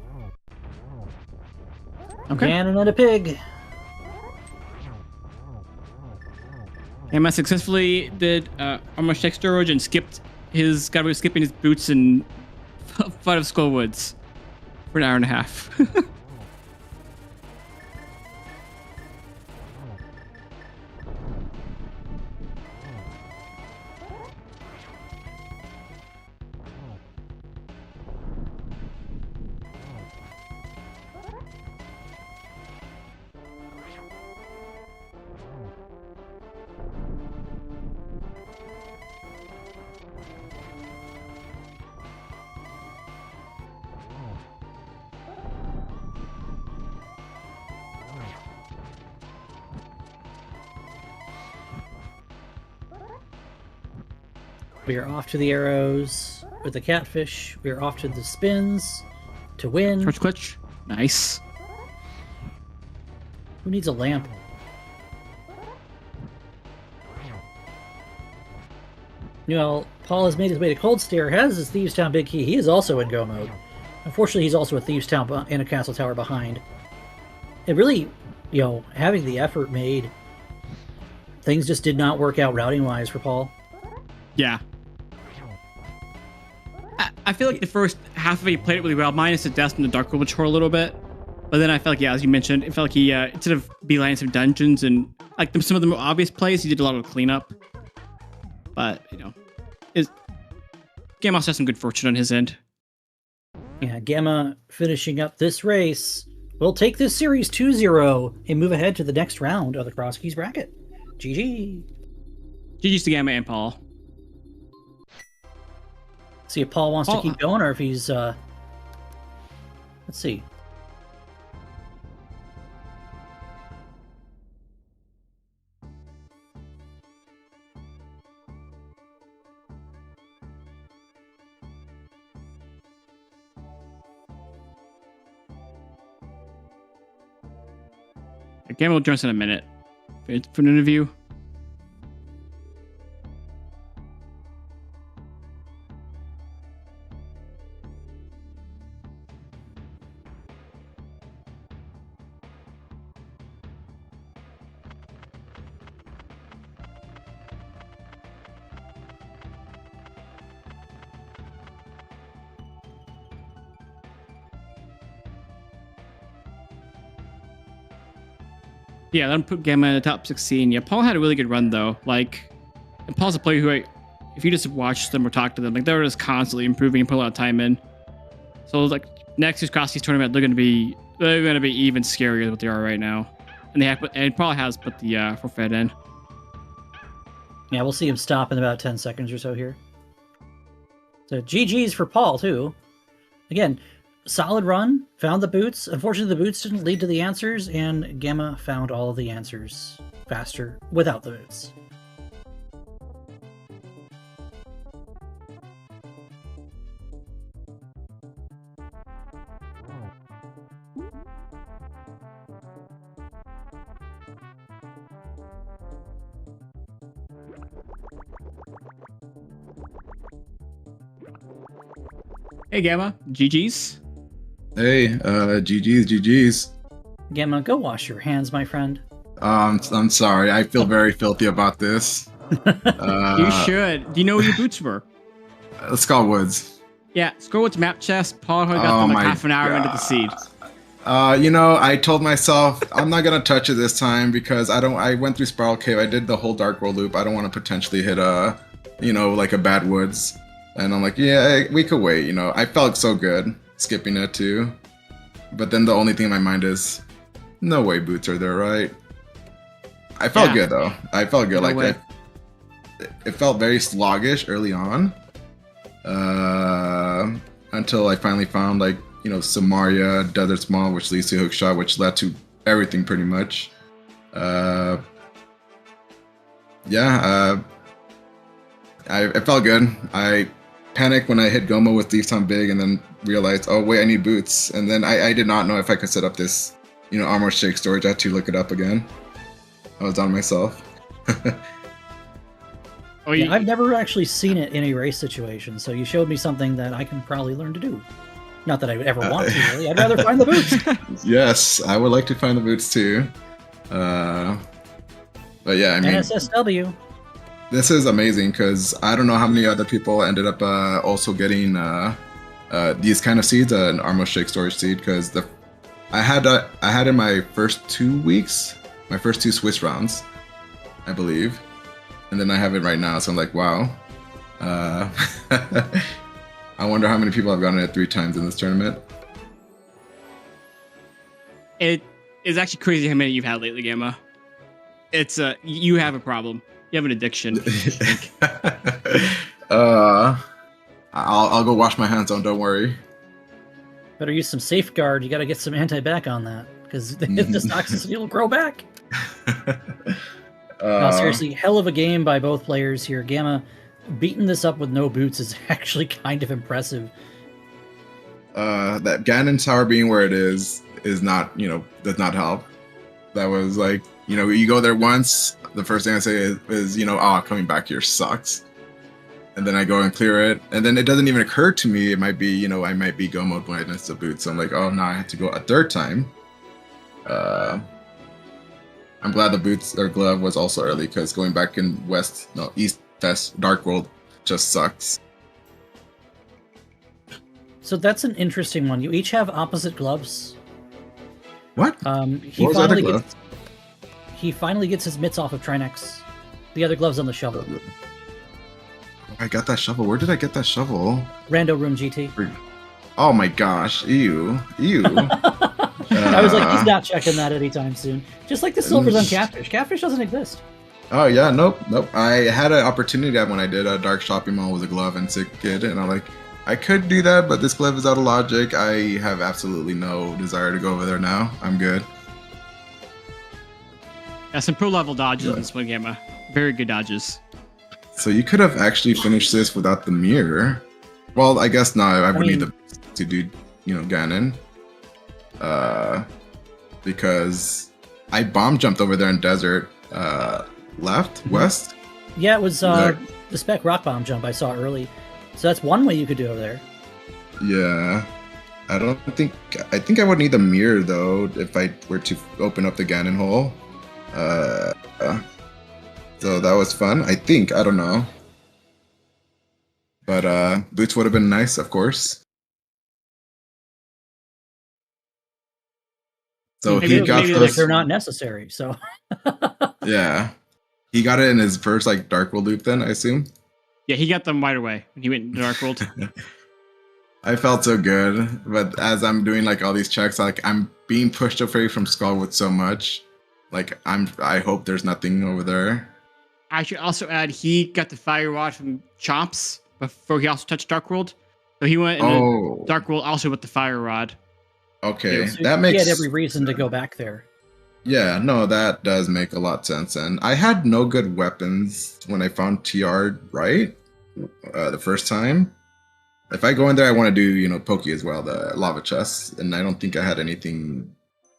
Okay. Ganon and a pig. Emma successfully did armor check storage and got away with skipping his boots in Fight of Skullwoods for an hour and a half. We are off to the arrows with the catfish. We are off to the spins to win. Torch clutch. Nice. Who needs a lamp? Well, Paul has made his way to Cold Stair, has his Thieves Town big key. He is also in go mode. Unfortunately, he's also a Thieves Town and a Castle Tower behind. It really, having the effort made, things just did not work out routing-wise for Paul. Yeah. I feel like the first half of it he played it really well, minus the death and the Dark Overture a little bit. But then I felt like, as you mentioned, it felt like he, instead of beelining some dungeons and like some of the more obvious plays, he did a lot of cleanup. But, Game also has some good fortune on his end. Yeah, Gamma finishing up this race. We'll take this series 2-0 and move ahead to the next round of the Crosskeys bracket. GG. GG's to Gamma and Paul. See if Paul wants to keep going or if he's, let's see. Gamma will join us in a minute for an interview. Yeah, let him put Gamma in the top 16. Yeah, Paul had a really good run though. And Paul's a player who, if you just watch them or talk to them, they're just constantly improving and put a lot of time in. So next year's Crosskeys tournament, they're gonna be even scarier than what they are right now. And Paul has put the forfeit in. Yeah, we'll see him stop in about 10 seconds or so here. So GG's for Paul too. Again, solid run, found the boots. Unfortunately, the boots didn't lead to the answers, and Gamma found all of the answers faster without the boots. Hey, Gamma. GG's. Hey, GG's. Gamma, go wash your hands, my friend. I'm sorry. I feel very filthy about this. You should. Do you know where your boots were? Skullwoods. Yeah, Skullwoods map chest. Paul got them half an hour into the seed. I told myself I'm not gonna touch it this time because I went through Spiral Cave. I did the whole Dark World loop. I don't want to potentially hit a bad woods. And I'm like, yeah, we could wait. I felt so good skipping it too. But then the only thing in my mind is, no way boots are there, right? I felt good though. I felt good. No like way. it felt very sluggish early on. Until I finally found Samaria, Desert Small, which leads to Hookshot, which led to everything pretty much. I felt good. I panicked when I hit Goma with Thief Town Big and then realized, oh wait, I need boots. And then I did not know if I could set up this, armor shake storage. I had to look it up again. I was on myself. Yeah, I've never actually seen it in a race situation, so you showed me something that I can probably learn to do. Not that I would ever want to, really. I'd rather find the boots. Yes, I would like to find the boots too. But yeah, I mean, NSSW. This is amazing because I don't know how many other people ended up also getting these kind of seeds, an armor shake storage seed, because I had in my first 2 weeks, my first 2 Swiss rounds, I believe. And then I have it right now, so I'm like, wow. I wonder how many people have gotten it 3 times in this tournament. It is actually crazy how many you've had lately, Gamma. It's you have a problem. You have an addiction. I'll go wash my hands on. Don't worry. Better use some safeguard. You got to get some anti-back on that because if this toxicity will grow back. No, seriously, hell of a game by both players here. Gamma beating this up with no boots is actually kind of impressive. That Ganon Tower being where it is not, does not help. That was like, you go there once, the first thing I say is coming back here sucks. And then I go and clear it, and then it doesn't even occur to me it might be, I might be go mode blindness to boots. So I'm like, oh no, I have to go a 3rd time. I'm glad the boots or glove was also early because going back in East West Dark World just sucks. So that's an interesting one. You each have opposite gloves. What? He finally gets his mitts off of Trinex. The other glove's on the shovel. I got that shovel. Where did I get that shovel? Rando Room GT. Oh my gosh! Ew! I was like, he's not checking that anytime soon. Just like the silvers on Catfish. Catfish doesn't exist. Oh yeah, nope. I had an opportunity when I did a dark shopping mall with a glove and sick kid, and I'm like, I could do that, but this glove is out of logic. I have absolutely no desire to go over there now. I'm good. Yeah, some pro level dodges in this one, Gamma. Very good dodges. So you could have actually finished this without the mirror. Well, I guess not. I would need to do, Ganon. Because I bomb jumped over there in desert, west. Yeah, it was the spec rock bomb jump I saw early. So that's one way you could do over there. Yeah, I think I would need the mirror though if I were to open up the Ganon hole. So that was fun. I don't know. But boots would have been nice, of course. So maybe those. They're not necessary. So Yeah, he got it in his first Dark World loop. Then I assume. Yeah, he got them right away when he went into Dark World. I felt so good, but as I'm doing all these checks, I'm being pushed away from Skullwood so much. I hope there's nothing over there. I should also add he got the fire rod from Chomps before he also touched Dark World. So he went into Dark World also with the fire rod. Okay, so that makes. He had every reason to go back there. Yeah, no, that does make a lot of sense. And I had no good weapons when I found TR right the first time. If I go in there, I want to do Pokey as well, the lava chest, and I don't think I had anything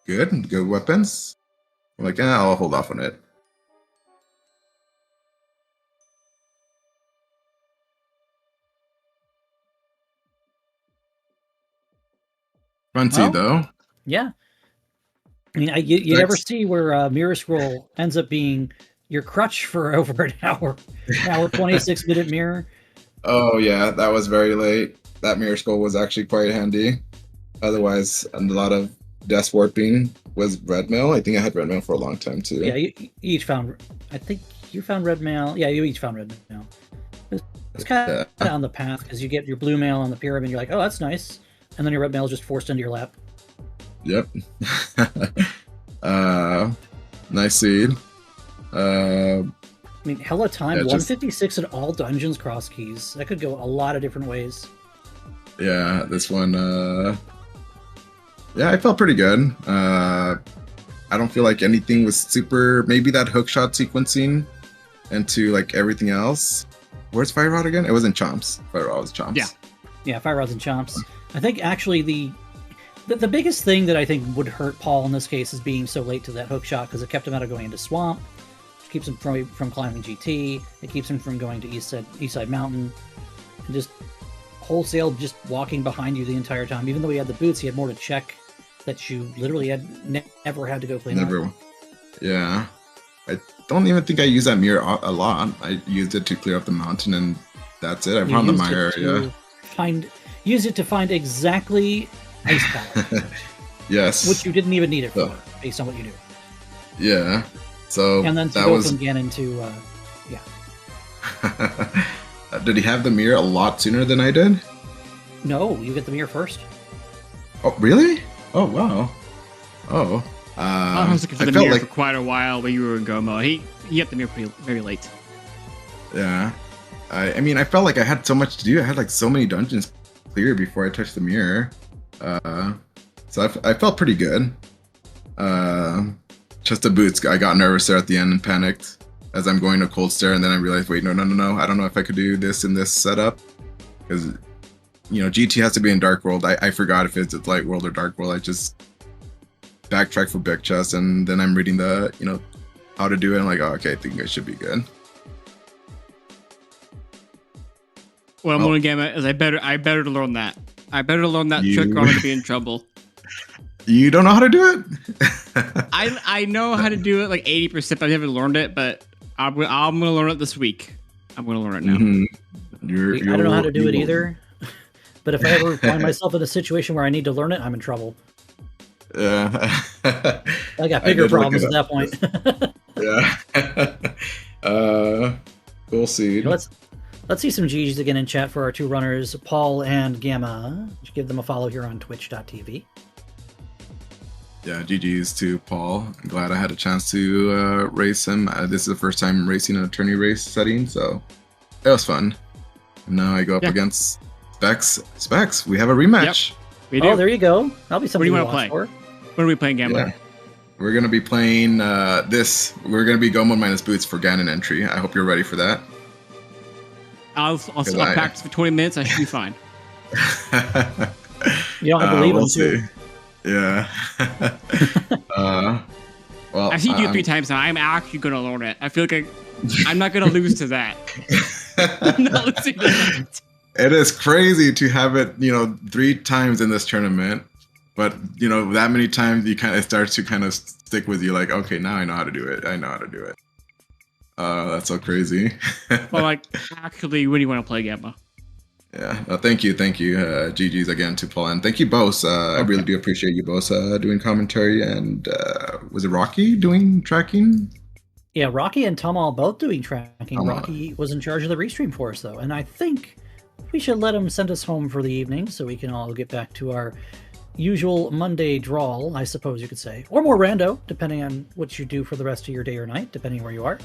good weapons. I'm like, I'll hold off on it. Fun too, though. Yeah. I mean, you never see where Mirror Scroll ends up being your crutch for over an hour. 26-minute mirror. Oh, yeah, that was very late. That Mirror Scroll was actually quite handy. Otherwise, a lot of death warping was red mail. I think I had red mail for a long time, too. Yeah, you each found... I think you found red mail. Yeah, you each found red mail. It's kind of on the path because you get your blue mail on the pyramid. You're like, oh, that's nice, and then your red mail is just forced into your lap. Yep. Nice seed. I mean, hella time. Yeah, 156 in all dungeons, Crosskeys. That could go a lot of different ways. Yeah, this one. Yeah, I felt pretty good. I don't feel like anything was super. Maybe that hookshot sequencing into like everything else. Where's Fire Rod again? It wasn't Chomps. Fire Rod was Chomps. Yeah, Fire Rods and Chomps. I think actually the biggest thing that I think would hurt Paul in this case is being so late to that hookshot because it kept him out of going into Swamp. It keeps him from climbing GT. It keeps him from going to Eastside Mountain. And just wholesale just walking behind you the entire time. Even though he had the boots, he had more to check that you literally had never had to go clean Never. up. Yeah. I don't even think I used that mirror a lot. I used it to clear up the mountain, and that's it. I found the mire area. Use it to find exactly ice power. Yes. Which you didn't even need it for, based on what you do. Yeah. So and then to go from Ganon to, Did he have the mirror a lot sooner than I did? No, you get the mirror first. Oh, really? Oh, wow. Oh. I was looking for the mirror for quite a while when you were in Gomo. He got the mirror very late. Yeah. I mean, I felt like I had so much to do. I had like so many dungeons clear before I touched the mirror. So I felt pretty good. Just the boots. I got nervous there at the end and panicked as I'm going to Cold Stare, and then I realized, wait, no. I don't know if I could do this in this setup because, you know, GT has to be in Dark World. I forgot if it's Light World or Dark World. I just backtrack for Big Chest, and then I'm reading the, you know, how to do it. I'm like, oh, okay, I think I should be good. What I'm learning, Gamma, is I better to learn that. I better to learn that trick or I'm gonna be in trouble. You don't know how to do it? I know how to do it like 80%, but I've never learned it. But I'm gonna learn it this week. I'm gonna learn it now. Mm-hmm. I don't know how to do it either. But if I ever find myself in a situation where I need to learn it, I'm in trouble. Yeah. I got bigger problems at that point. Yeah. We'll see. Let's see some GGs again in chat for our two runners, Paul and Gamma. Give them a follow here on twitch.tv. Yeah, GG's to Paul. I'm glad I had a chance to race him. This is the first time racing an attorney race setting, so it was fun. And now I go up against Specs. Specs, we have a rematch. Yep, we do. Oh, there you go. That'll be something what do you want to play? What are we playing, Gamma? Yeah. We're going to be playing this. We're going to be Gomo minus boots for Ganon entry. I hope you're ready for that. I'll practice for 20 minutes. I should be fine. You don't have to leave we'll them too. see. Yeah. Well, I've seen you 3 times now. I'm actually going to learn it. I feel like I'm not going to lose to that. I'm not losing to that. It is crazy to have it, you know, 3 times in this tournament. But, you know, that many times it starts to kind of stick with you like, okay, now I know how to do it. I know how to do it. That's so crazy. Well, like, actually, what do you want to play, Gamma? Yeah, thank you. GG's again to Paul, and thank you both. I really do appreciate you both doing commentary, and was it Rocky doing tracking? Yeah, Rocky and Tamal both doing tracking. Rocky was in charge of the restream for us, though, and I think we should let him send us home for the evening so we can all get back to our usual Monday drawl, I suppose you could say, or more rando, depending on what you do for the rest of your day or night, depending where you are.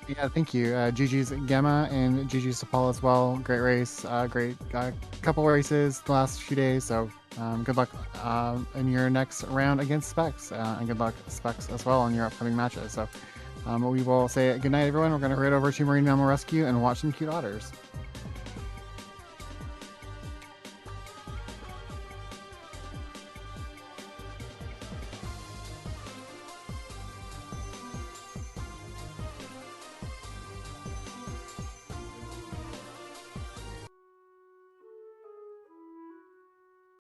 Yeah, thank you. GG's Gamma and GG's to Paul as well. Great race. Great couple races the last few days. So good luck in your next round against Specs. And good luck, Specs, as well in your upcoming matches. So we will say good night, everyone. We're going to head over to Marine Mammal Rescue and watch some cute otters.